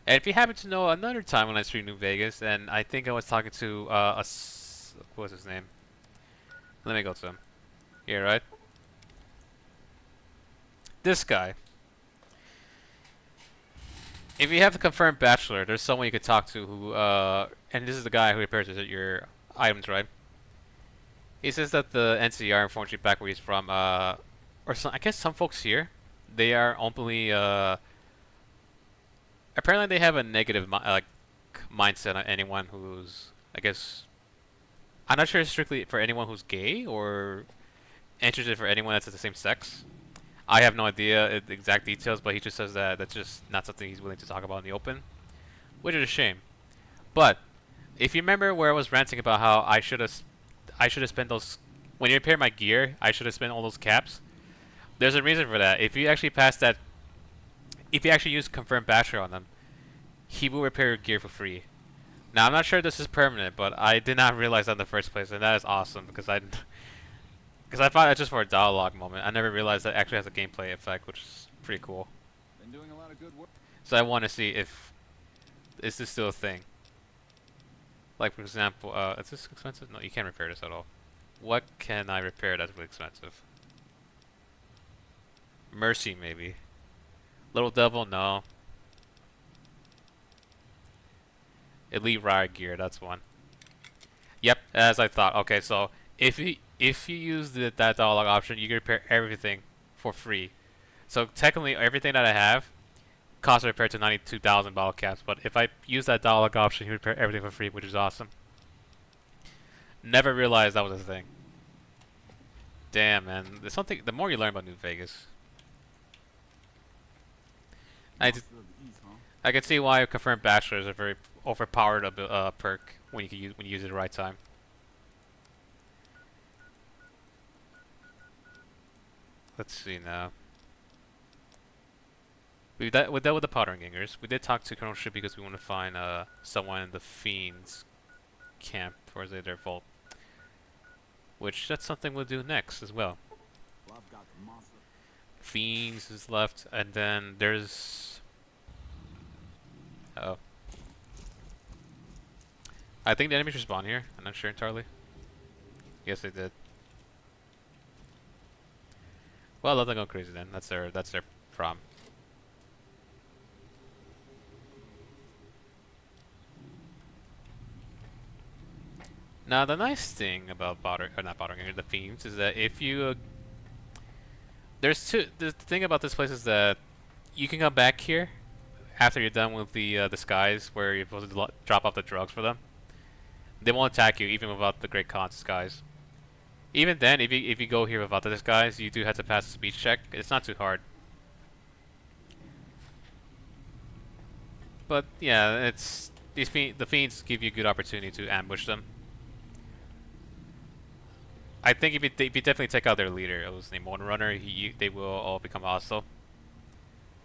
and if you happen to know another time when I streamed New Vegas, and I think I was talking to what was his name? Let me go to him. Here, right? This guy. If you have the confirmed bachelor, there's someone you could talk to who, and this is the guy who repairs your items, right? He says that the NCR informed you back where he's from, or some, I guess some folks here, they are openly, apparently they have a negative mindset on anyone who's, I guess, I'm not sure it's strictly for anyone who's gay or interested for anyone that's of the same sex. I have no idea the exact details, but he just says that that's just not something he's willing to talk about in the open, which is a shame. But if you remember where I was ranting about how I should have spent those when you repair my gear, I should have spent all those caps. There's a reason for that. If you actually pass that, if you actually use confirmed bachelor on them, he will repair your gear for free. Now I'm not sure this is permanent, but I did not realize that in the first place, and that is awesome because I thought it's just for a dialogue moment. I never realized that it actually has a gameplay effect, which is pretty cool. Been doing a lot of good work. So I want to see if is this still a thing. Like for example, is this expensive? No, you can't repair this at all. What can I repair that's really expensive? Mercy maybe. Little Devil, no. Elite Riot Gear, that's one. Yep, as I thought. Okay, so if you use that dialogue option, you can repair everything for free. So technically, everything that I have costs repair to 92,000 bottle caps. But if I use that dialogue option, you repair everything for free, which is awesome. Never realized that was a thing. Damn, man. There's something. The more you learn about New Vegas, I I can see why confirmed bachelor is a very overpowered perk when you use it at the right time. Let's see now. We dealt with the Pottering Gangers. We did talk to Colonel Ship because we want to find someone in the Fiends camp or is it their vault. Which that's something we'll do next as well. Fiends is left, and then there's. Uh oh. I think the enemies respawn here. I'm not sure entirely. Yes, they did. Well, let them go crazy then. That's their problem. Now the nice thing about the Fiends is that if you the thing about this place is that you can come back here after you're done with the disguise where you're supposed to drop off the drugs for them. They won't attack you even without the Great Khan's disguise. Even then, if you go here without the disguise, you do have to pass a speech check. It's not too hard. But yeah, it's the Fiends give you a good opportunity to ambush them. I think if you definitely take out their leader, it was named One Runner, they will all become hostile.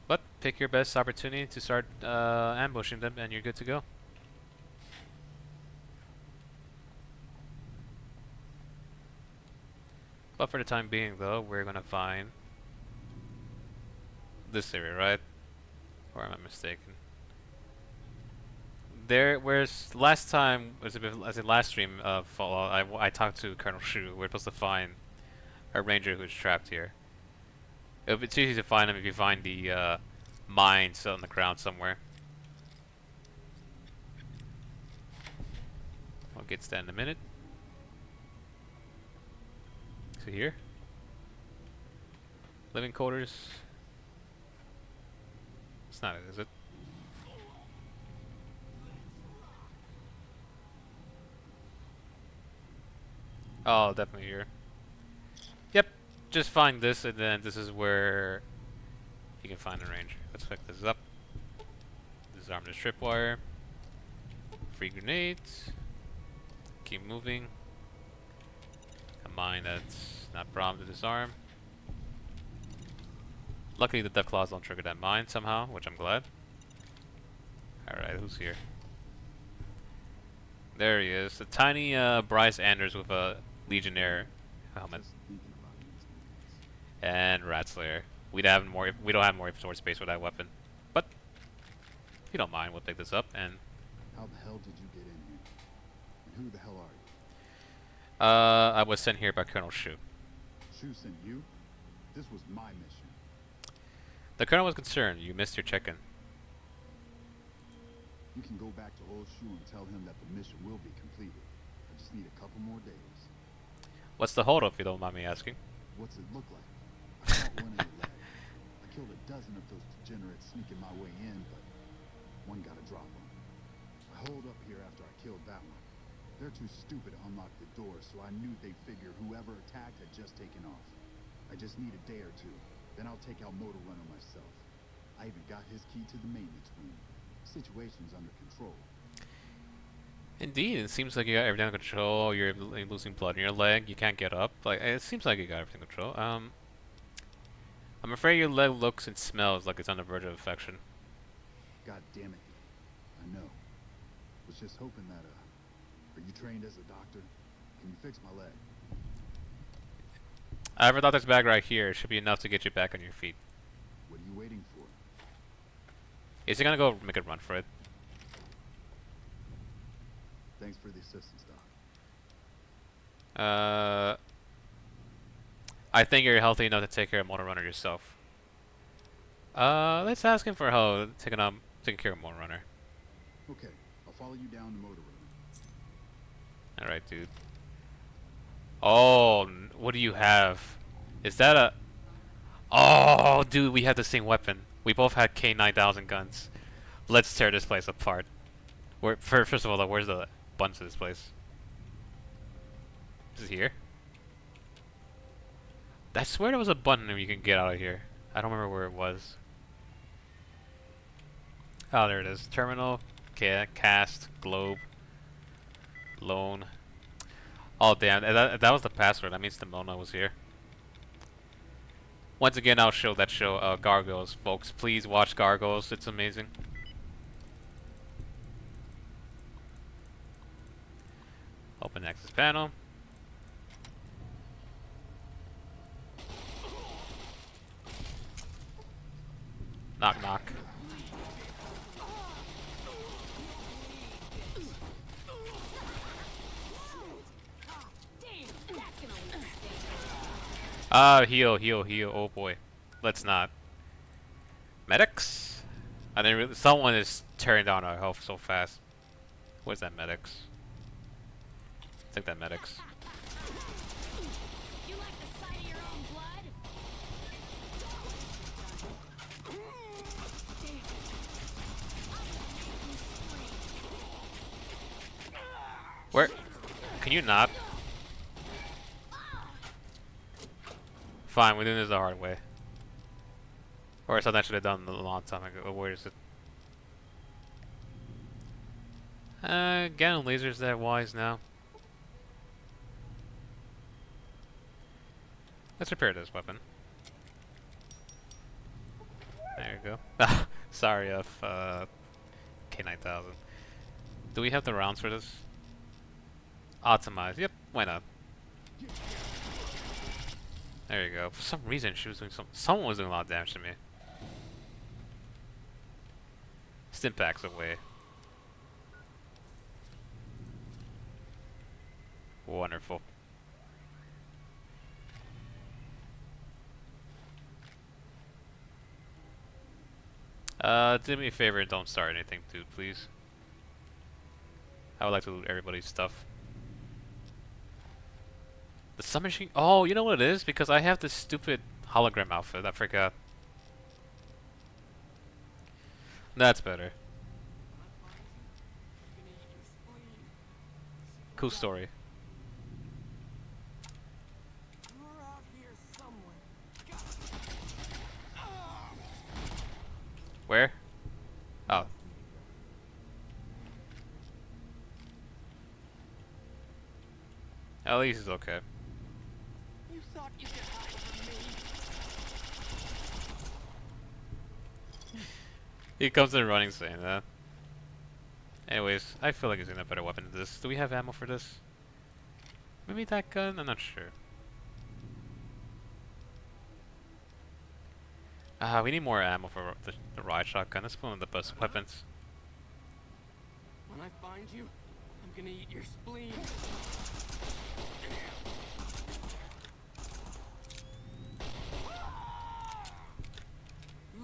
But pick your best opportunity to start ambushing them, and you're good to go. But for the time being, though, we're gonna find this area, right? Or am I mistaken? There, whereas last time, as in last stream of Fallout, I talked to Colonel Shu. We're supposed to find a ranger who's trapped here. It's easy to find him if you find the mines on the ground somewhere. I'll get to that in a minute. So here, living quarters. It's not it, is it? Oh, definitely here. Yep, just find this, and then this is where you can find a ranger. Let's pick this up. Disarm the tripwire. Free grenades. Keep moving. A mine that's not a problem to disarm. Luckily, the death claws don't trigger that mine somehow, which I'm glad. Alright, who's here? There he is. The tiny Bryce Anders with a Legionnaire helmet. And Ratslayer. We don't have more inventory space for that weapon. But if you don't mind, we'll pick this up and How the hell did you get in here? And who the hell are you? I was sent here by Colonel Shu. Shu sent you? This was my mission. The Colonel was concerned. You missed your check-in. You can go back to old Shu and tell him that the mission will be completed. I just need a couple more days. What's the holdup, if you don't mind me asking? What's it look like? I caught one in the leg. I killed a dozen of those degenerates sneaking my way in, but one got a drop on me. I holed up here after I killed that one. They're too stupid to unlock the door, so I knew they'd figure whoever attacked had just taken off. I just need a day or two. Then I'll take out Motor Runner myself. I even got his key to the maintenance room. Situation's under control. Indeed, it seems like you got everything under control. You're losing blood in your leg. You can't get up. Like it seems like you got everything under control. I'm afraid your leg looks and smells like it's on the verge of infection. God damn it. I know. Was just hoping that, are you trained as a doctor? Can you fix my leg? I have a doctor's bag right here. It should be enough to get you back on your feet. What are you waiting for? Is he gonna go make a run for it? Thanks for the assistance, Doc. I think you're healthy enough to take care of Motor Runner yourself. Let's ask him for help taking care of Motor Runner. Okay, I'll follow you down to Motor Runner. Alright, dude. Oh, what do you have? Is that a... Oh, dude, we had the same weapon. We both had K9000 guns. Let's tear this place apart. First of all, where's the buttons to this place? Is it here? I swear there was a button where you can get out of here. I don't remember where it was. Oh, there it is. Terminal, cast, globe, loan. Oh, damn. That was the password. That means the Mona was here. Once again, I'll show that show, Gargoyles, folks. Please watch Gargoyles. It's amazing. Open access panel. Knock, knock. Heal, heal, heal. Oh boy. Let's not. Medics? I didn't really. Someone is tearing down our health so fast. Where's that medics? I think that medics. You like the sight of your own blood? Where? Can you not? Fine, we're doing this the hard way. Or something I should have done a long time ago. Where is it? Getting lasers that wise now. Let's repair this weapon. There you go. Sorry, K9000. Do we have the rounds for this? Optimize. Yep, why not? There you go. For some reason, she was doing someone was doing a lot of damage to me. Stimpaks away. Wonderful. Do me a favor and don't start anything, dude, please. I would like to loot everybody's stuff. The submachine. Oh, you know what it is? Because I have this stupid hologram outfit. I forgot. That's better. Cool story. Where? Oh. At least it's okay. You thought you could hide from me? He comes in running saying that. Anyways, I feel like he's a better weapon than this. Do we have ammo for this? Maybe that gun? I'm not sure. We need more ammo for the riot shotgun. That's one of the best weapons. When I find you, I'm gonna eat your spleen.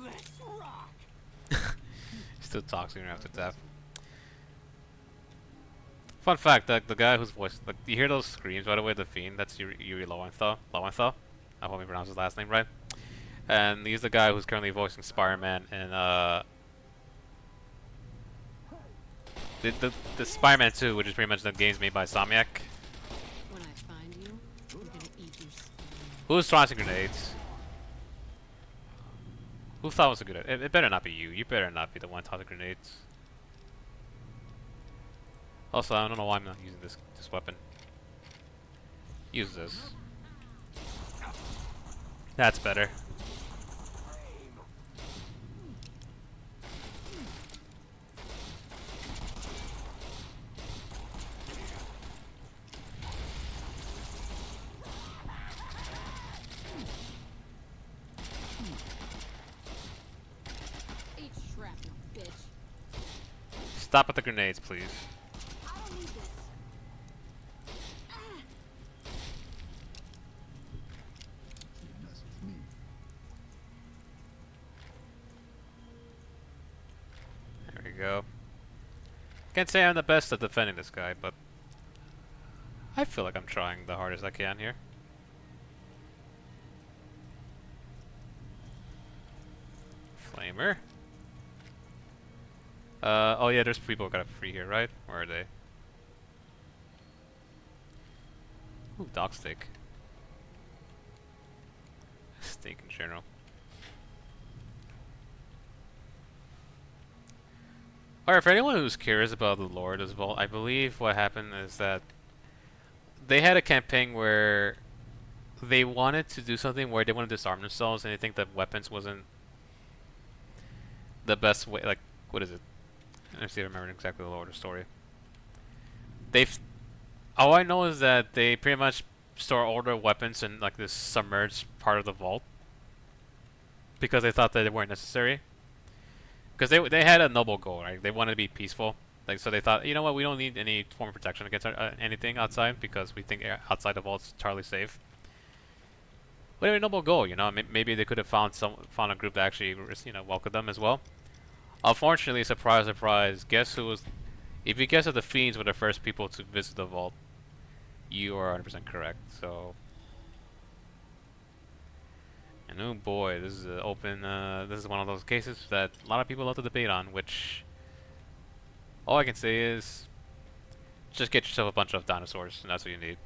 Let's rock. Still toxic after death. Fun fact, the guy whose voice, like, you hear those screams, by the way, the Fiend, that's Yuri Lowenthal. Lowenthal? I hope I pronounced his last name right. And he's the guy who's currently voicing Spider-Man in, the Spider-Man 2, which is pretty much the games made by Insomniac. When I find you, I'm gonna eat your spleen. Who's tossing grenades? Who thought it was a good idea? It better not be you. You better not be the one tossing grenades. Also, I don't know why I'm not using this weapon. Use this. That's better. Eat shrapnel, bitch. Stop with the grenades, please. I don't need this. Mess with me. There we go. Can't say I'm the best at defending this guy, but I feel like I'm trying the hardest I can here. Flamer. Oh yeah, there's people who got it free here, right? Where are they? Ooh, dog steak. Steak in general. Alright, for anyone who's curious about the lore of this vault, I believe what happened is that they had a campaign where they wanted to do something where they want to disarm themselves, and they think that weapons wasn't the best way. Like, what is it? Let's see if I remember exactly the lore of the story. They've all I know is that they pretty much store all their weapons in like this submerged part of the vault because they thought that they weren't necessary. Because they had a noble goal, right? They wanted to be peaceful. Like, so they thought, you know what, we don't need any form of protection against anything outside because we think outside the vault's entirely safe. But anyway, noble goal, you know. Maybe they could have found a group that actually, you know, welcomed them as well. Unfortunately, surprise, surprise. Guess who was? If you guess that the Fiends were the first people to visit the vault, you are 100% correct. So, and oh boy, this is an open. This is one of those cases that a lot of people love to debate on. Which, all I can say is, just get yourself a bunch of dinosaurs, and that's what you need.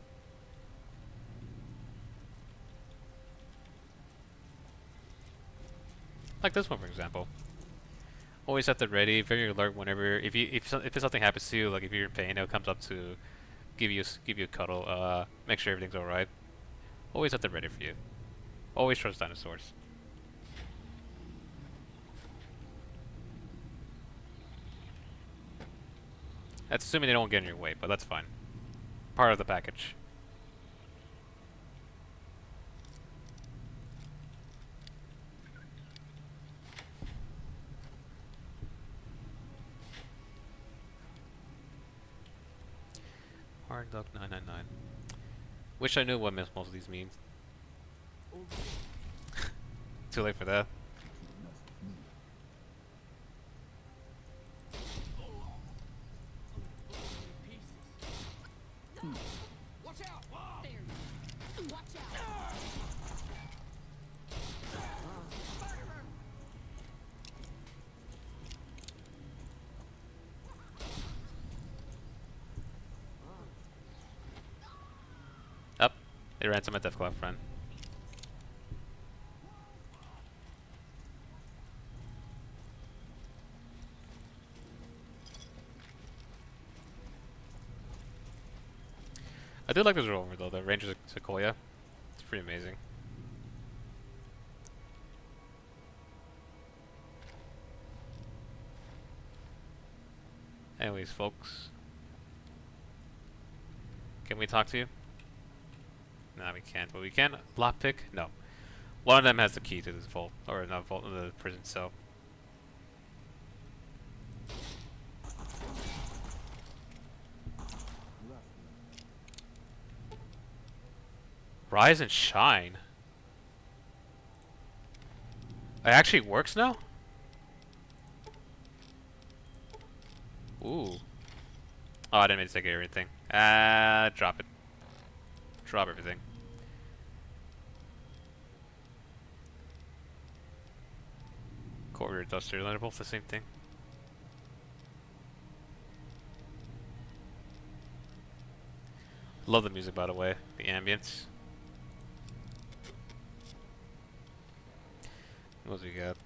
Like this one, for example. Always at the ready, very alert whenever if something happens to you, like if you're in pain, it comes up to give you a cuddle, make sure everything's alright. Always at the ready for you. Always trust dinosaurs. That's assuming they don't get in your way, but that's fine. Part of the package. Hard Duck 999. Wish I knew what most of these mean. Too late for that. Watch out! There. Watch out! Up. They ran some at Deathclaw friend. I do like this rover though, the Ranger Sequoia. It's pretty amazing. Anyways, folks. Can we talk to you? No, we can't. But we can lockpick? No. One of them has the key to this vault. Or not vault, the prison cell. Rise and shine. It actually works now? Ooh. Oh, I didn't mean to take everything. Drop it. Drop everything. Corridor Duster, they're both the same thing. Love the music, by the way. The ambience. What do we got?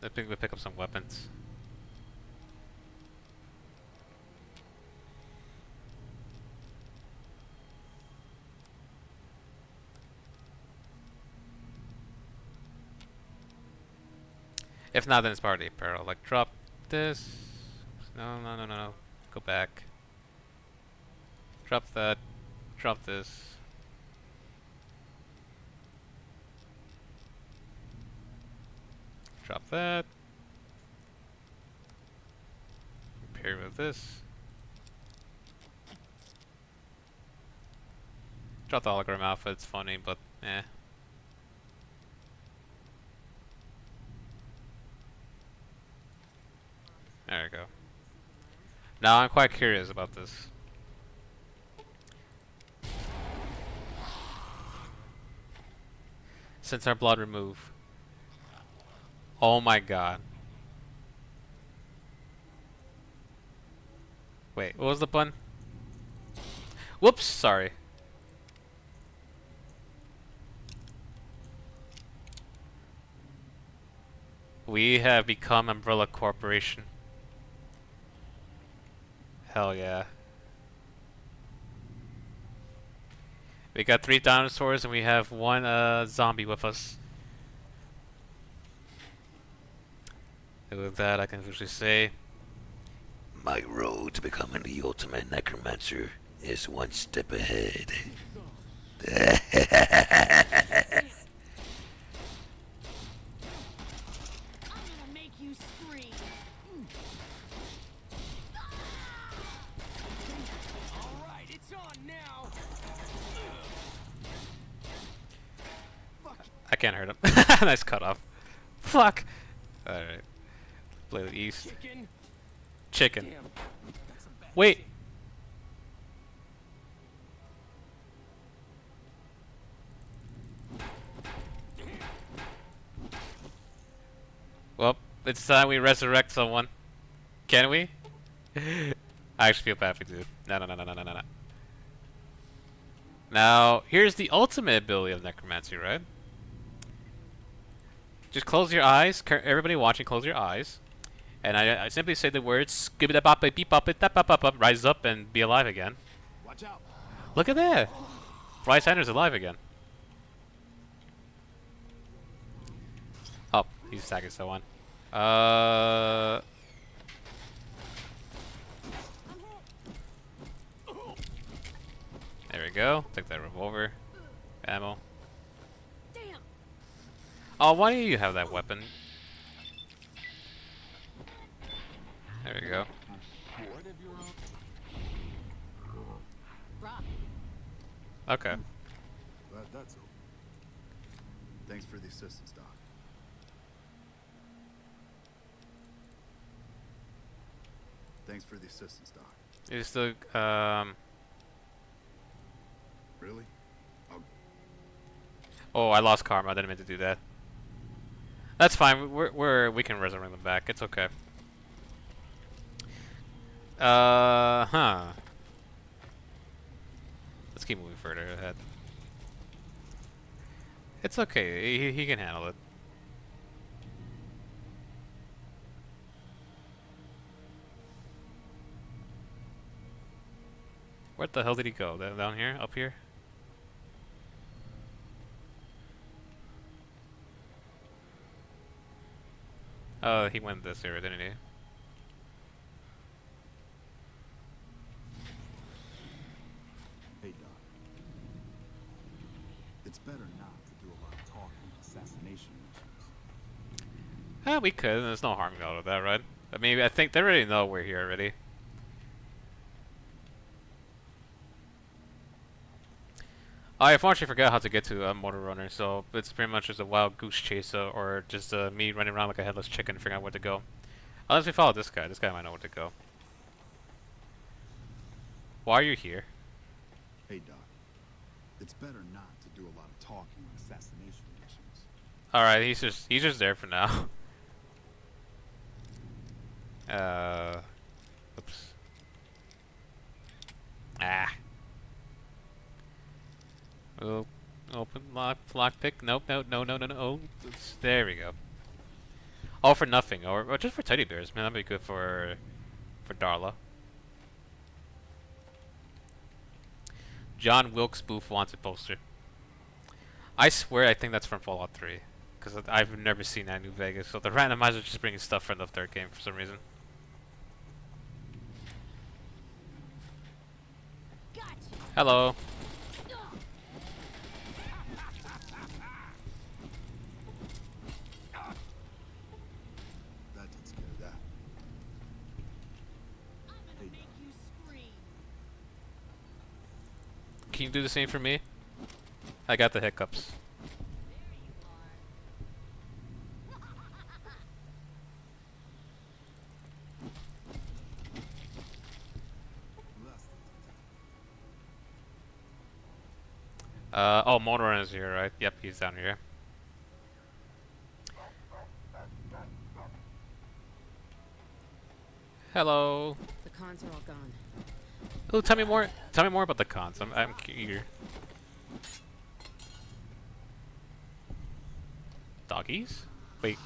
I think we pick up some weapons. If not, then it's part of the apparel. Like, drop this. No, no, no, no, no. Go back. Drop that. Drop this. Drop that. Pair with this. Drop the hologram outfit. It's funny, but eh. There we go. Now I'm quite curious about this. Since our blood remove. Oh my god. Wait, what was the button? Whoops, sorry. We have become Umbrella Corporation. Hell yeah. We got 3 dinosaurs and we have 1 zombie with us. And with that, I can officially say, my road to becoming the ultimate necromancer is one step ahead. I can't hurt him. Nice cutoff. Fuck. Alright. Play the east. Chicken. Wait. Well, it's time we resurrect someone. Can we? I actually feel bad if we do. No, no, no, no, no, no, no. Now, here's the ultimate ability of necromancy, right? Just close your eyes. Everybody watching, close your eyes. And I simply say the words, rise up and be alive again. Watch out. Look at that. Bryce Sanders alive again. Oh, he's attacking someone. There we go. Take that revolver. Ammo. Oh, why do you have that weapon? There we go. Okay. That's all. Thanks for the assistance, Doc. Thanks for the assistance, Doc. Is the Really? Oh, I lost karma. I didn't mean to do that. That's fine. We can resurrect them back. It's okay. Huh. Let's keep moving further ahead. It's okay. He can handle it. Where the hell did he go? Down here? Up here? Oh, he went this area, didn't he? Hey, Doc. It's better not to do a lot of talking assassination missions. We could. There's no harm out of that, right? I mean, I think they already know we're here already. I unfortunately forgot how to get to Motor Runner, so it's pretty much just a wild goose chase or just me running around like a headless chicken figuring out where to go. Unless we follow this guy. This guy might know where to go. Why are you here? Hey, Doc. It's better not to do a lot of talking on assassination missions. Alright, he's just there for now. Oops. Ah. Oh, open lock pick. Nope, no. Oh, there we go. All for nothing, or just for teddy bears, man. That'd be good for Darla. John Wilkes Booth wanted poster. I swear, I think that's from Fallout 3, because I've never seen that in New Vegas. So the randomizer is just bringing stuff from the third game for some reason. Hello. Can you do the same for me? I got the hiccups. Oh, Motor is here, right? Yep, he's down here. Hello. The cons are all gone. Oh, tell me more. Tell me more about the cons. I'm eager. Doggies? Wait.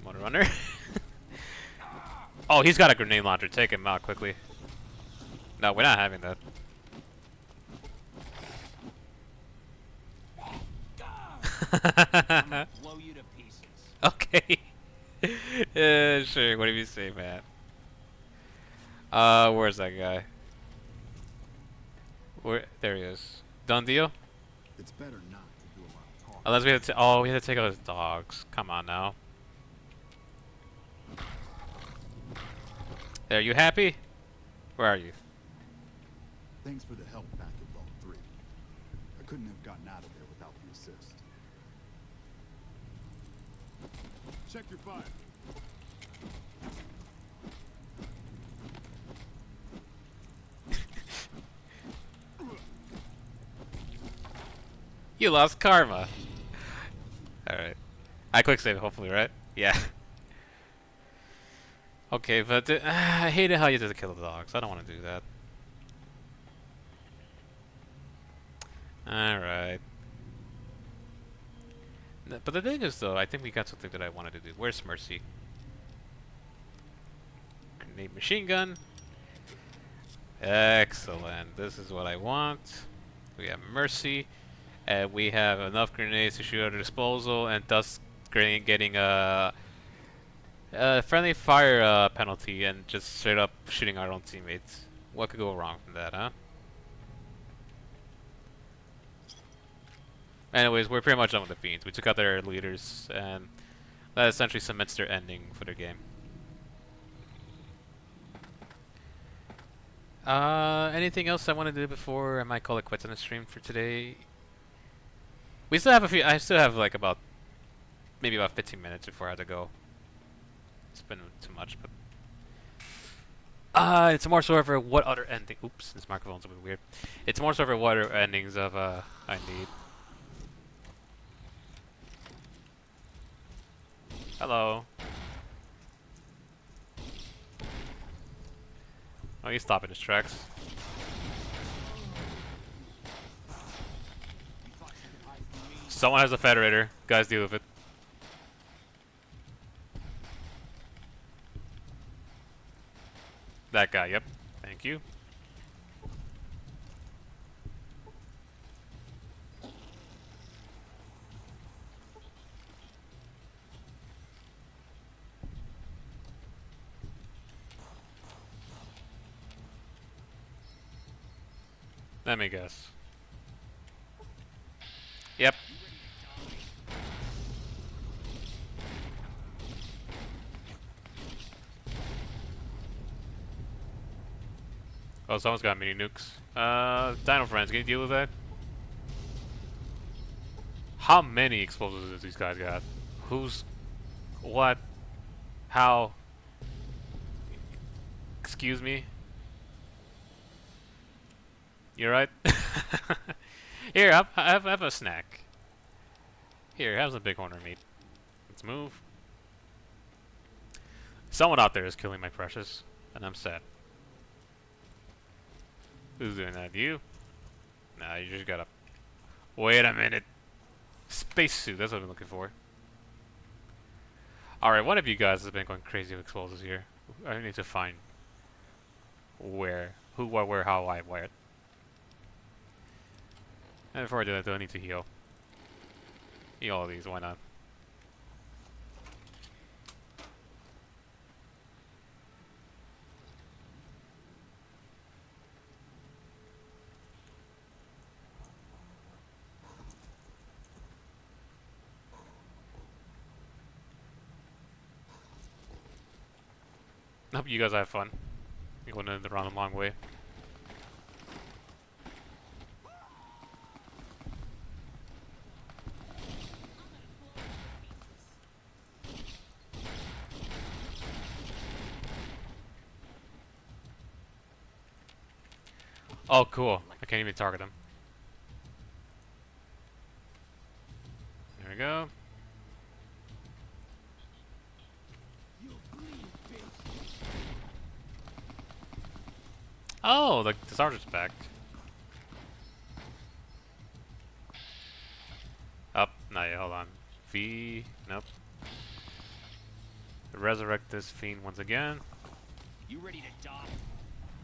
Motor Runner? Oh, he's got a grenade launcher. Take him out quickly. No, we're not having that. Blow you to pieces. Okay. Yeah, sure. What do you say, man? Where's that guy? Where? There he is. Done deal? It's better not to do a lot of talking. Unless we have to. Oh, we have to take out his dogs. Come on now. There, you happy? Where are you? Thanks for the help back at Vault 3. I couldn't have gotten out of there without the assist. Check your fire. You lost karma. Alright. I quick save, hopefully, right? Yeah. Okay, but I hate it how you have to kill the dogs. I don't want to do that. Alright. But the thing is, though, I think we got something that I wanted to do. Where's Mercy? Grenade machine gun. Excellent. This is what I want. We have Mercy. And we have enough grenades to shoot at our disposal, and thus getting a friendly fire penalty and just straight up shooting our own teammates. What could go wrong from that, huh? Anyways, we're pretty much done with the Fiends. We took out their leaders, and that essentially cements their ending for their game. Anything else I want to do before I might call it quits on the stream for today? We still have a few. I still have like maybe about 15 minutes before I have to go. It's been too much, but it's more so over what other ending. Oops, this microphone's a bit weird. It's more so over what other endings of I need. Hello. Oh, he's stopping his tracks. Someone has a Federator. Guys, deal with it. That guy, yep. Thank you. Let me guess. Yep. Oh, someone's got mini nukes. Dino friends, can you deal with that? How many explosives does these guys got? Who's... what? How? Excuse me? You right? Here, have a snack. Here, have some bighorn meat. Let's move. Someone out there is killing my precious, and I'm sad. Who's doing that? You? Nah, you just gotta... Wait a minute. Spacesuit, that's what I've been looking for. Alright, one of you guys has been going crazy with explosives here. I need to find... where. Who, what, where, how, why, where. And before I do that, though, I need to heal. Heal all these, why not? Hope you guys have fun. You're going the wrong way. Oh, cool. I can't even target them. There we go. Oh, the sergeant's back. Up. No, yeah, hold on. V. Nope. Resurrect this fiend once again. You ready to dock?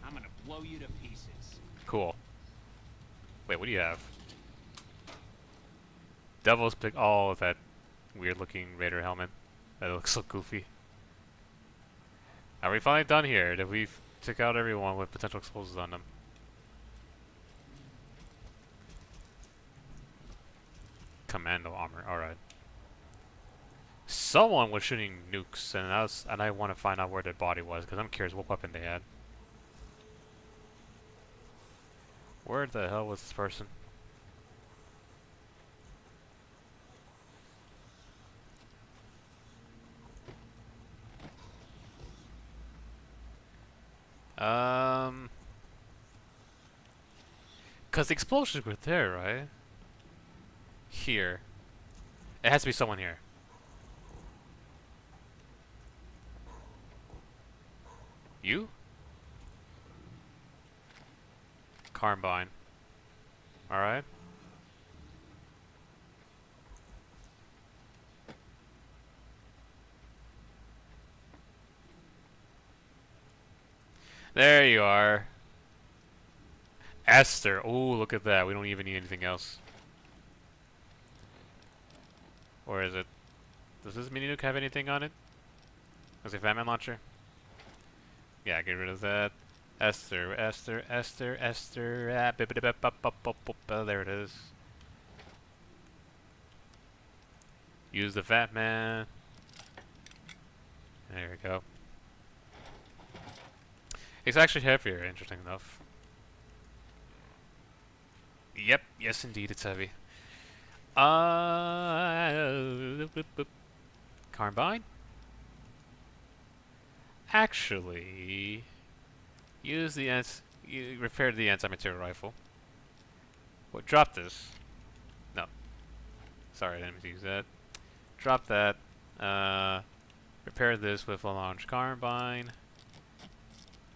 I'm gonna blow you to pieces. Cool. Wait, what do you have? Devil's pick. Oh, that weird-looking Raider helmet. That looks so goofy. Are we finally done here? Did we took out everyone with potential explosives on them? Commando armor. All right. Someone was shooting nukes, and I want to find out where their body was because I'm curious what weapon they had. Where the hell was this person? Because the explosions were there, right? Here. It has to be someone here. You? Carbine. Alright. There you are. Esther. Oh, look at that. We don't even need anything else. Or is it? Does this mini nuke have anything on it? Is it a Fatman launcher? Yeah, get rid of that. Esther, Esther, Esther, Esther. There it is. Use the Fat Man. There we go. It's actually heavier, interesting enough. Yep, yes indeed, it's heavy. Carbine? Actually, use the repair the anti-material rifle. What? Drop this. No. Sorry, I didn't mean to use that. Drop that. Repair this with a large carbine.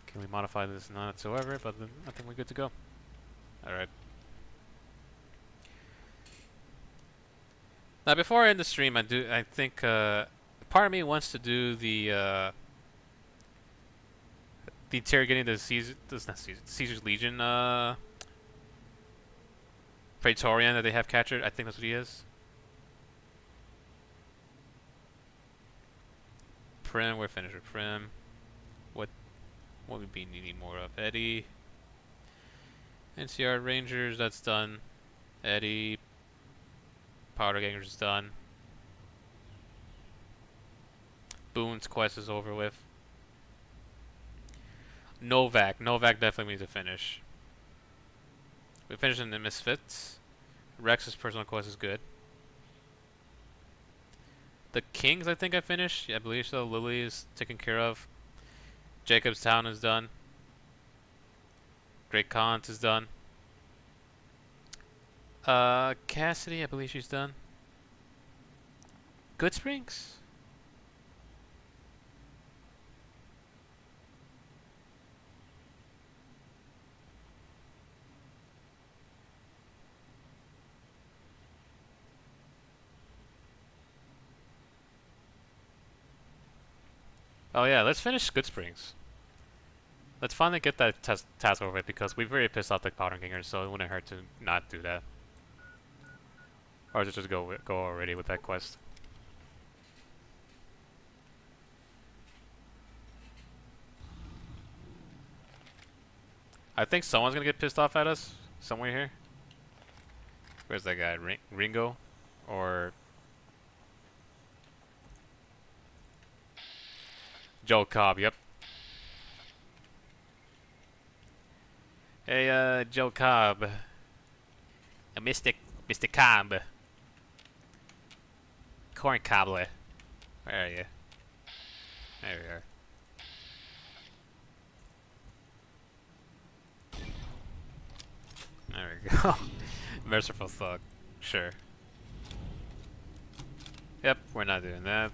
Can we modify this? Not whatsoever, but then I think we're good to go. Alright. Now, before I end the stream, I think part of me wants to do the interrogating the Caesar's Legion Praetorian that they have captured. I think that's what he is. Prim, we're finished with Prim. What would we be needing more of? Eddie. NCR Rangers, that's done. Eddie. Powder Gangers is done. Boone's quest is over with. Novak definitely needs to finish. We finished in the Misfits. Rex's personal quest is good. The Kings, I think I finished. Yeah, I believe so. Lily is taken care of. Jacob's Town is done. Great Khans is done. Cassidy, I believe she's done. Good Springs? Oh yeah, let's finish Good Springs. Let's finally get that task over with because we've already pissed off the Powder Gangers, so it wouldn't hurt to not do that. Or just go already with that quest. I think someone's gonna get pissed off at us somewhere here. Where's that guy? Ringo? Or Joe Cobb, yep. Hey, Joe Cobb. Mr. Cobb. Corn Cobbler. Where are you? There we are. There we go. Merciful Thug. Sure. Yep, we're not doing that.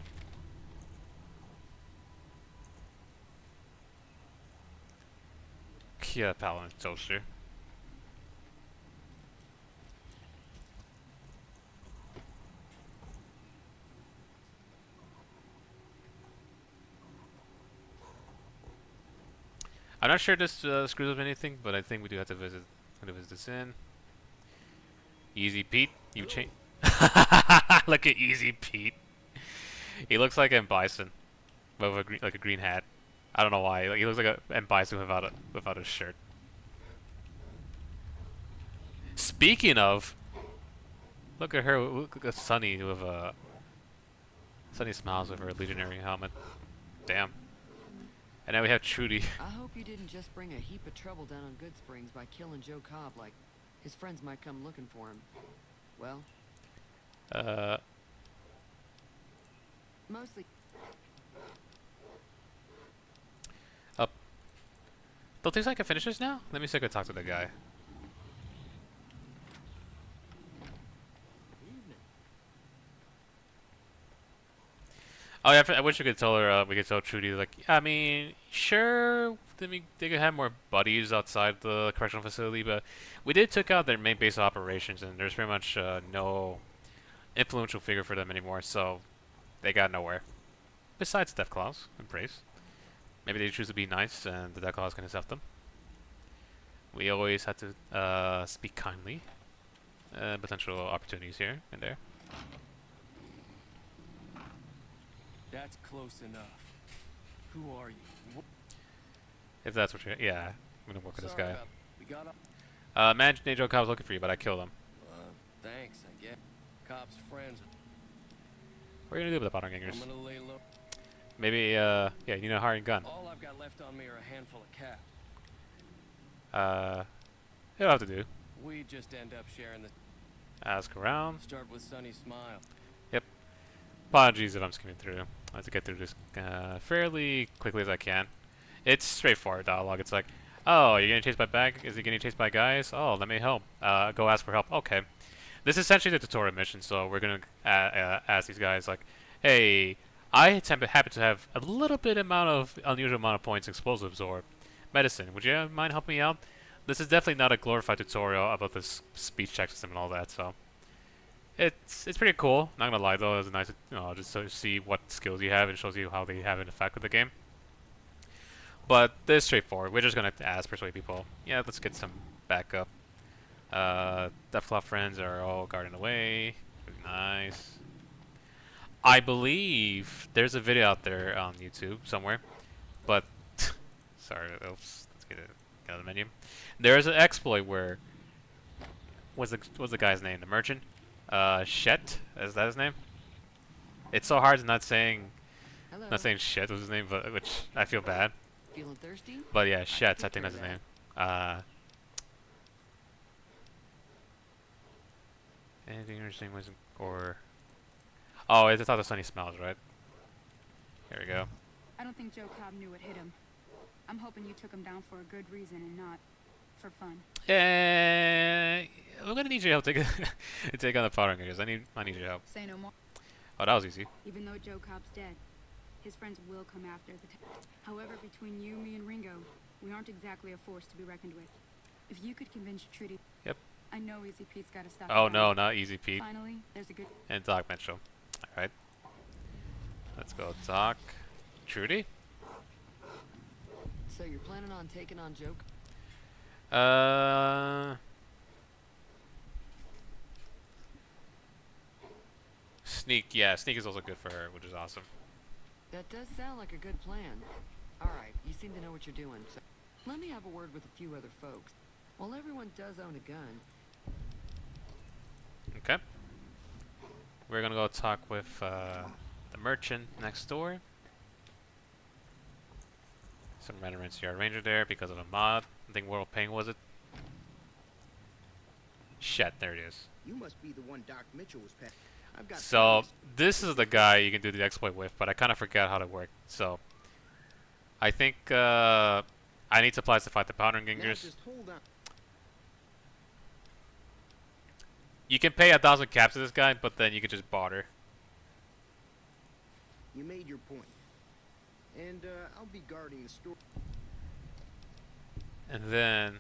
Kia Paladin Toaster. I'm not sure this screws up anything, but I think we do have to visit this in. Easy Pete, you change. Look at Easy Pete. He looks like M Bison, but with like a green hat. I don't know why. Like, he looks like a M Bison without a shirt. Speaking of, look at her. Look at Sunny with a. Sunny smiles with her legionary helmet. Damn. And now we have Trudy. I hope you didn't just bring a heap of trouble down on Good Springs by killing Joe Cobb. Like, his friends might come looking for him. Well. Mostly. Up. Don't think I can finish this now? Let me see if I can talk to the guy. Oh yeah, I wish we could tell her. We could tell Trudy, like, I mean, sure, they could have more buddies outside the correctional facility, but we did took out their main base of operations, and there's pretty much no influential figure for them anymore, so they got nowhere. Besides Deathclaws and Brace, maybe they choose to be nice, and the Deathclaws can accept them. We always have to speak kindly. Potential opportunities here and there. That's close enough. Who are you? If that's what you're... Yeah, I'm gonna work with this guy. We got up. Man, Joe Cobb's looking for you, but I killed him. Thanks, I guess. Cobb's friends. What are you gonna do with the powder gangers? I'm gonna lay low. Maybe, yeah, you need a hiring gun. All I've got left on me are a handful of caps. It'll have to do. We just end up sharing the... Ask around. Start with Sunny Smile. Yep. Apologies if I'm skimming through. I have to get through this fairly quickly as I can. It's straightforward dialogue. It's like, oh, you're getting chased by is he getting chased by guys? Oh, let me help. Go ask for help. Okay. This is essentially the tutorial mission, so we're gonna ask these guys like, hey, I happen to have a little bit unusual amount of points, explosives or medicine. Would you mind helping me out? This is definitely not a glorified tutorial about this speech check system and all that, so. It's pretty cool. Not gonna lie though, it's nice to just to see what skills you have and shows you how they have an effect with the game. But this is straightforward. We're just gonna persuade people. Yeah, let's get some backup. Deathclaw friends are all guarding away. Really nice. I believe there's a video out there on YouTube somewhere, but sorry, oops. Let's get out of the menu. There's an exploit where what's the guy's name? The merchant. Shet, is that his name? It's so hard not saying Shet was his name, but which I feel bad. Feeling thirsty? But yeah, Shet, I think that's his name. Anything interesting was oh, it's how the Sunny smells, right? Here we go. I don't think Joe Cobb knew what hit him. I'm hoping you took him down for a good reason and not for fun. I'm gonna need your help to take on the powder gangers. I need your help. Say no more. Oh, that was easy. Even though Joe Cobb's dead, his friends will come after However, between you, me, and Ringo, we aren't exactly a force to be reckoned with. If you could convince Trudy. Yep. I know Easy Pete's got to stop. Oh no, not Easy Pete. Finally, there's a good. And Doc Mitchell. All right. Let's go, Doc. Trudy. So you're planning on taking on Joe? Sneak, yeah, Sneak is also good for her, which is awesome. That does sound like a good plan. Alright, you seem to know what you're doing, so let me have a word with a few other folks. While everyone does own a gun... Okay. We're gonna go talk with the merchant next door. Some random NCR Ranger there because of a mod. I think World Pain was it? Shit, there it is. You must be the one Doc Mitchell was paying. I've got so this is the guy you can do the exploit with, but I kind of forgot how to work. So I think I need supplies to fight the powder gangers. Just hold on. You can pay 1,000 caps to this guy, but then you can just barter. You made your point, and I'll be guarding the store. And then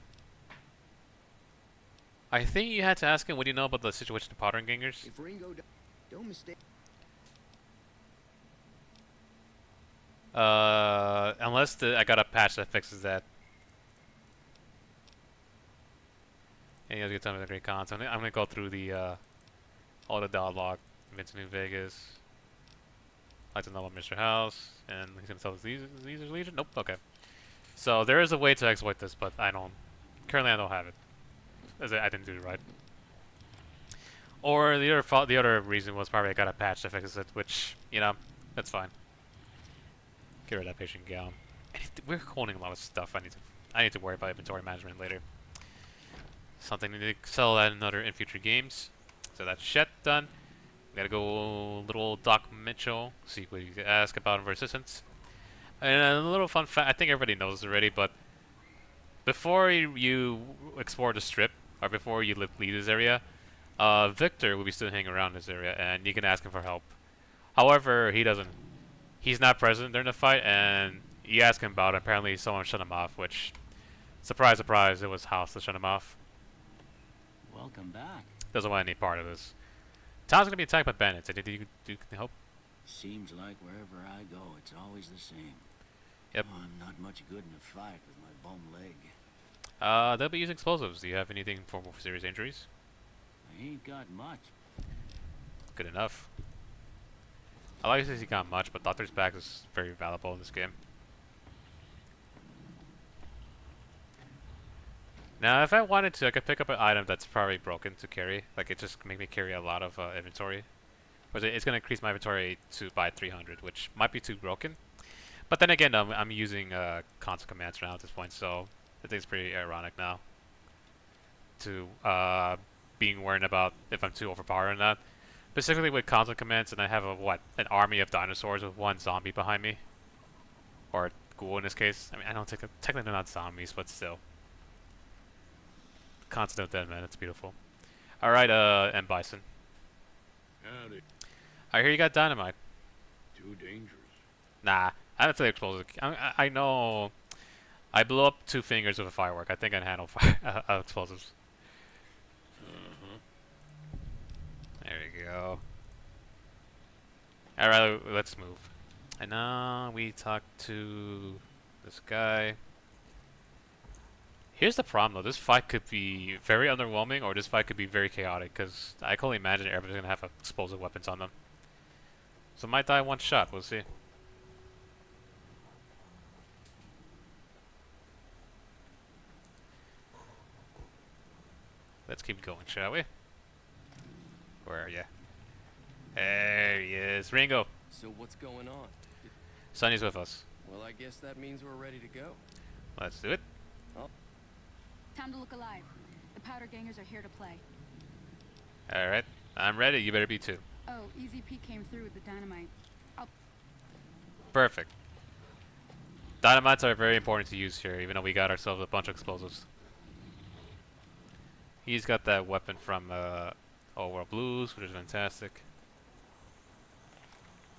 I think you had to ask him, what do you know about the situation of powder gangers? If Ringo don't mistake. Unless I got a patch that fixes that. And you guys get some of the great content. I'm gonna go through the all the dialogue. Vincent New Vegas. Like to know about Mr. House, and he's gonna tell us these are Legion. Nope. Okay. So there is a way to exploit this, but I don't. Currently, I don't have it. As I didn't do it right. Or the other reason was probably I got a patch to fix it, which that's fine. Get rid of that patient gown. We're holding a lot of stuff. I need to worry about inventory management later. Something to sell that in future games. So that's shit done. We gotta go little Doc Mitchell, see what you can ask about him for assistance. And a little fun fact, I think everybody knows this already, but before you explore the strip, or before you leave this area, Victor will be still hanging around this area, and you can ask him for help. However, he's not present during the fight, and you ask him about it, apparently someone shut him off, which, surprise, surprise, it was House that shut him off. Welcome back. Doesn't want any part of this. Town's gonna be attacked by bandits. Did you help? Seems like wherever I go, it's always the same. Yep. Oh, I'm not much good in a fight with my bum leg. They'll be using explosives. Do you have anything for more serious injuries? I ain't got much. Good enough. I like to see he got much, but Doctor's Back is very valuable in this game. Now, if I wanted to, I could pick up an item that's probably broken to carry. Like, it just make me carry a lot of inventory. But it's going to increase my inventory by 300, which might be too broken. But then again, I'm using console commands now at this point, so I think it's pretty ironic now. To being worried about if I'm too overpowered or not. Specifically with console commands, and I have an army of dinosaurs with one zombie behind me. Or ghoul in this case. I mean, I don't think technically they're not zombies, but still. Continent of Dead Man, it's beautiful. Alright, M. Bison. Howdy. I hear you got dynamite. Too dangerous. Nah, I haven't played explosive. I know. I blew up 2 fingers with a firework. I think I can handle explosives. There we go. Alright, let's move. And now we talk to this guy. Here's the problem though, this fight could be very underwhelming or this fight could be very chaotic because I can only imagine everybody's gonna have explosive weapons on them. So might die one shot, we'll see. Let's keep going, shall we? Where are you? There he is, Ringo. So what's going on? Sonny's with us. Well, I guess that means we're ready to go. Let's do it. Oh. Time to look alive. The powder gangers are here to play. Alright, I'm ready. You better be too. Oh, Easy Pete came through with the dynamite. Perfect. Dynamites are very important to use here, even though we got ourselves a bunch of explosives. He's got that weapon from Old World Blues, which is fantastic.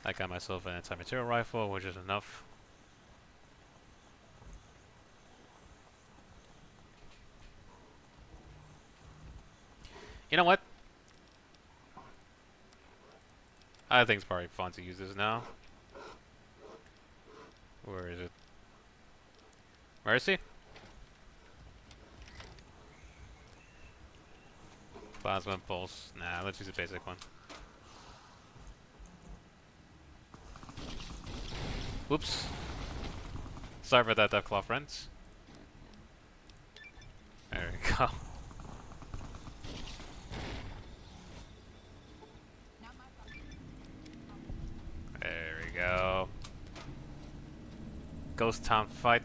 I got myself an anti-material rifle, which is enough. You know what? I think it's probably fun to use this now. Where is it? Mercy? Plasma Pulse. Nah, let's use a basic one. Whoops. Sorry about that, Deathclaw friends. There we go. There we go. Ghost Town fight.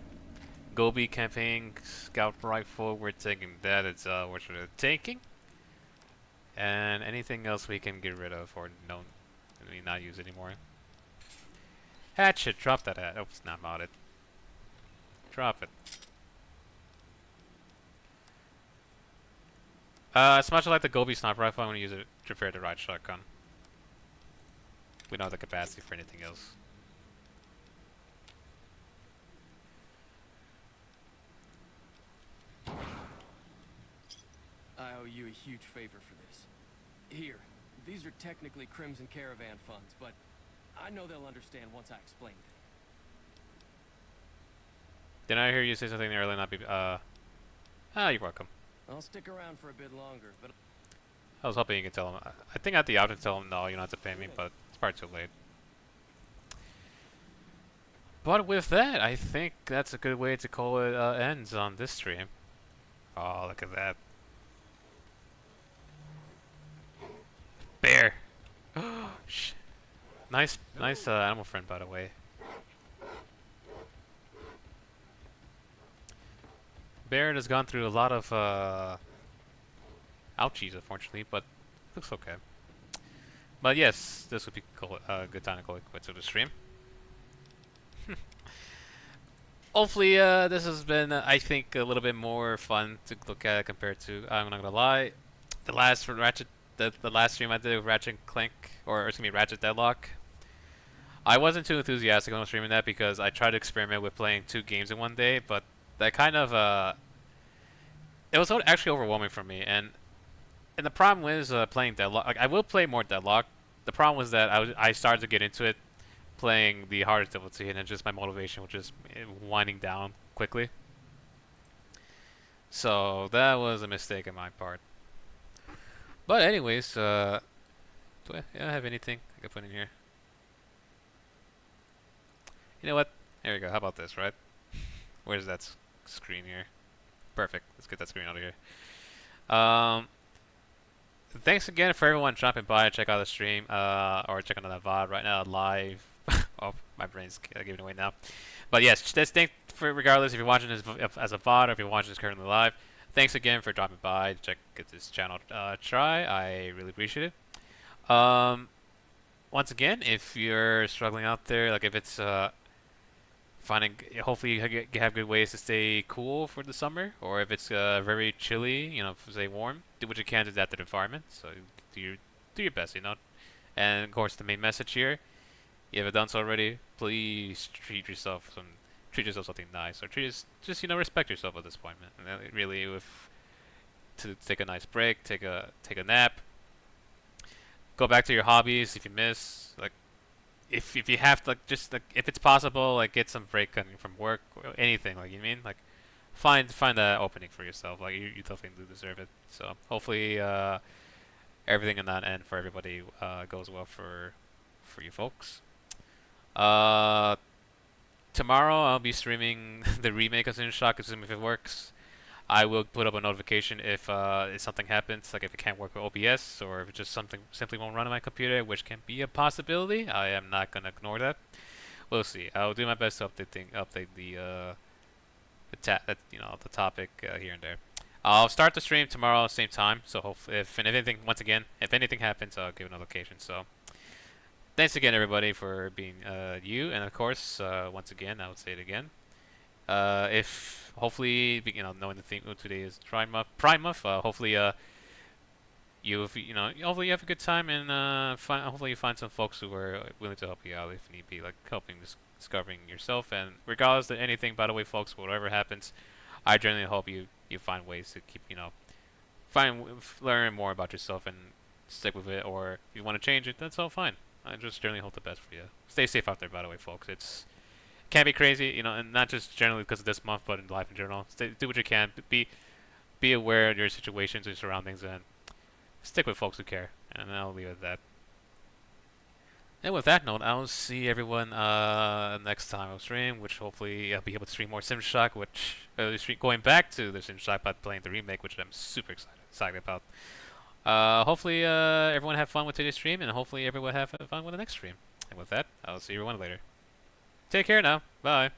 Gobi campaign, scout rifle, we're taking that, it's what we're taking. And anything else we can get rid of or no, not use anymore. Hatchet, drop that hat. Oops, not modded. Drop it. As much as I like the Gobi sniper rifle, I'm gonna use it to repair the right shotgun. We don't have the capacity for anything else. I owe you a huge favor for this. Here, these are technically Crimson Caravan funds, but I know they'll understand once I explain things. Did I hear you say something earlier? Not be. You're welcome. I'll stick around for a bit longer, but I was hoping you could tell him. I think at the option to tell him no, you don't have to pay me, but it's probably too late. But with that, I think that's a good way to call it ends on this stream. Oh, look at that. Bear! Shh. Nice animal friend, by the way. Baron has gone through a lot of ouchies, unfortunately, but looks okay. But yes, this would be a good time to call it quits to the stream. Hopefully, this has been, I think, a little bit more fun to look at compared to, I'm not gonna lie, the last the last stream I did with Ratchet and Clank, or excuse me, Ratchet Deadlock. I wasn't too enthusiastic on streaming that because I tried to experiment with playing 2 games in one day, but that kind of, it was actually overwhelming for me, and the problem was playing Deadlock. Like, I will play more Deadlock. The problem was that I started to get into it playing the hardest difficulty, and then just my motivation was just winding down quickly. So that was a mistake on my part. But anyways, do I have anything I can put in here? You know what? There we go. How about this, right? Where's that screen here? Perfect. Let's get that screen out of here. Thanks again for everyone dropping by to check out the stream, or checking out that VOD right now live. Oh, my brain's giving away now. But yes, just thank for regardless if you're watching this as a VOD or if you're watching this currently live. Thanks again for dropping by to get this channel try. I really appreciate it. Once again, if you're struggling out there, like if it's finding, hopefully you have good ways to stay cool for the summer, or if it's very chilly, you know, stay warm, do what you can to adapt to the environment. So do your best, you know. And of course, the main message here: you haven't done so already, please treat yourself something nice, or just you know, respect yourself at this point, man. And really, to take a nice break, take a nap, go back to your hobbies if you miss, like. If you have to, like, just like if it's possible, like get some break from work or anything, like, you mean, like find that opening for yourself, like you definitely do deserve it. So hopefully everything in that end for everybody goes well for you folks. Tomorrow I'll be streaming the remake of Sin Shock, assuming if it works. I will put up a notification if something happens, like if it can't work with OBS, or if it just simply won't run on my computer, which can be a possibility. I am not gonna ignore that. We'll see. I'll do my best to update the topic here and there. I'll start the stream tomorrow same time. So hopefully, if anything happens, I'll give a notification. So thanks again, everybody, for being you, and of course, once again, I would say it again. If hopefully, you know, knowing the theme of today is Prime Month, hopefully hopefully you have a good time, and hopefully you find some folks who are willing to help you out if need be, like helping discovering yourself. And regardless of anything, by the way, folks, whatever happens, I generally hope you find ways to keep, you know, learn more about yourself and stick with it. Or if you want to change it, that's all fine. I just generally hope the best for you. Stay safe out there, by the way, folks. Can't be crazy, you know, and not just generally because of this month, but in life in general. Do what you can. Be aware of your situations and surroundings, and stick with folks who care. And I'll leave it at that. And with that note, I'll see everyone next time I'll stream, which hopefully I'll be able to stream more SimShock, going back to the SimShock by playing the remake, which I'm super excited about. Hopefully everyone have fun with today's stream, and hopefully everyone have fun with the next stream. And with that, I'll see everyone later. Take care now. Bye.